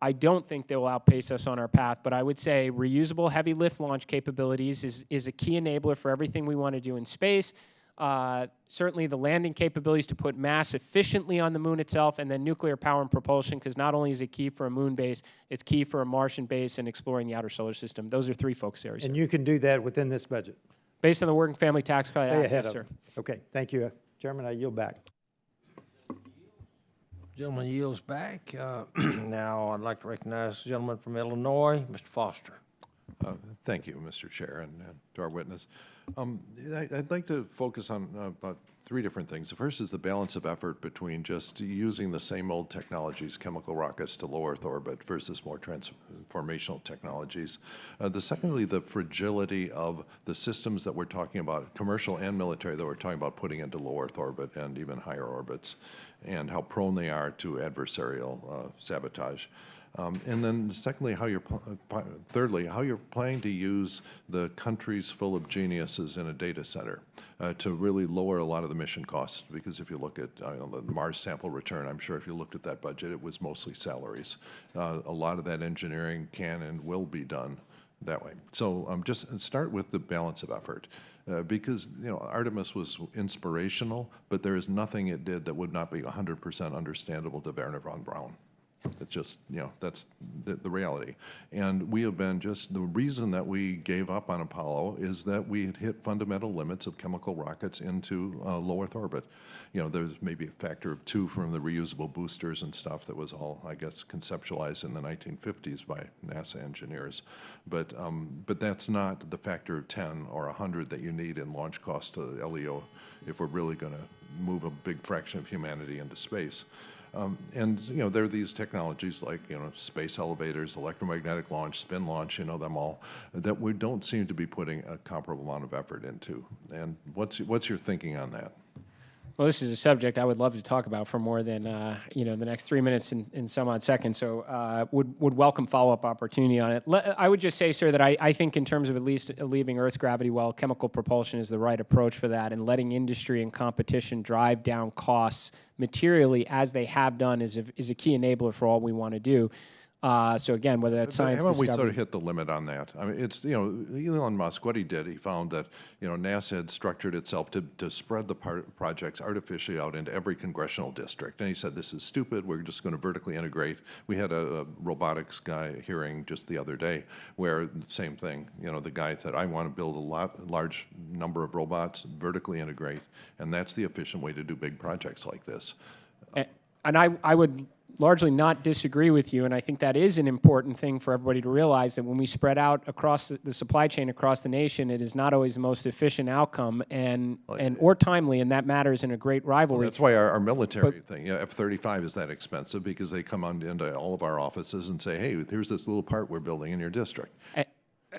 I don't think they will outpace us on our path, but I would say reusable heavy lift launch capabilities is a key enabler for everything we want to do in space. Certainly the landing capabilities to put mass efficiently on the moon itself, and then nuclear power and propulsion, because not only is it key for a moon base, it's key for a Martian base and exploring the outer solar system. Those are 3 focus areas. And you can do that within this budget? Based on the Working Family Tax Cut Act, yes, sir. Okay, thank you. Chairman, I yield back. Gentleman yields back. Now I'd like to recognize the gentleman from Illinois, Mr. Foster. Thank you, Mr. Chair, and to our witness. I'd like to focus on about 3 different things. The first is the balance of effort between just using the same old technologies, chemical rockets to low Earth orbit, versus more transformational technologies. Secondly, the fragility of the systems that we're talking about, commercial and military, that we're talking about putting into low Earth orbit and even higher orbits, and how prone they are to adversarial sabotage. And then secondly, thirdly, how you're planning to use the countries full of geniuses in a data center to really lower a lot of the mission costs. Because if you look at the Mars sample return, I'm sure if you looked at that budget, it was mostly salaries. A lot of that engineering can and will be done that way. So just start with the balance of effort. Because Artemis was inspirational, but there is nothing it did that would not be 100% understandable to Wernher von Braun. It's just, that's the reality. And we have been the reason that we gave up on Apollo is that we had hit fundamental limits of chemical rockets into low Earth orbit. There's maybe a factor of 2 from the reusable boosters and stuff that was all, I guess, conceptualized in the 1950s by NASA engineers. But that's not the factor of 10 or 100 that you need in launch cost to LEO if we're really going to move a big fraction of humanity into space. And there are these technologies like space elevators, electromagnetic launch, spin launch, them all, that we don't seem to be putting a comparable amount of effort into. And what's your thinking on that? Well, this is a subject I would love to talk about for more than the next 3 minutes and some odd seconds. So would welcome follow-up opportunity on it. I would just say, sir, that I think in terms of at least leaving Earth's gravity well, chemical propulsion is the right approach for that, and letting industry and competition drive down costs materially as they have done is a key enabler for all we want to do. So again, whether that's science Haven't we discovery. sort of hit the limit on that? I mean, it's, Elon Musk, what he did, he found that, NASA had structured itself to spread the projects artificially out into every congressional district. And he said, this is stupid, we're just going to vertically integrate. We had a robotics guy hearing just the other day where same thing, the guy said, I want to build a large number of robots, vertically integrate, and that's the efficient way to do big projects like this. And I would largely not disagree with you, and I think that is an important thing for everybody to realize, that when we spread out across the supply chain across the nation, it is not always the most efficient outcome or timely, and that matters in a great rivalry. Well, that's why our military thing, F-35 is that expensive, because they come into all of our offices and say, hey, here's this little part we're building in your district.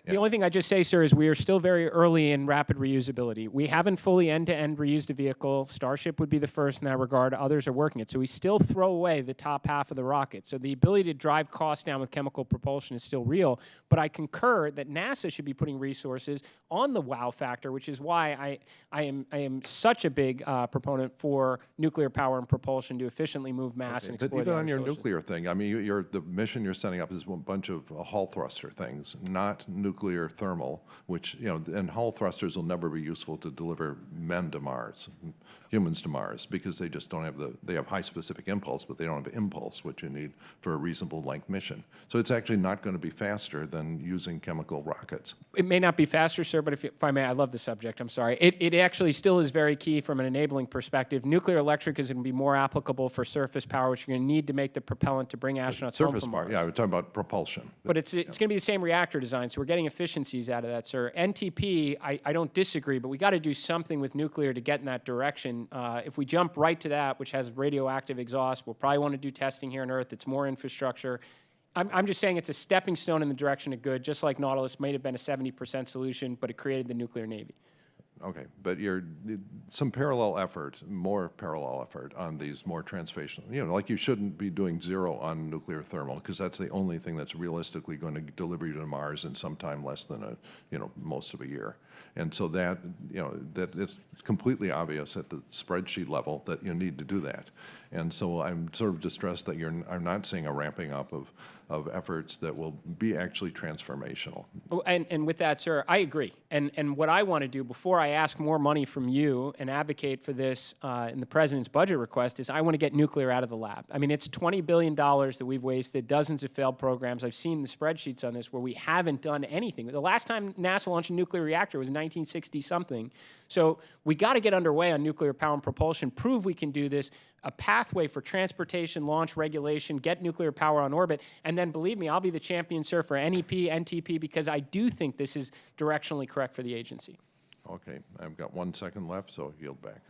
The only thing I just say, sir, is we are still very early in rapid reusability. We haven't fully end-to-end reused a vehicle. Starship would be the first in that regard. Others are working it. So we still throw away the top half of the rocket. So the ability to drive costs down with chemical propulsion is still real. But I concur that NASA should be putting resources on the wow factor, which is why I am such a big proponent for nuclear power and propulsion to efficiently move mass and explore But even the on your outer nuclear thing, I mean, the mission you're setting up is a bunch of Hall thruster things, not nuclear thermal, which, and Hall thrusters will never be useful to deliver men to Mars, humans to Mars, because they just don't have they have high specific impulse, but they don't have impulse, which you need for a reasonable length mission. So it's actually not going to be faster than using chemical rockets. It may not be faster, sir, but if I may, I love the subject, I'm sorry. It actually still is very key from an enabling perspective. Nuclear electric is going to be more applicable for surface power, which you're going to need to make the propellant to bring astronauts home from Mars. Yeah, we're talking about propulsion. But it's going to be the same reactor design, so we're getting efficiencies out of that, sir. NTP, I don't disagree, but we got to do something with nuclear to get in that direction. If we jump right to that, which has radioactive exhaust, we'll probably want to do testing here on Earth. It's more infrastructure. I'm just saying it's a stepping stone in the direction of good, just like Nautilus might have been a 70% solution, but it created the nuclear navy. Okay, but some parallel effort, more parallel effort on these more transformational, like you shouldn't be doing zero on nuclear thermal, because that's the only thing that's realistically going to deliver you to Mars in some time less than most of a year. And so that it's completely obvious at the spreadsheet level that you need to do that. And so I'm sort of distressed that I'm not seeing a ramping up of efforts that will be actually transformational. Oh, and with that, sir, I agree. And what I want to do before I ask more money from you and advocate for this in the president's budget request is I want to get nuclear out of the lab. I mean, it's $20 billion that we've wasted, dozens of failed programs. I've seen the spreadsheets on this where we haven't done anything. The last time NASA launched a nuclear reactor was 1960-something. So we got to get underway on nuclear power and propulsion, prove we can do this, a pathway for transportation, launch, regulation, get nuclear power on orbit, and then believe me, I'll be the champion, sir, for NEP, NTP, because I do think this is directionally correct for the agency. Okay, I've got 1 second left, so yield back.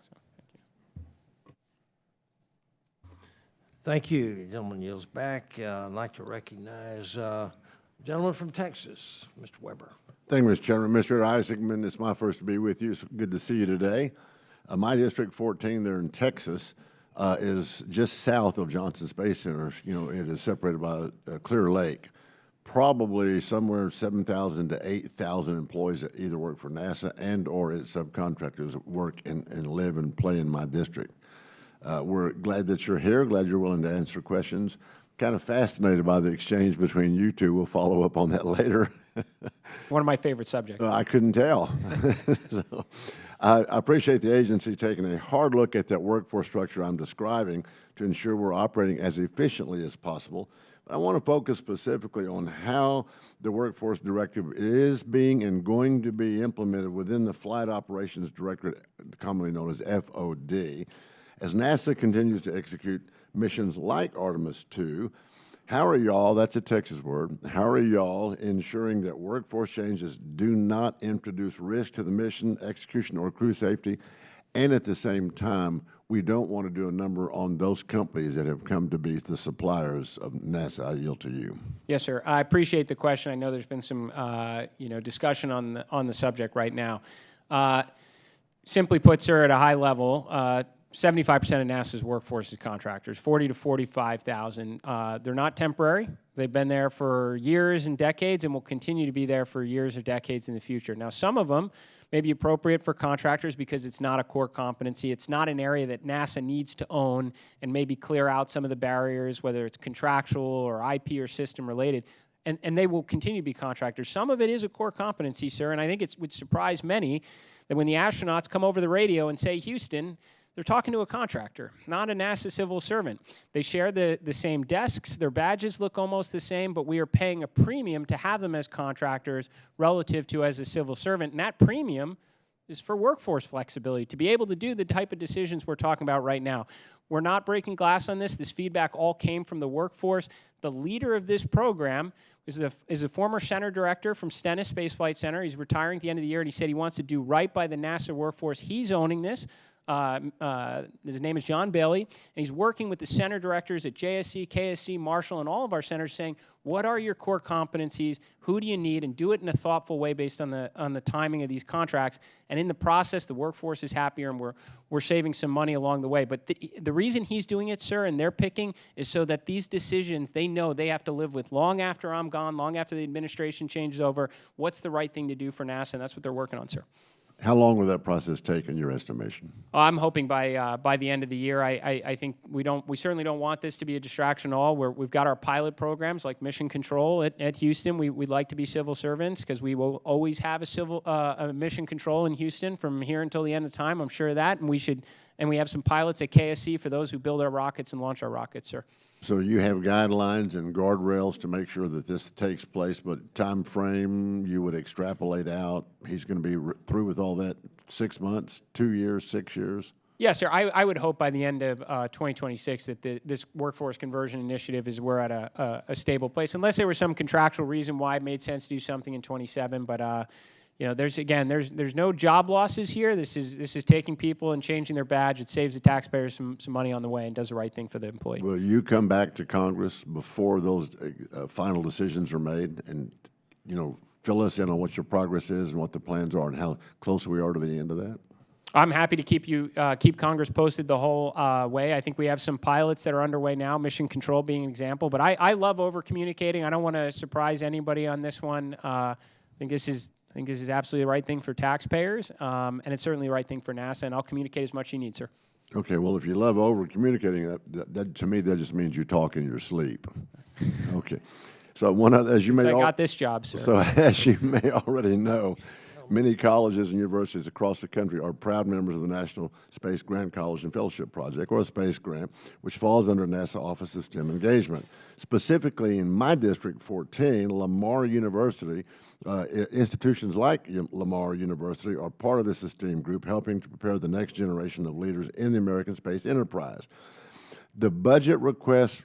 Thank you. Gentleman yields back. I'd like to recognize gentleman from Texas, Mr. Weber. Thank you, Mr. Chairman. Mr. Isaacman, it's my first to be with you. It's good to see you today. My District 14 there in Texas is just south of Johnson Space Center. It is separated by a clear lake. Probably somewhere 7,000 to 8,000 employees that either work for NASA and or its subcontractors work and live and play in my district. We're glad that you're here, glad you're willing to answer questions. Kind of fascinated by the exchange between you two. We'll follow up on that later. One of my favorite subjects. I couldn't tell. So, I appreciate the agency taking a hard look at that workforce structure I'm describing to ensure we're operating as efficiently as possible. But I want to focus specifically on how the Workforce Directive is being and going to be implemented within the Flight Operations Directorate, commonly known as FOD. As NASA continues to execute missions like Artemis II, how are y'all, that's a Texas word, how are y'all ensuring that workforce changes do not introduce risk to the mission, execution, or crew safety, and at the same time, we don't want to do a number on those companies that have come to be the suppliers of NASA? I yield to you. Yes, sir. I appreciate the question. I know there's been some discussion on the subject right now. Simply put, sir, at a high level, 75% of NASA's workforce is contractors, 40 to 45,000. They're not temporary. They've been there for years and decades and will continue to be there for years or decades in the future. Now, some of them may be appropriate for contractors because it's not a core competency. It's not an area that NASA needs to own and maybe clear out some of the barriers, whether it's contractual or IP or system related. And they will continue to be contractors. Some of it is a core competency, sir, and I think it would surprise many that when the astronauts come over the radio and say Houston, they're talking to a contractor, not a NASA civil servant. They share the same desks, their badges look almost the same, but we are paying a premium to have them as contractors relative to as a civil servant, and that premium is for workforce flexibility, to be able to do the type of decisions we're talking about right now. We're not breaking glass on this. This feedback all came from the workforce. The leader of this program is a former center director from Stennis Space Flight Center. He's retiring at the end of the year, and he said he wants to do right by the NASA workforce. He's owning this. His name is John Bailey, and he's working with the center directors at JSC, KSC, Marshall, and all of our centers saying, what are your core competencies, who do you need, and do it in a thoughtful way based on the timing of these contracts. And in the process, the workforce is happier, and we're saving some money along the way. But the reason he's doing it, sir, and they're picking is so that these decisions, they know they have to live with long after I'm gone, long after the administration changes over, what's the right thing to do for NASA, and that's what they're working on, sir. How long will that process take in your estimation? I'm hoping by the end of the year. I think we certainly don't want this to be a distraction at all. We've got our pilot programs like Mission Control at Houston. We'd like to be civil servants because we will always have a mission control in Houston from here until the end of time. I'm sure of that, and we have some pilots at KSC for those who build our rockets and launch our rockets, sir. So you have guidelines and guardrails to make sure that this takes place, but time frame you would extrapolate out. He's going to be through with all that 6 months, 2 years, 6 years? Yes, sir. I would hope by the end of 2026 that this workforce conversion initiative we're at a stable place, unless there was some contractual reason why it made sense to do something in 27. But there's no job losses here. This is taking people and changing their badge. It saves the taxpayers some money on the way and does the right thing for the employee. Will you come back to Congress before those final decisions are made and, fill us in on what your progress is and what the plans are and how close we are to the end of that? I'm happy to keep Congress posted the whole way. I think we have some pilots that are underway now, Mission Control being an example. But I love over-communicating. I don't want to surprise anybody on this one. I think this is absolutely the right thing for taxpayers, and it's certainly the right thing for NASA, and I'll communicate as much as you need, sir. Okay, well, if you love over-communicating, that to me, that just means you talk in your sleep. Okay. So as you may I got this job, sir. So as you may already know, many colleges and universities across the country are proud members of the National Space Grant College and Fellowship Project, or a space grant, which falls under NASA Office of STEM Engagement. Specifically in my District 14, Lamar University, institutions like Lamar University are part of this esteemed group, helping to prepare the next generation of leaders in the American space enterprise. The budget request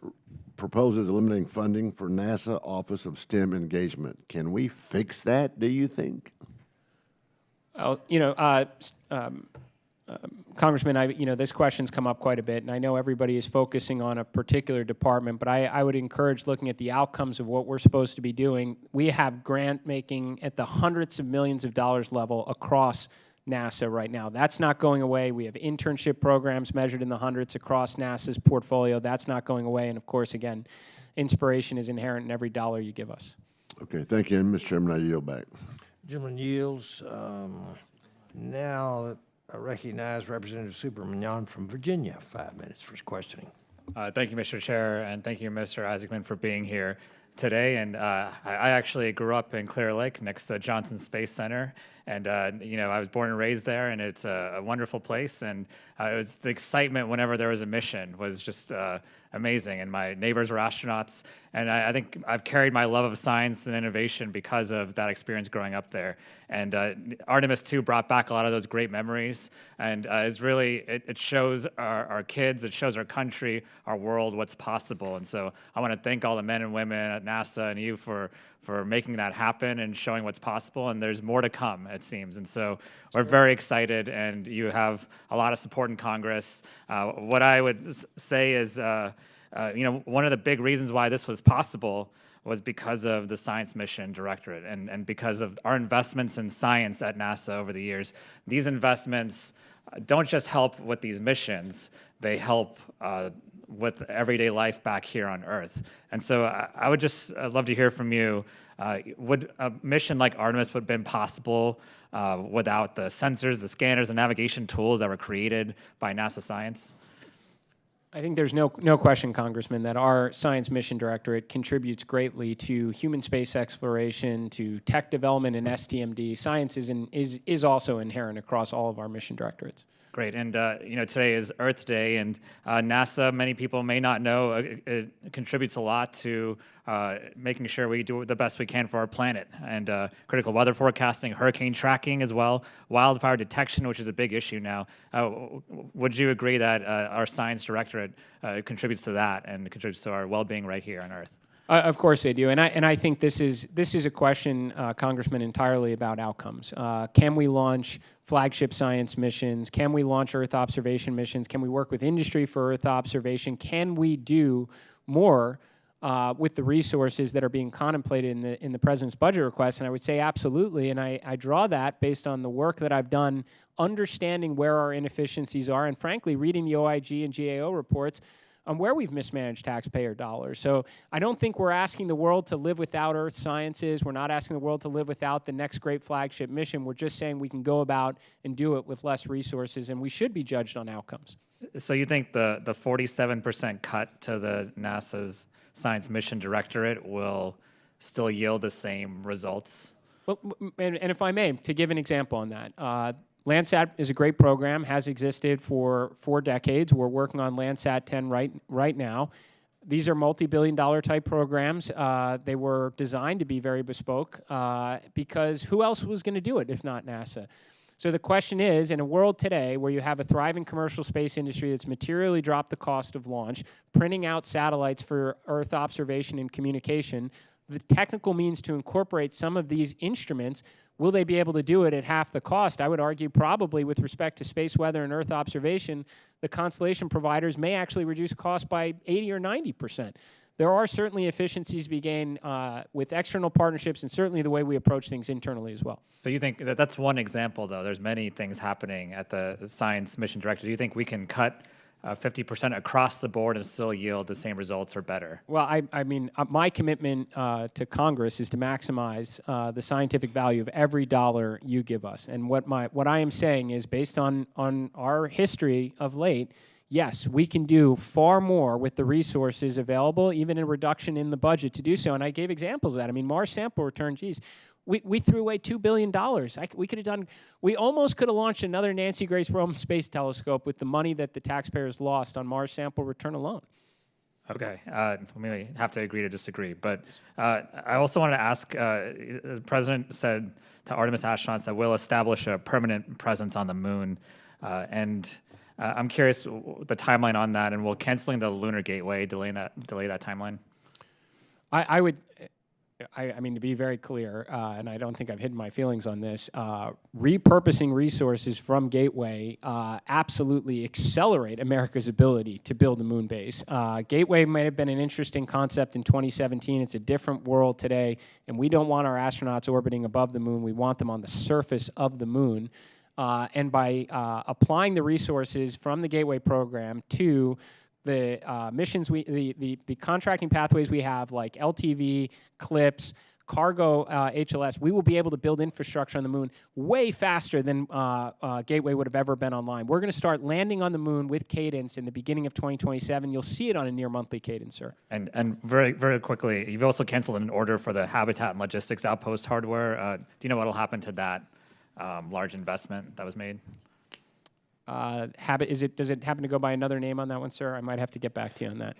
proposes eliminating funding for NASA Office of STEM Engagement. Can we fix that, do you think? Congressman, this question's come up quite a bit, and I know everybody is focusing on a particular department, but I would encourage looking at the outcomes of what we're supposed to be doing. We have grant making at the hundreds of millions of dollars level across NASA right now. That's not going away. We have internship programs measured in the hundreds across NASA's portfolio. That's not going away, and of course, again, inspiration is inherent in every dollar you give us. Okay, thank you, and Mr. Chairman, I yield back. Gentleman yields. Now I recognize Representative Superman from Virginia, 5 minutes for his questioning. Thank you, Mr. Chair, and thank you, Mr. Isaacman, for being here today. And I actually grew up in Clear Lake next to Johnson Space Center. And, I was born and raised there, and it's a wonderful place. And it was the excitement whenever there was a mission was just amazing. And my neighbors were astronauts. And I think I've carried my love of science and innovation because of that experience growing up there. And Artemis 2 brought back a lot of those great memories. And it shows our kids, it shows our country, our world, what's possible. And so I want to thank all the men and women at NASA and you for making that happen and showing what's possible. And there's more to come, it seems. And so we're very excited, and you have a lot of support in Congress. What I would say is, one of the big reasons why this was possible was because of the Science Mission Directorate and because of our investments in science at NASA over the years. These investments don't just help with these missions, they help with everyday life back here on Earth. And so I would just love to hear from you. Would a mission like Artemis would have been possible without the sensors, the scanners, and navigation tools that were created by NASA science? I think there's no question, Congressman, that our Science Mission Directorate contributes greatly to human space exploration, to tech development and STMD. Science is also inherent across all of our mission directorates. Great, and today is Earth Day, and NASA, many people may not know, it contributes a lot to making sure we do the best we can for our planet, and critical weather forecasting, hurricane tracking as well, wildfire detection, which is a big issue now. Would you agree that our Science Directorate contributes to that and contributes to our well-being right here on Earth? Of course they do, and I think this is a question, Congressman, entirely about outcomes. Can we launch flagship science missions? Can we launch Earth observation missions? Can we work with industry for Earth observation? Can we do more with the resources that are being contemplated in the President's budget request? And I would say absolutely, and I draw that based on the work that I've done understanding where our inefficiencies are, and frankly, reading the OIG and GAO reports on where we've mismanaged taxpayer dollars. So I don't think we're asking the world to live without Earth sciences. We're not asking the world to live without the next great flagship mission. We're just saying we can go about and do it with less resources, and we should be judged on outcomes. So you think the 47% cut to the NASA's Science Mission Directorate will still yield the same results? Well, and if I may, to give an example on that, Landsat is a great program, has existed for 4 decades. We're working on Landsat 10 right now. These are multi-billion-dollar type programs. They were designed to be very bespoke because who else was going to do it if not NASA? So the question is, in a world today where you have a thriving commercial space industry that's materially dropped the cost of launch, printing out satellites for Earth observation and communication, the technical means to incorporate some of these instruments, will they be able to do it at half the cost? I would argue probably with respect to space weather and Earth observation, the constellation providers may actually reduce cost by 80 or 90%. There are certainly efficiencies to be gained with external partnerships and certainly the way we approach things internally as well. So you think that's one example, though. There's many things happening at the Science Mission Directorate. Do you think we can cut 50% across the board and still yield the same results or better? Well, I mean, my commitment to Congress is to maximize the scientific value of every dollar you give us. And what I am saying is, based on our history of late, yes, we can do far more with the resources available, even a reduction in the budget to do so. And I gave examples of that. I mean, Mars sample return, geez. We threw away $2 billion. We almost could have launched another Nancy Grace Roman Space Telescope with the money that the taxpayers lost on Mars sample return alone. Okay, we may have to agree to disagree. But I also wanted to ask, the President said to Artemis astronauts that we'll establish a permanent presence on the moon. I'm curious the timeline on that, and will canceling the Lunar Gateway delay that timeline? I mean, to be very clear, and I don't think I've hidden my feelings on this, repurposing resources from Gateway absolutely accelerate America's ability to build a moon base. Gateway might have been an interesting concept in 2017. It's a different world today, and we don't want our astronauts orbiting above the moon. We want them on the surface of the moon. And by applying the resources from the Gateway program to the missions, the contracting pathways we have, like LTV, CLIPS, cargo HLS, we will be able to build infrastructure on the moon way faster than Gateway would have ever been online. We're going to start landing on the moon with cadence in the beginning of 2027. You'll see it on a near monthly cadence, sir. And very, very quickly, you've also canceled an order for the Habitat and Logistics Outpost hardware. Do you know what will happen to that large investment that was made? Does it happen to go by another name on that one, sir? I might have to get back to you on that.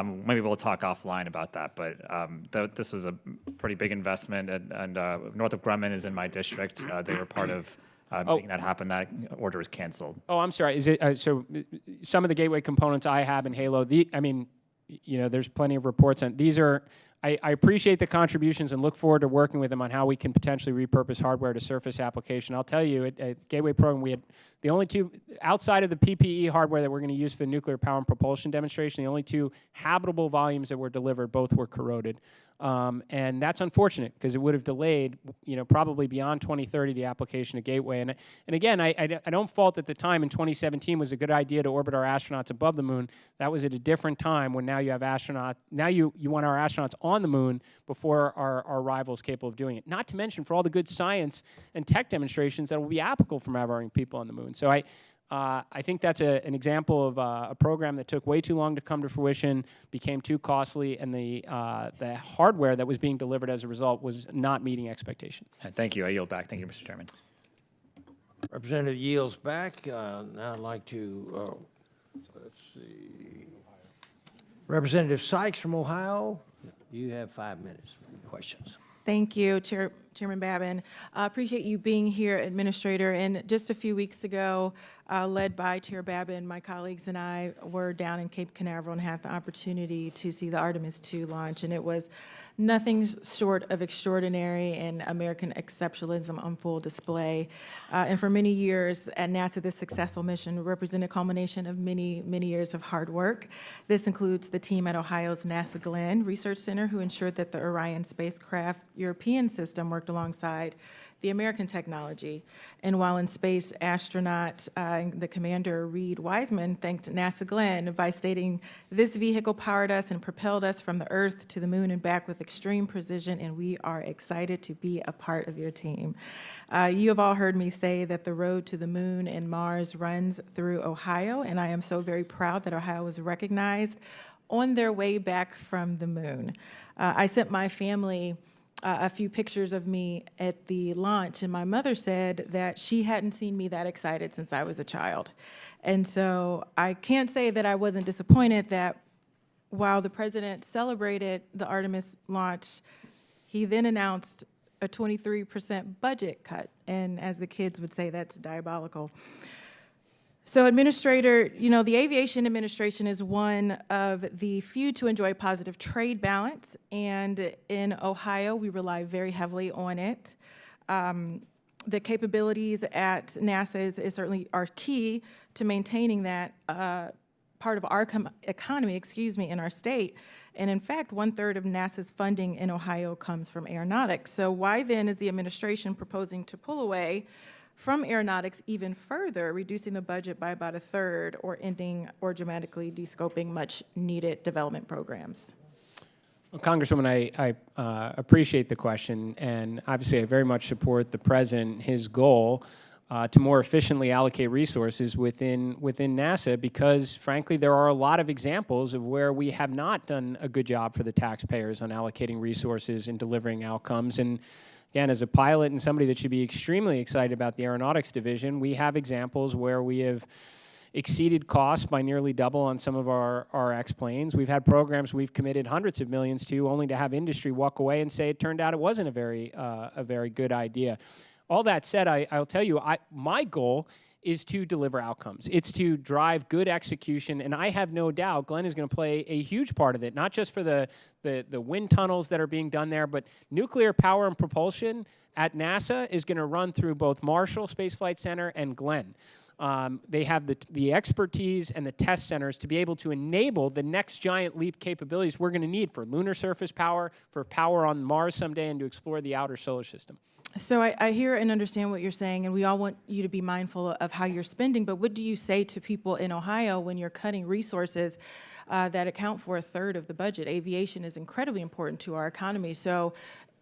Maybe we'll talk offline about that, but this was a pretty big investment, and Northrop Grumman is in my district. They were part of making that happen. That order was canceled. Oh, I'm sorry. Is it so? Some of the Gateway components I have in Halo. There's plenty of reports on these. I appreciate the contributions and look forward to working with them on how we can potentially repurpose hardware to surface application. I'll tell you, at Gateway program, we had the only two, outside of the PPE hardware that we're going to use for nuclear power and propulsion demonstration, the only two habitable volumes that were delivered, both were corroded. And that's unfortunate because it would have delayed, probably beyond 2030 the application of Gateway. And again, I don't fault at the time in 2017 was a good idea to orbit our astronauts above the moon. That was at a different time when now you have astronauts. Now you want our astronauts on the moon before our rivals capable of doing it. Not to mention for all the good science and tech demonstrations that will be applicable from having people on the moon. So I think that's an example of a program that took way too long to come to fruition, became too costly, and the hardware that was being delivered as a result was not meeting expectation. Thank you. I yield back. Thank you, Mr. Chairman. Representative yields back. Now I'd like to, let's see. Representative Sykes from Ohio, you have 5 minutes for questions. Thank you, Chairman Babin. I appreciate you being here, Administrator. And just a few weeks ago, led by Chair Babin, my colleagues and I were down in Cape Canaveral and had the opportunity to see the Artemis II launch. And it was nothing short of extraordinary and American exceptionalism on full display. And for many years at NASA, this successful mission represented a culmination of many, many years of hard work. This includes the team at Ohio's NASA Glenn Research Center, who ensured that the Orion spacecraft European system worked alongside the American technology. And while in space, astronaut, the commander, Reed Wiseman, thanked NASA Glenn by stating, "This vehicle powered us and propelled us from the Earth to the moon and back with extreme precision, and we are excited to be a part of your team." You have all heard me say that the road to the moon and Mars runs through Ohio, and I am so very proud that Ohio was recognized on their way back from the moon. I sent my family a few pictures of me at the launch, and my mother said that she hadn't seen me that excited since I was a child. And so I can't say that I wasn't disappointed that while the president celebrated the Artemis launch, he then announced a 23% budget cut. And as the kids would say, that's diabolical. So, Administrator, the Aviation Administration is one of the few to enjoy positive trade balance, and in Ohio, we rely very heavily on it. The capabilities at NASA is certainly are key to maintaining that part of our economy, in our state. And in fact, 1/3 of NASA's funding in Ohio comes from aeronautics. So why then is the administration proposing to pull away from aeronautics even further, reducing the budget by about 1/3 or ending or dramatically descoping much needed development programs? Well, Congresswoman, I appreciate the question, and obviously I very much support the President, his goal to more efficiently allocate resources within NASA, because frankly there are a lot of examples of where we have not done a good job for the taxpayers on allocating resources and delivering outcomes. And again, as a pilot and somebody that should be extremely excited about the Aeronautics division, we have examples where we have exceeded costs by nearly double on some of our X-planes. We've had programs we've committed hundreds of millions to, only to have industry walk away and say it turned out it wasn't a very good idea. All that said, I'll tell you, my goal is to deliver outcomes. It's to drive good execution, and I have no doubt Glenn is going to play a huge part of it, not just for the wind tunnels that are being done there, but nuclear power and propulsion at NASA is going to run through both Marshall Space Flight Center and Glenn. They have the expertise and the test centers to be able to enable the next giant leap capabilities we're going to need for lunar surface power, for power on Mars someday, and to explore the outer solar system. So I hear and understand what you're saying, and we all want you to be mindful of how you're spending, but what do you say to people in Ohio when you're cutting resources that account for 1/3 of the budget? Aviation is incredibly important to our economy. So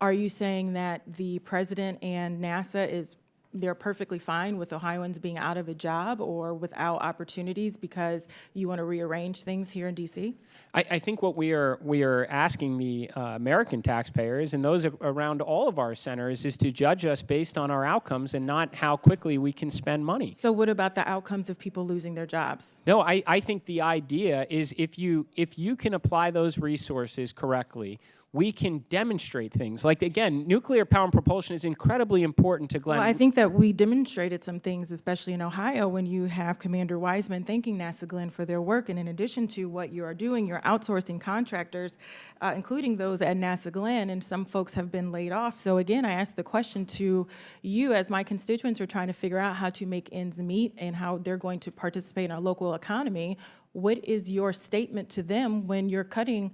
are you saying that the President and NASA they're perfectly fine with Ohioans being out of a job or without opportunities because you want to rearrange things here in D.C.? I think what we are asking the American taxpayers and those around all of our centers is to judge us based on our outcomes and not how quickly we can spend money. So what about the outcomes of people losing their jobs? No, I think the idea is if you can apply those resources correctly, we can demonstrate things. Like, again, nuclear power and propulsion is incredibly important to Glenn. Well, I think that we demonstrated some things, especially in Ohio, when you have Commander Wiseman thanking NASA Glenn for their work. And in addition to what you are doing, you're outsourcing contractors, including those at NASA Glenn, and some folks have been laid off. So again, I ask the question to you, as my constituents are trying to figure out how to make ends meet and how they're going to participate in our local economy. What is your statement to them when you're cutting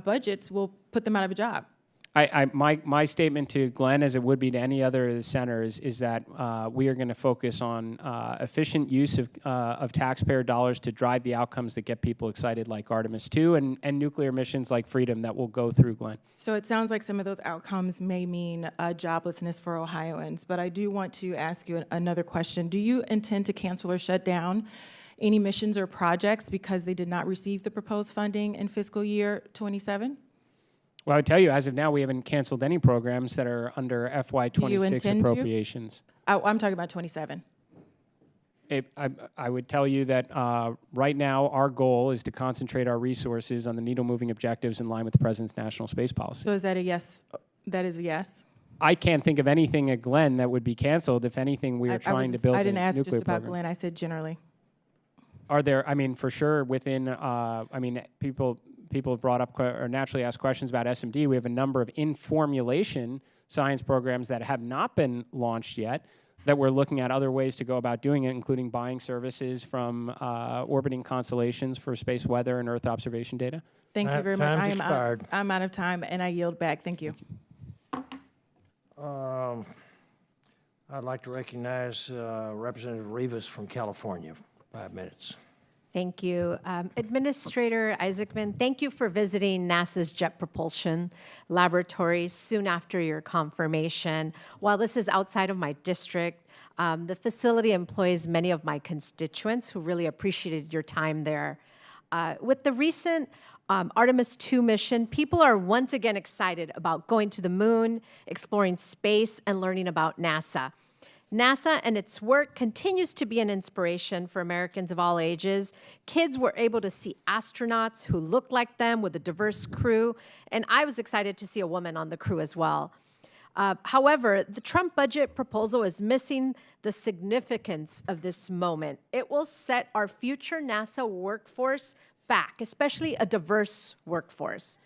budgets will put them out of a job? My statement to Glenn, as it would be to any other of the centers, is that we are going to focus on efficient use of taxpayer dollars to drive the outcomes that get people excited, like Artemis II, and nuclear missions like Freedom that will go through, Glenn. So it sounds like some of those outcomes may mean joblessness for Ohioans, but I do want to ask you another question. Do you intend to cancel or shut down any missions or projects because they did not receive the proposed funding in fiscal year 27? Well, I would tell you, as of now, we haven't canceled any programs that are under FY26 appropriations. I'm talking about 27. I would tell you that right now our goal is to concentrate our resources on the needle-moving objectives in line with the President's national space policy. So is that a yes? That is a yes? I can't think of anything at Glenn that would be canceled. If anything, we are trying to build a nuclear program. I didn't ask just about Glenn. I said generally. Are there, I mean, for sure, within, people have brought up or naturally asked questions about SMD. We have a number of in-formulation science programs that have not been launched yet that we're looking at other ways to go about doing it, including buying services from orbiting constellations for space weather and Earth observation data. Thank you very much. Time's I'm out of time, and I yield back. Thank you. I'd like to recognize Representative Rivas from California. 5 minutes. Thank you. Administrator Isaacman, thank you for visiting NASA's Jet Propulsion Laboratories soon after your confirmation. While this is outside of my district, the facility employs many of my constituents who really appreciated your time there. With the recent Artemis II mission, people are once again excited about going to the moon, exploring space, and learning about NASA. NASA and its work continues to be an inspiration for Americans of all ages. Kids were able to see astronauts who looked like them with a diverse crew, and I was excited to see a woman on the crew as well. However, the Trump budget proposal is missing the significance of this moment. It will set our future NASA workforce back, especially a diverse workforce.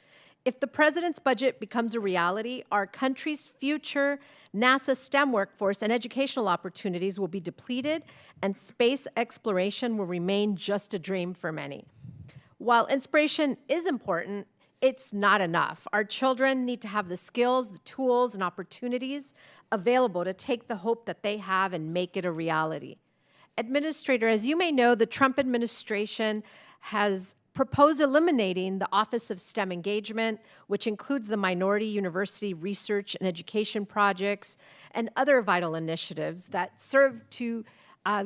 If the president's budget becomes a reality, our country's future NASA STEM workforce and educational opportunities will be depleted, and space exploration will remain just a dream for many. While inspiration is important, it's not enough. Our children need to have the skills, the tools, and opportunities available to take the hope that they have and make it a reality. Administrator, as you may know, the Trump administration has proposed eliminating the Office of STEM Engagement, which includes the minority university research and education projects and other vital initiatives that serve to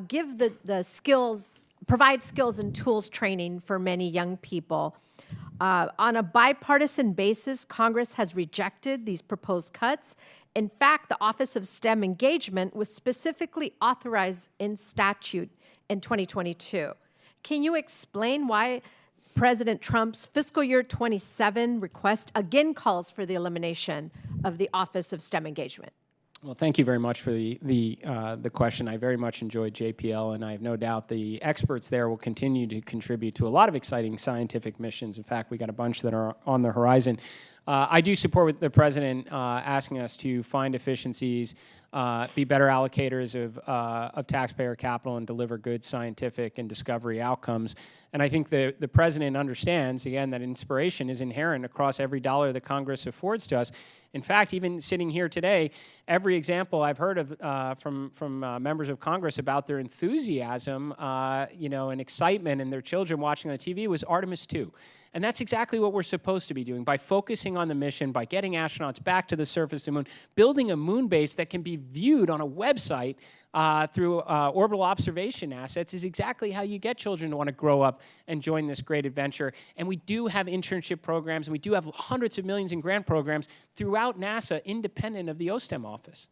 give the skills, provide skills and tools training for many young people. On a bipartisan basis, Congress has rejected these proposed cuts. In fact, the Office of STEM Engagement was specifically authorized in statute in 2022. Can you explain why President Trump's fiscal year 27 request again calls for the elimination of the Office of STEM Engagement? Well, thank you very much for the question. I very much enjoyed JPL, and I have no doubt the experts there will continue to contribute to a lot of exciting scientific missions. In fact, we got a bunch that are on the horizon. I do support the president asking us to find efficiencies, be better allocators of taxpayer capital, and deliver good scientific and discovery outcomes. And I think the president understands, again, that inspiration is inherent across every dollar that Congress affords to us. In fact, even sitting here today, every example I've heard of from members of Congress about their enthusiasm, and excitement, and their children watching on the TV was Artemis II. And that's exactly what we're supposed to be doing by focusing on the mission, by getting astronauts back to the surface of the moon, building a moon base that can be viewed on a website through orbital observation assets is exactly how you get children to want to grow up and join this great adventure. And we do have internship programs, and we do have hundreds of millions in grant programs throughout NASA, independent of the OSTEM office.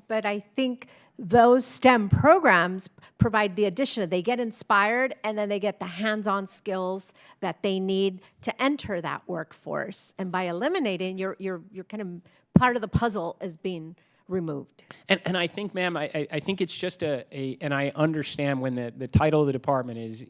But I think those STEM programs provide the addition. They get inspired, and then they get the hands-on skills that they need to enter that workforce. And by eliminating, you're kind of part of the puzzle is being removed? And I think, ma'am, I think it's just and I understand when the title of the department is,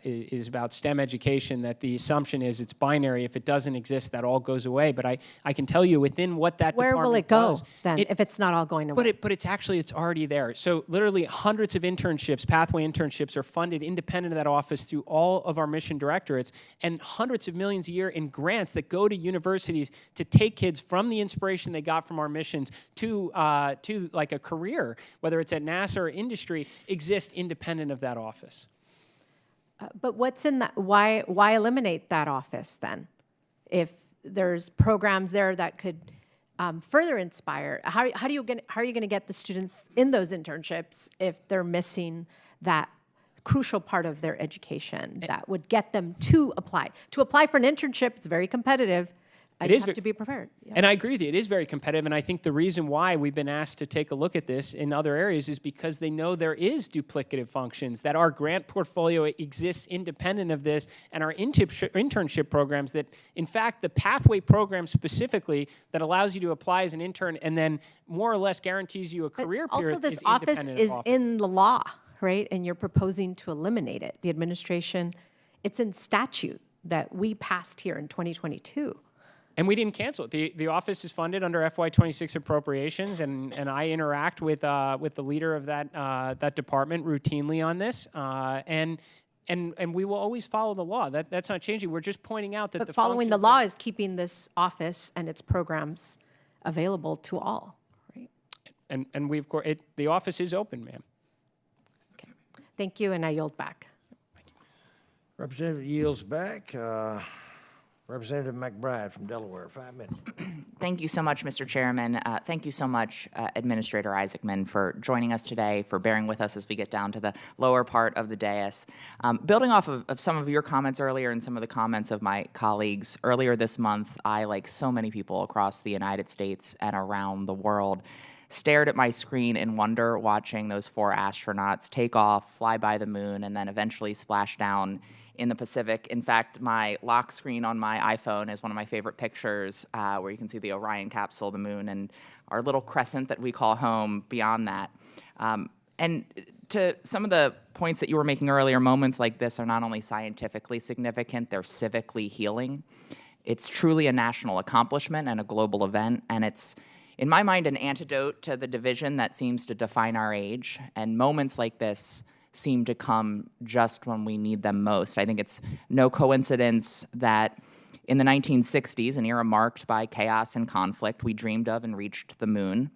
is about STEM education, that the assumption is it's binary. If it doesn't exist, that all goes away. But I can tell you within what that Where department will it go does, then if it's not all going away? But it's already there. So literally hundreds of internships, pathway internships, are funded independent of that office through all of our mission directorates, and hundreds of millions a year in grants that go to universities to take kids from the inspiration they got from our missions to like a career, whether it's at NASA or industry, exist independent of that office. But what's in that? Why eliminate that office then? If there's programs there that could further inspire, how are you going to get the students in those internships if they're missing that crucial part of their education that would get them to apply? To apply for an internship, it's very competitive. You have to be prepared. Yeah. And I agree with you. It is very competitive, and I think the reason why we've been asked to take a look at this in other areas is because they know there is duplicative functions, that our grant portfolio exists independent of this, and our internship programs that, in fact, the pathway program specifically that allows you to apply as an intern and then more or less guarantees you a career period. Also, this is office independent is of office. in the law, right? And you're proposing to eliminate it. The administration, it's in statute that we passed here in 2022. And we didn't cancel it. The office is funded under FY26 appropriations, and I interact with the leader of that department routinely on this, and we will always follow the law. That's not changing. We're just pointing out that But following the law is keeping this office and its programs available to all, right? And we of course the office is open, ma'am. Okay, thank you, and I yield back. Representative yields back. Representative McBride from Delaware, 5 minutes. Thank you so much, Mr. Chairman. Thank you so much, Administrator Isaacman, for joining us today, for bearing with us as we get down to the lower part of the dais. Building off of some of your comments earlier and some of the comments of my colleagues, earlier this month, I, like so many people across the United States and around the world, stared at my screen in wonder watching those 4 astronauts take off, fly by the moon, and then eventually splash down in the Pacific. In fact, my lock screen on my iPhone is one of my favorite pictures, where you can see the Orion capsule, the moon, and our little crescent that we call home beyond that. And to some of the points that you were making earlier, moments like this are not only scientifically significant, they're civically healing. It's truly a national accomplishment and a global event, and it's, in my mind, an antidote to the division that seems to define our age. And moments like this seem to come just when we need them most. I think it's no coincidence that in the 1960s, an era marked by chaos and conflict, we dreamed of and reached the moon.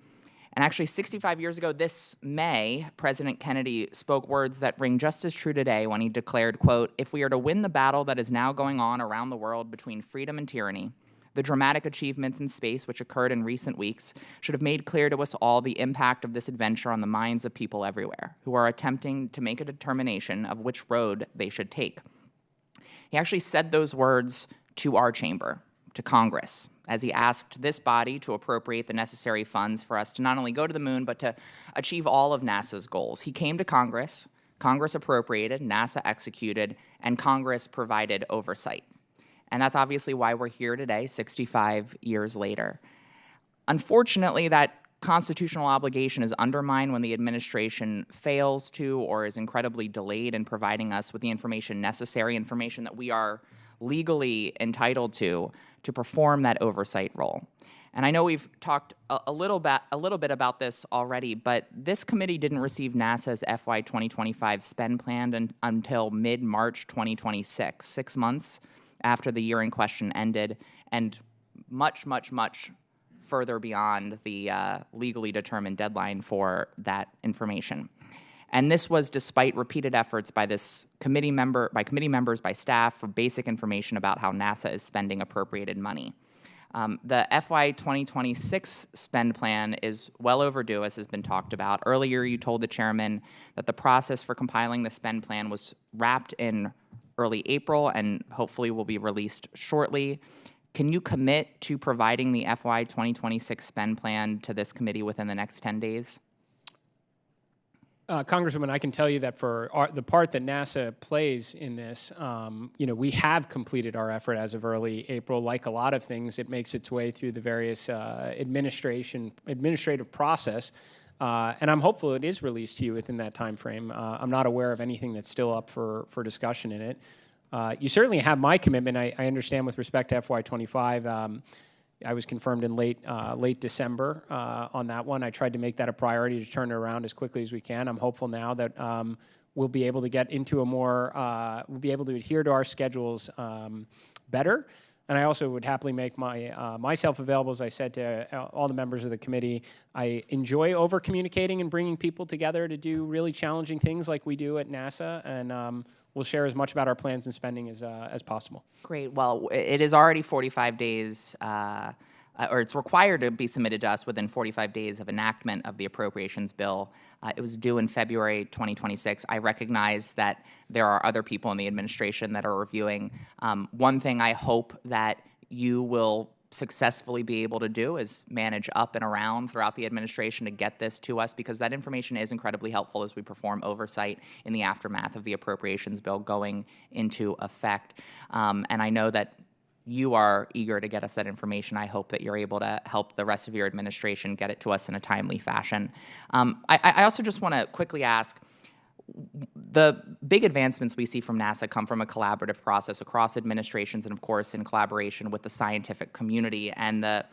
And actually 65 years ago this May, President Kennedy spoke words that ring just as true today when he declared, quote, "If we are to win the battle that is now going on around the world between freedom and tyranny, the dramatic achievements in space which occurred in recent weeks should have made clear to us all the impact of this adventure on the minds of people everywhere who are attempting to make a determination of which road they should take." He actually said those words to our chamber, to Congress, as he asked this body to appropriate the necessary funds for us to not only go to the moon, but to achieve all of NASA's goals. He came to Congress, Congress appropriated, NASA executed, and Congress provided oversight. And that's obviously why we're here today, 65 years later. Unfortunately, that constitutional obligation is undermined when the administration fails to or is incredibly delayed in providing us with the information necessary, information that we are legally entitled to perform that oversight role. And I know we've talked a little bit about this already, but this committee didn't receive NASA's FY 2025 spend plan until mid-March 2026, 6 months after the year in question ended, and much, much, much further beyond the legally determined deadline for that information. And this was despite repeated efforts by committee members, by staff, for basic information about how NASA is spending appropriated money. The FY 2026 spend plan is well overdue, as has been talked about. Earlier, you told the chairman that the process for compiling the spend plan was wrapped in early April and hopefully will be released shortly. Can you commit to providing the FY 2026 spend plan to this committee within the next 10 days? Congresswoman, I can tell you that for the part that NASA plays in this, we have completed our effort as of early April. Like a lot of things, it makes its way through the various administrative process, and I'm hopeful it is released to you within that time frame. I'm not aware of anything that's still up for discussion in it. You certainly have my commitment. I understand with respect to FY25. I was confirmed in late December on that one. I tried to make that a priority to turn it around as quickly as we can. I'm hopeful now that we'll be able to get into a more, we'll be able to adhere to our schedules better. And I also would happily make myself available, as I said to all the members of the committee. I enjoy over-communicating and bringing people together to do really challenging things like we do at NASA, and we'll share as much about our plans and spending as possible. Great. Well, it is already 45 days, or it's required to be submitted to us within 45 days of enactment of the appropriations bill. It was due in February 2026. I recognize that there are other people in the administration that are reviewing. One thing I hope that you will successfully be able to do is manage up and around throughout the administration to get this to us, because that information is incredibly helpful as we perform oversight in the aftermath of the appropriations bill going into effect. And I know that you are eager to get us that information. I hope that you're able to help the rest of your administration get it to us in a timely fashion. I also just want to quickly ask, the big advancements we see from NASA come from a collaborative process across administrations and, of course, in collaboration with the scientific community. And the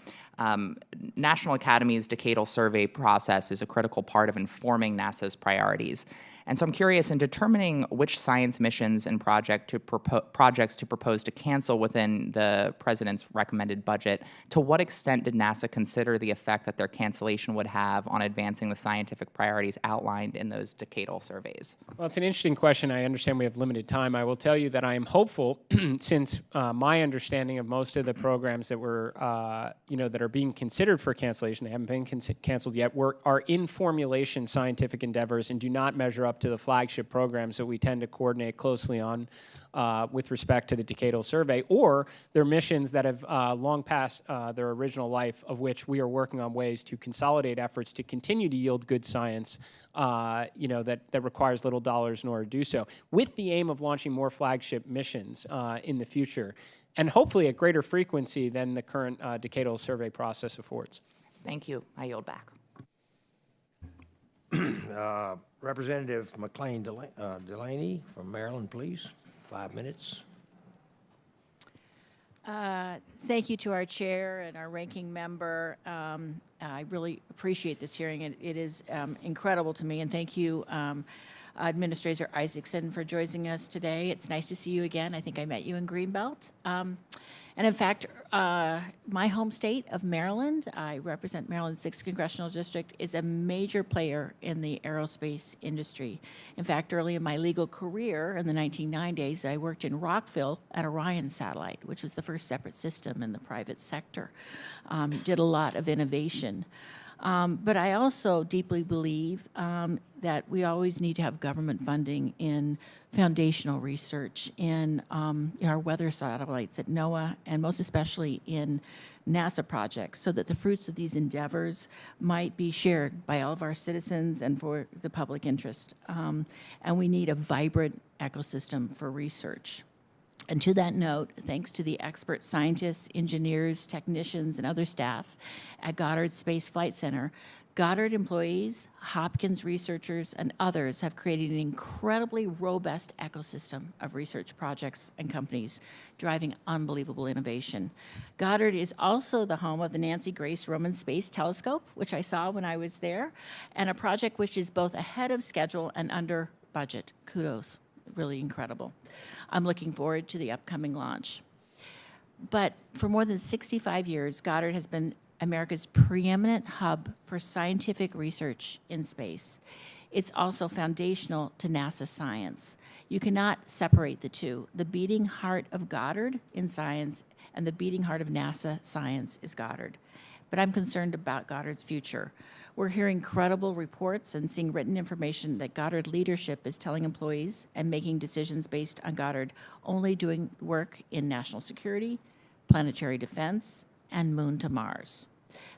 National Academy's decadal survey process is a critical part of informing NASA's priorities. And so I'm curious, in determining which science missions and projects to propose to cancel within the President's recommended budget, to what extent did NASA consider the effect that their cancellation would have on advancing the scientific priorities outlined in those decadal surveys? Well, it's an interesting question. I understand we have limited time. I will tell you that I am hopeful, since my understanding of most of the programs that were, that are being considered for cancellation, they haven't been canceled yet, are in formulation scientific endeavors and do not measure up to the flagship programs that we tend to coordinate closely on with respect to the decadal survey, or their missions that have long passed their original life, of which we are working on ways to consolidate efforts to continue to yield good science, that requires little dollars in order to do so, with the aim of launching more flagship missions in the future, and hopefully at greater frequency than the current decadal survey process affords. Thank you. I yield back. Representative McLean Delaney from Maryland, please. 5 minutes. Thank you to our chair and our ranking member. I really appreciate this hearing. It is incredible to me, and thank you, Administrator Isaacson, for joining us today. It's nice to see you again. I think I met you in Greenbelt. And in fact, my home state of Maryland, I represent Maryland's 6th Congressional District, is a major player in the aerospace industry. In fact, early in my legal career in the 1990s, I worked in Rockville at Orion Satellite, which was the first separate system in the private sector. Did a lot of innovation. But I also deeply believe that we always need to have government funding in foundational research, in our weather satellites at NOAA, and most especially in NASA projects, so that the fruits of these endeavors might be shared by all of our citizens and for the public interest. And we need a vibrant ecosystem for research. And to that note, thanks to the expert scientists, engineers, technicians, and other staff at Goddard Space Flight Center, Goddard employees, Hopkins researchers, and others have created an incredibly robust ecosystem of research projects and companies driving unbelievable innovation. Goddard is also the home of the Nancy Grace Roman Space Telescope, which I saw when I was there, and a project which is both ahead of schedule and under budget. Kudos. Really incredible. I'm looking forward to the upcoming launch. But for more than 65 years, Goddard has been America's preeminent hub for scientific research in space. It's also foundational to NASA science. You cannot separate the two. The beating heart of Goddard in science and the beating heart of NASA science is Goddard. But I'm concerned about Goddard's future. We're hearing credible reports and seeing written information that Goddard leadership is telling employees and making decisions based on Goddard only doing work in national security, planetary defense, and moon to Mars.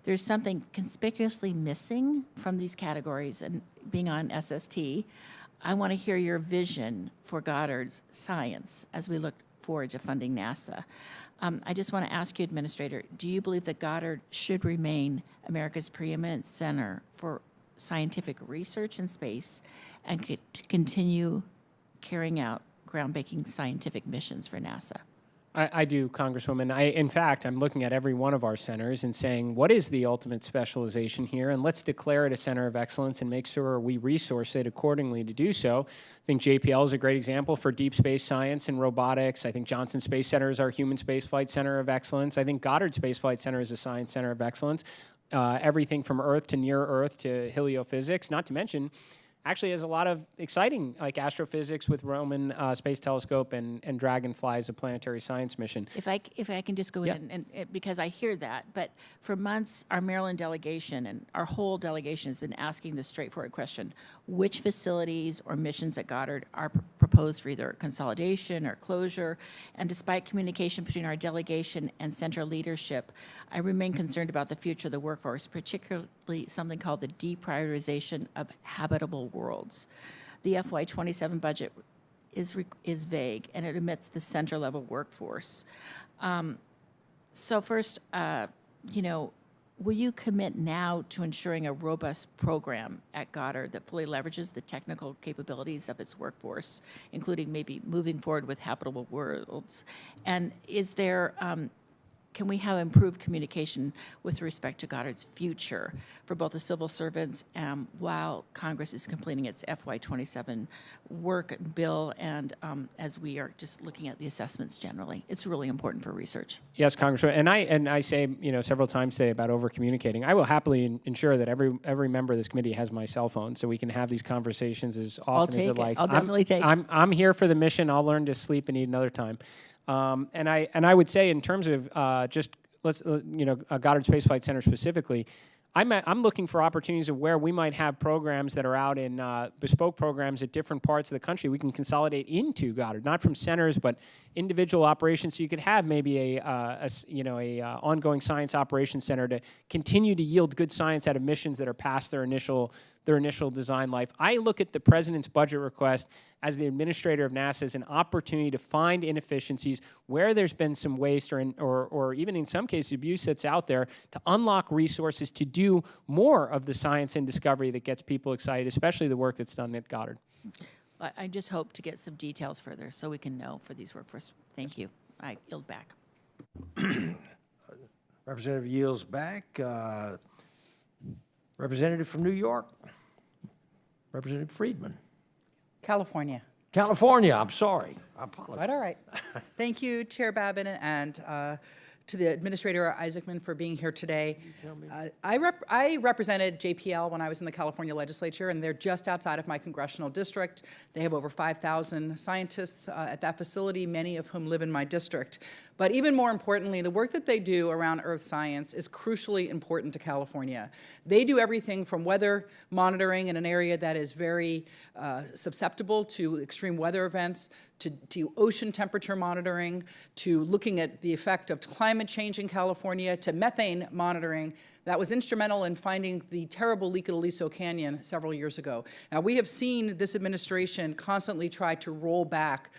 there's something conspicuously missing from these categories, and being on SST, I want to hear your vision for Goddard's science as we look forward to funding NASA. I just want to ask you, Administrator, do you believe that Goddard should remain America's preeminent center for scientific research in space and to continue carrying out groundbreaking scientific missions for NASA? I do, Congresswoman. In fact, I'm looking at every one of our centers and saying, what is the ultimate specialization here? And let's declare it a center of excellence and make sure we resource it accordingly to do so. I think JPL is a great example for deep space science and robotics. I think Johnson Space Center is our human spaceflight center of excellence. I think Goddard Space Flight Center is a science center of excellence. Everything from Earth to near Earth to heliophysics, not to mention actually has a lot of exciting, like astrophysics with Roman Space Telescope and Dragonfly as a planetary science mission. If I can just go in, and because I hear that, but for months, our Maryland delegation and our whole delegation has been asking this straightforward question: which facilities or missions at Goddard are proposed for either consolidation or closure? And despite communication between our delegation and central leadership, I remain concerned about the future of the workforce, particularly something called the deprioritization of habitable worlds. The FY27 budget is vague, and it omits the center-level workforce. So first, will you commit now to ensuring a robust program at Goddard that fully leverages the technical capabilities of its workforce, including maybe moving forward with habitable worlds? And is there, can we have improved communication with respect to Goddard's future for both the civil servants while Congress is completing its FY27 work bill and as we are just looking at the assessments generally? It's really important for research. Yes, Congressman, and I say several times today about over communicating. I will happily ensure that every member of this committee has my cell phone so we can have these conversations as often as it likes. I'll definitely take it. I'm here for the mission. I'll learn to sleep and eat another time. And I would say in terms of Goddard Space Flight Center specifically, I'm looking for opportunities of where we might have programs that are out in bespoke programs at different parts of the country. We can consolidate into Goddard, not from centers, but individual operations. So you could have maybe a ongoing science operations center to continue to yield good science out of missions that are past their initial design life. I look at the president's budget request as the administrator of NASA as an opportunity to find inefficiencies where there's been some waste or even in some cases abuse that's out there, to unlock resources to do more of the science and discovery that gets people excited, especially the work that's done at Goddard. I just hope to get some details further so we can know for these workforce. Thank you. I yield back. Representative yields back. Representative from New York, Representative Friedman. California. California, I'm sorry. I apologize. Quite all right. Thank you, Chair Babin, and to the Administrator Isaacman for being here today. I represented JPL when I was in the California legislature, and they're just outside of my congressional district. They have over 5,000 scientists at that facility, many of whom live in my district. But even more importantly, the work that they do around earth science is crucially important to California. They do everything from weather monitoring in an area that is very susceptible to extreme weather events, to ocean temperature monitoring, to looking at the effect of climate change in California, to methane monitoring. That was instrumental in finding the terrible leak at Aliso Canyon several years ago. Now, we have seen this administration constantly try to roll back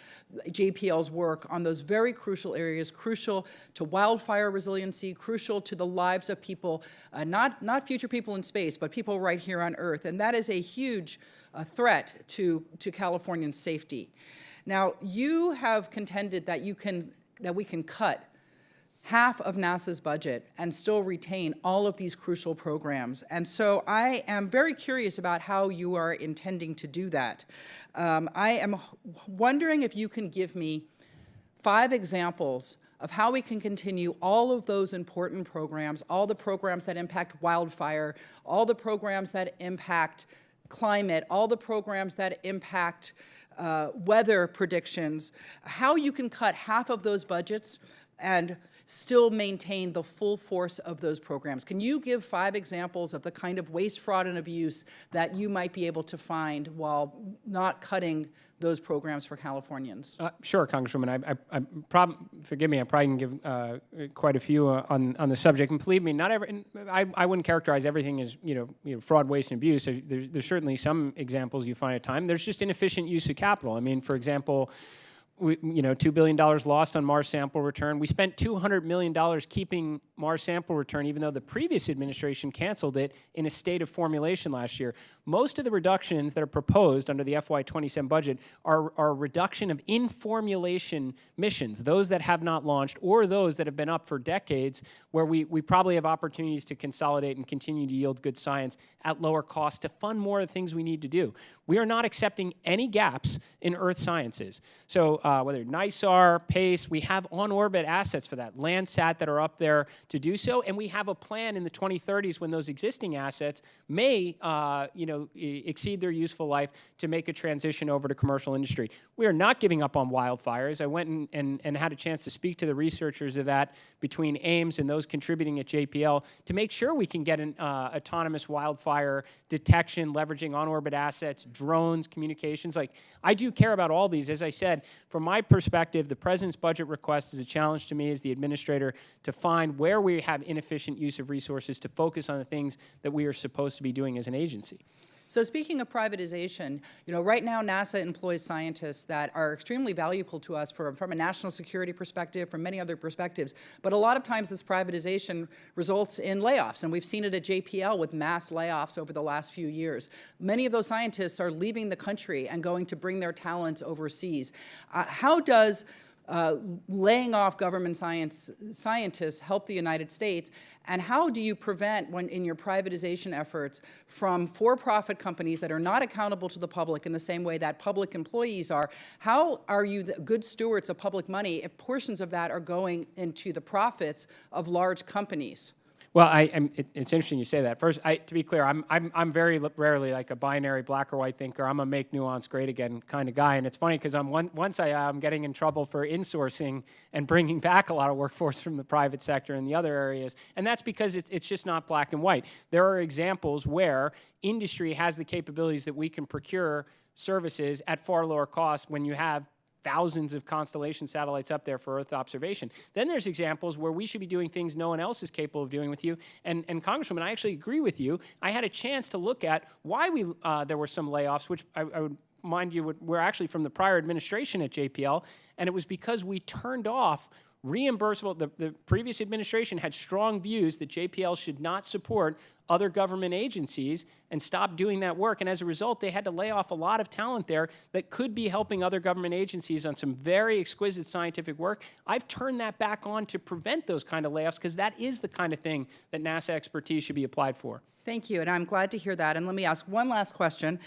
JPL's work on those very crucial areas, crucial to wildfire resiliency, crucial to the lives of people, not future people in space, but people right here on Earth. And that is a huge threat to Californian safety. Now, you have contended that we can cut half of NASA's budget and still retain all of these crucial programs. And so I am very curious about how you are intending to do that. I am wondering if you can give me 5 examples of how we can continue all of those important programs, all the programs that impact wildfire, all the programs that impact climate, all the programs that impact weather predictions, how you can cut half of those budgets and still maintain the full force of those programs. Can you give 5 examples of the kind of waste, fraud, and abuse that you might be able to find while not cutting those programs for Californians? Sure, Congresswoman. Forgive me, I probably can give quite a few on the subject. And believe me, not every. I wouldn't characterize everything as fraud, waste, and abuse. There's certainly some examples you find at times. There's just inefficient use of capital. I mean, for example, $2 billion lost on Mars sample return. We spent $200 million keeping Mars sample return, even though the previous administration canceled it in a state of formulation last year. Most of the reductions that are proposed under the FY27 budget are a reduction of in-formulation missions, those that have not launched or those that have been up for decades, where we probably have opportunities to consolidate and continue to yield good science at lower cost to fund more of the things we need to do. We are not accepting any gaps in Earth sciences. So whether NISAR, PACE, we have on-orbit assets for that, Landsat that are up there to do so, and we have a plan in the 2030s when those existing assets may exceed their useful life to make a transition over to commercial industry. We are not giving up on wildfires. I went and had a chance to speak to the researchers of that between Ames and those contributing at JPL to make sure we can get an autonomous wildfire detection, leveraging on-orbit assets, drones, communications. Like, I do care about all these. As I said, from my perspective, the President's budget request is a challenge to me as the administrator to find where we have inefficient use of resources to focus on the things that we are supposed to be doing as an agency. So speaking of privatization, right now NASA employs scientists that are extremely valuable to us from a national security perspective, from many other perspectives. But a lot of times this privatization results in layoffs, and we've seen it at JPL with mass layoffs over the last few years. Many of those scientists are leaving the country and going to bring their talents overseas. How does laying off government scientists help the United States? And how do you prevent, in your privatization efforts, from for-profit companies that are not accountable to the public in the same way that public employees are? How are you good stewards of public money if portions of that are going into the profits of large companies? Well, it's interesting you say that. First, to be clear, I'm very rarely like a binary black or white thinker. I'm a make nuance great again kind of guy. And it's funny because on one side, I'm getting in trouble for insourcing and bringing back a lot of workforce from the private sector in the other areas. And that's because it's just not black and white. There are examples where industry has the capabilities that we can procure services at far lower cost when you have thousands of constellation satellites up there for Earth observation. Then there's examples where we should be doing things no one else is capable of doing with you. And Congresswoman, I actually agree with you. I had a chance to look at why there were some layoffs, which I would mind you were actually from the prior administration at JPL, and it was because we turned off reimbursable. The previous administration had strong views that JPL should not support other government agencies and stop doing that work. And as a result, they had to lay off a lot of talent there that could be helping other government agencies on some very exquisite scientific work. I've turned that back on to prevent those kind of layoffs because that is the kind of thing that NASA expertise should be applied for. Thank you, and I'm glad to hear that. And let me ask one last question.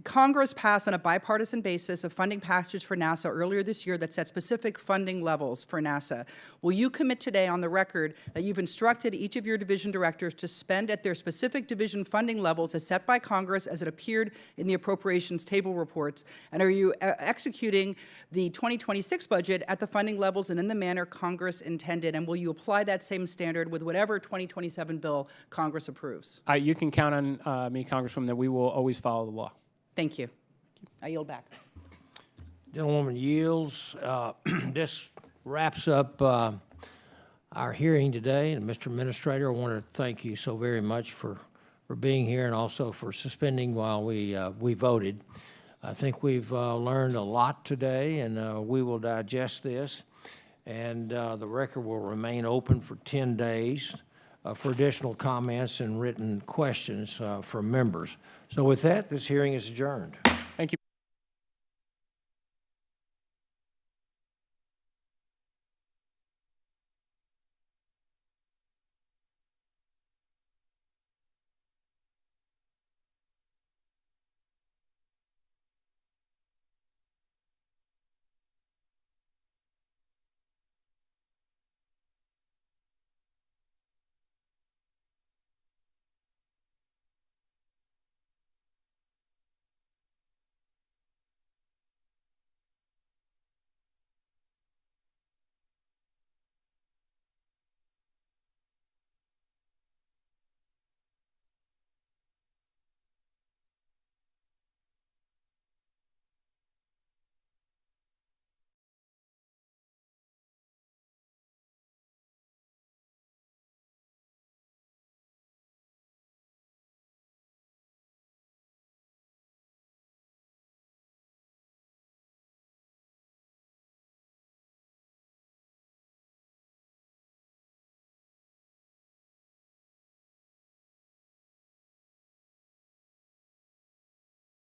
Congress passed on a bipartisan basis a funding package for NASA earlier this year that set specific funding levels for NASA. Will you commit today on the record that you've instructed each of your division directors to spend at their specific division funding levels as set by Congress as it appeared in the appropriations table reports? And are you executing the 2026 budget at the funding levels and in the manner Congress intended? And will you apply that same standard with whatever 2027 bill Congress approves? You can count on me, Congresswoman, that we will always follow the law. Thank you. I yield back. Gentlewoman yields. This wraps up our hearing today. And Mr. Administrator, I want to thank you so very much for being here and also for suspending while we voted. I think we've learned a lot today, and we will digest this. And the record will remain open for 10 days for additional comments and written questions from members. So with that, this hearing is adjourned.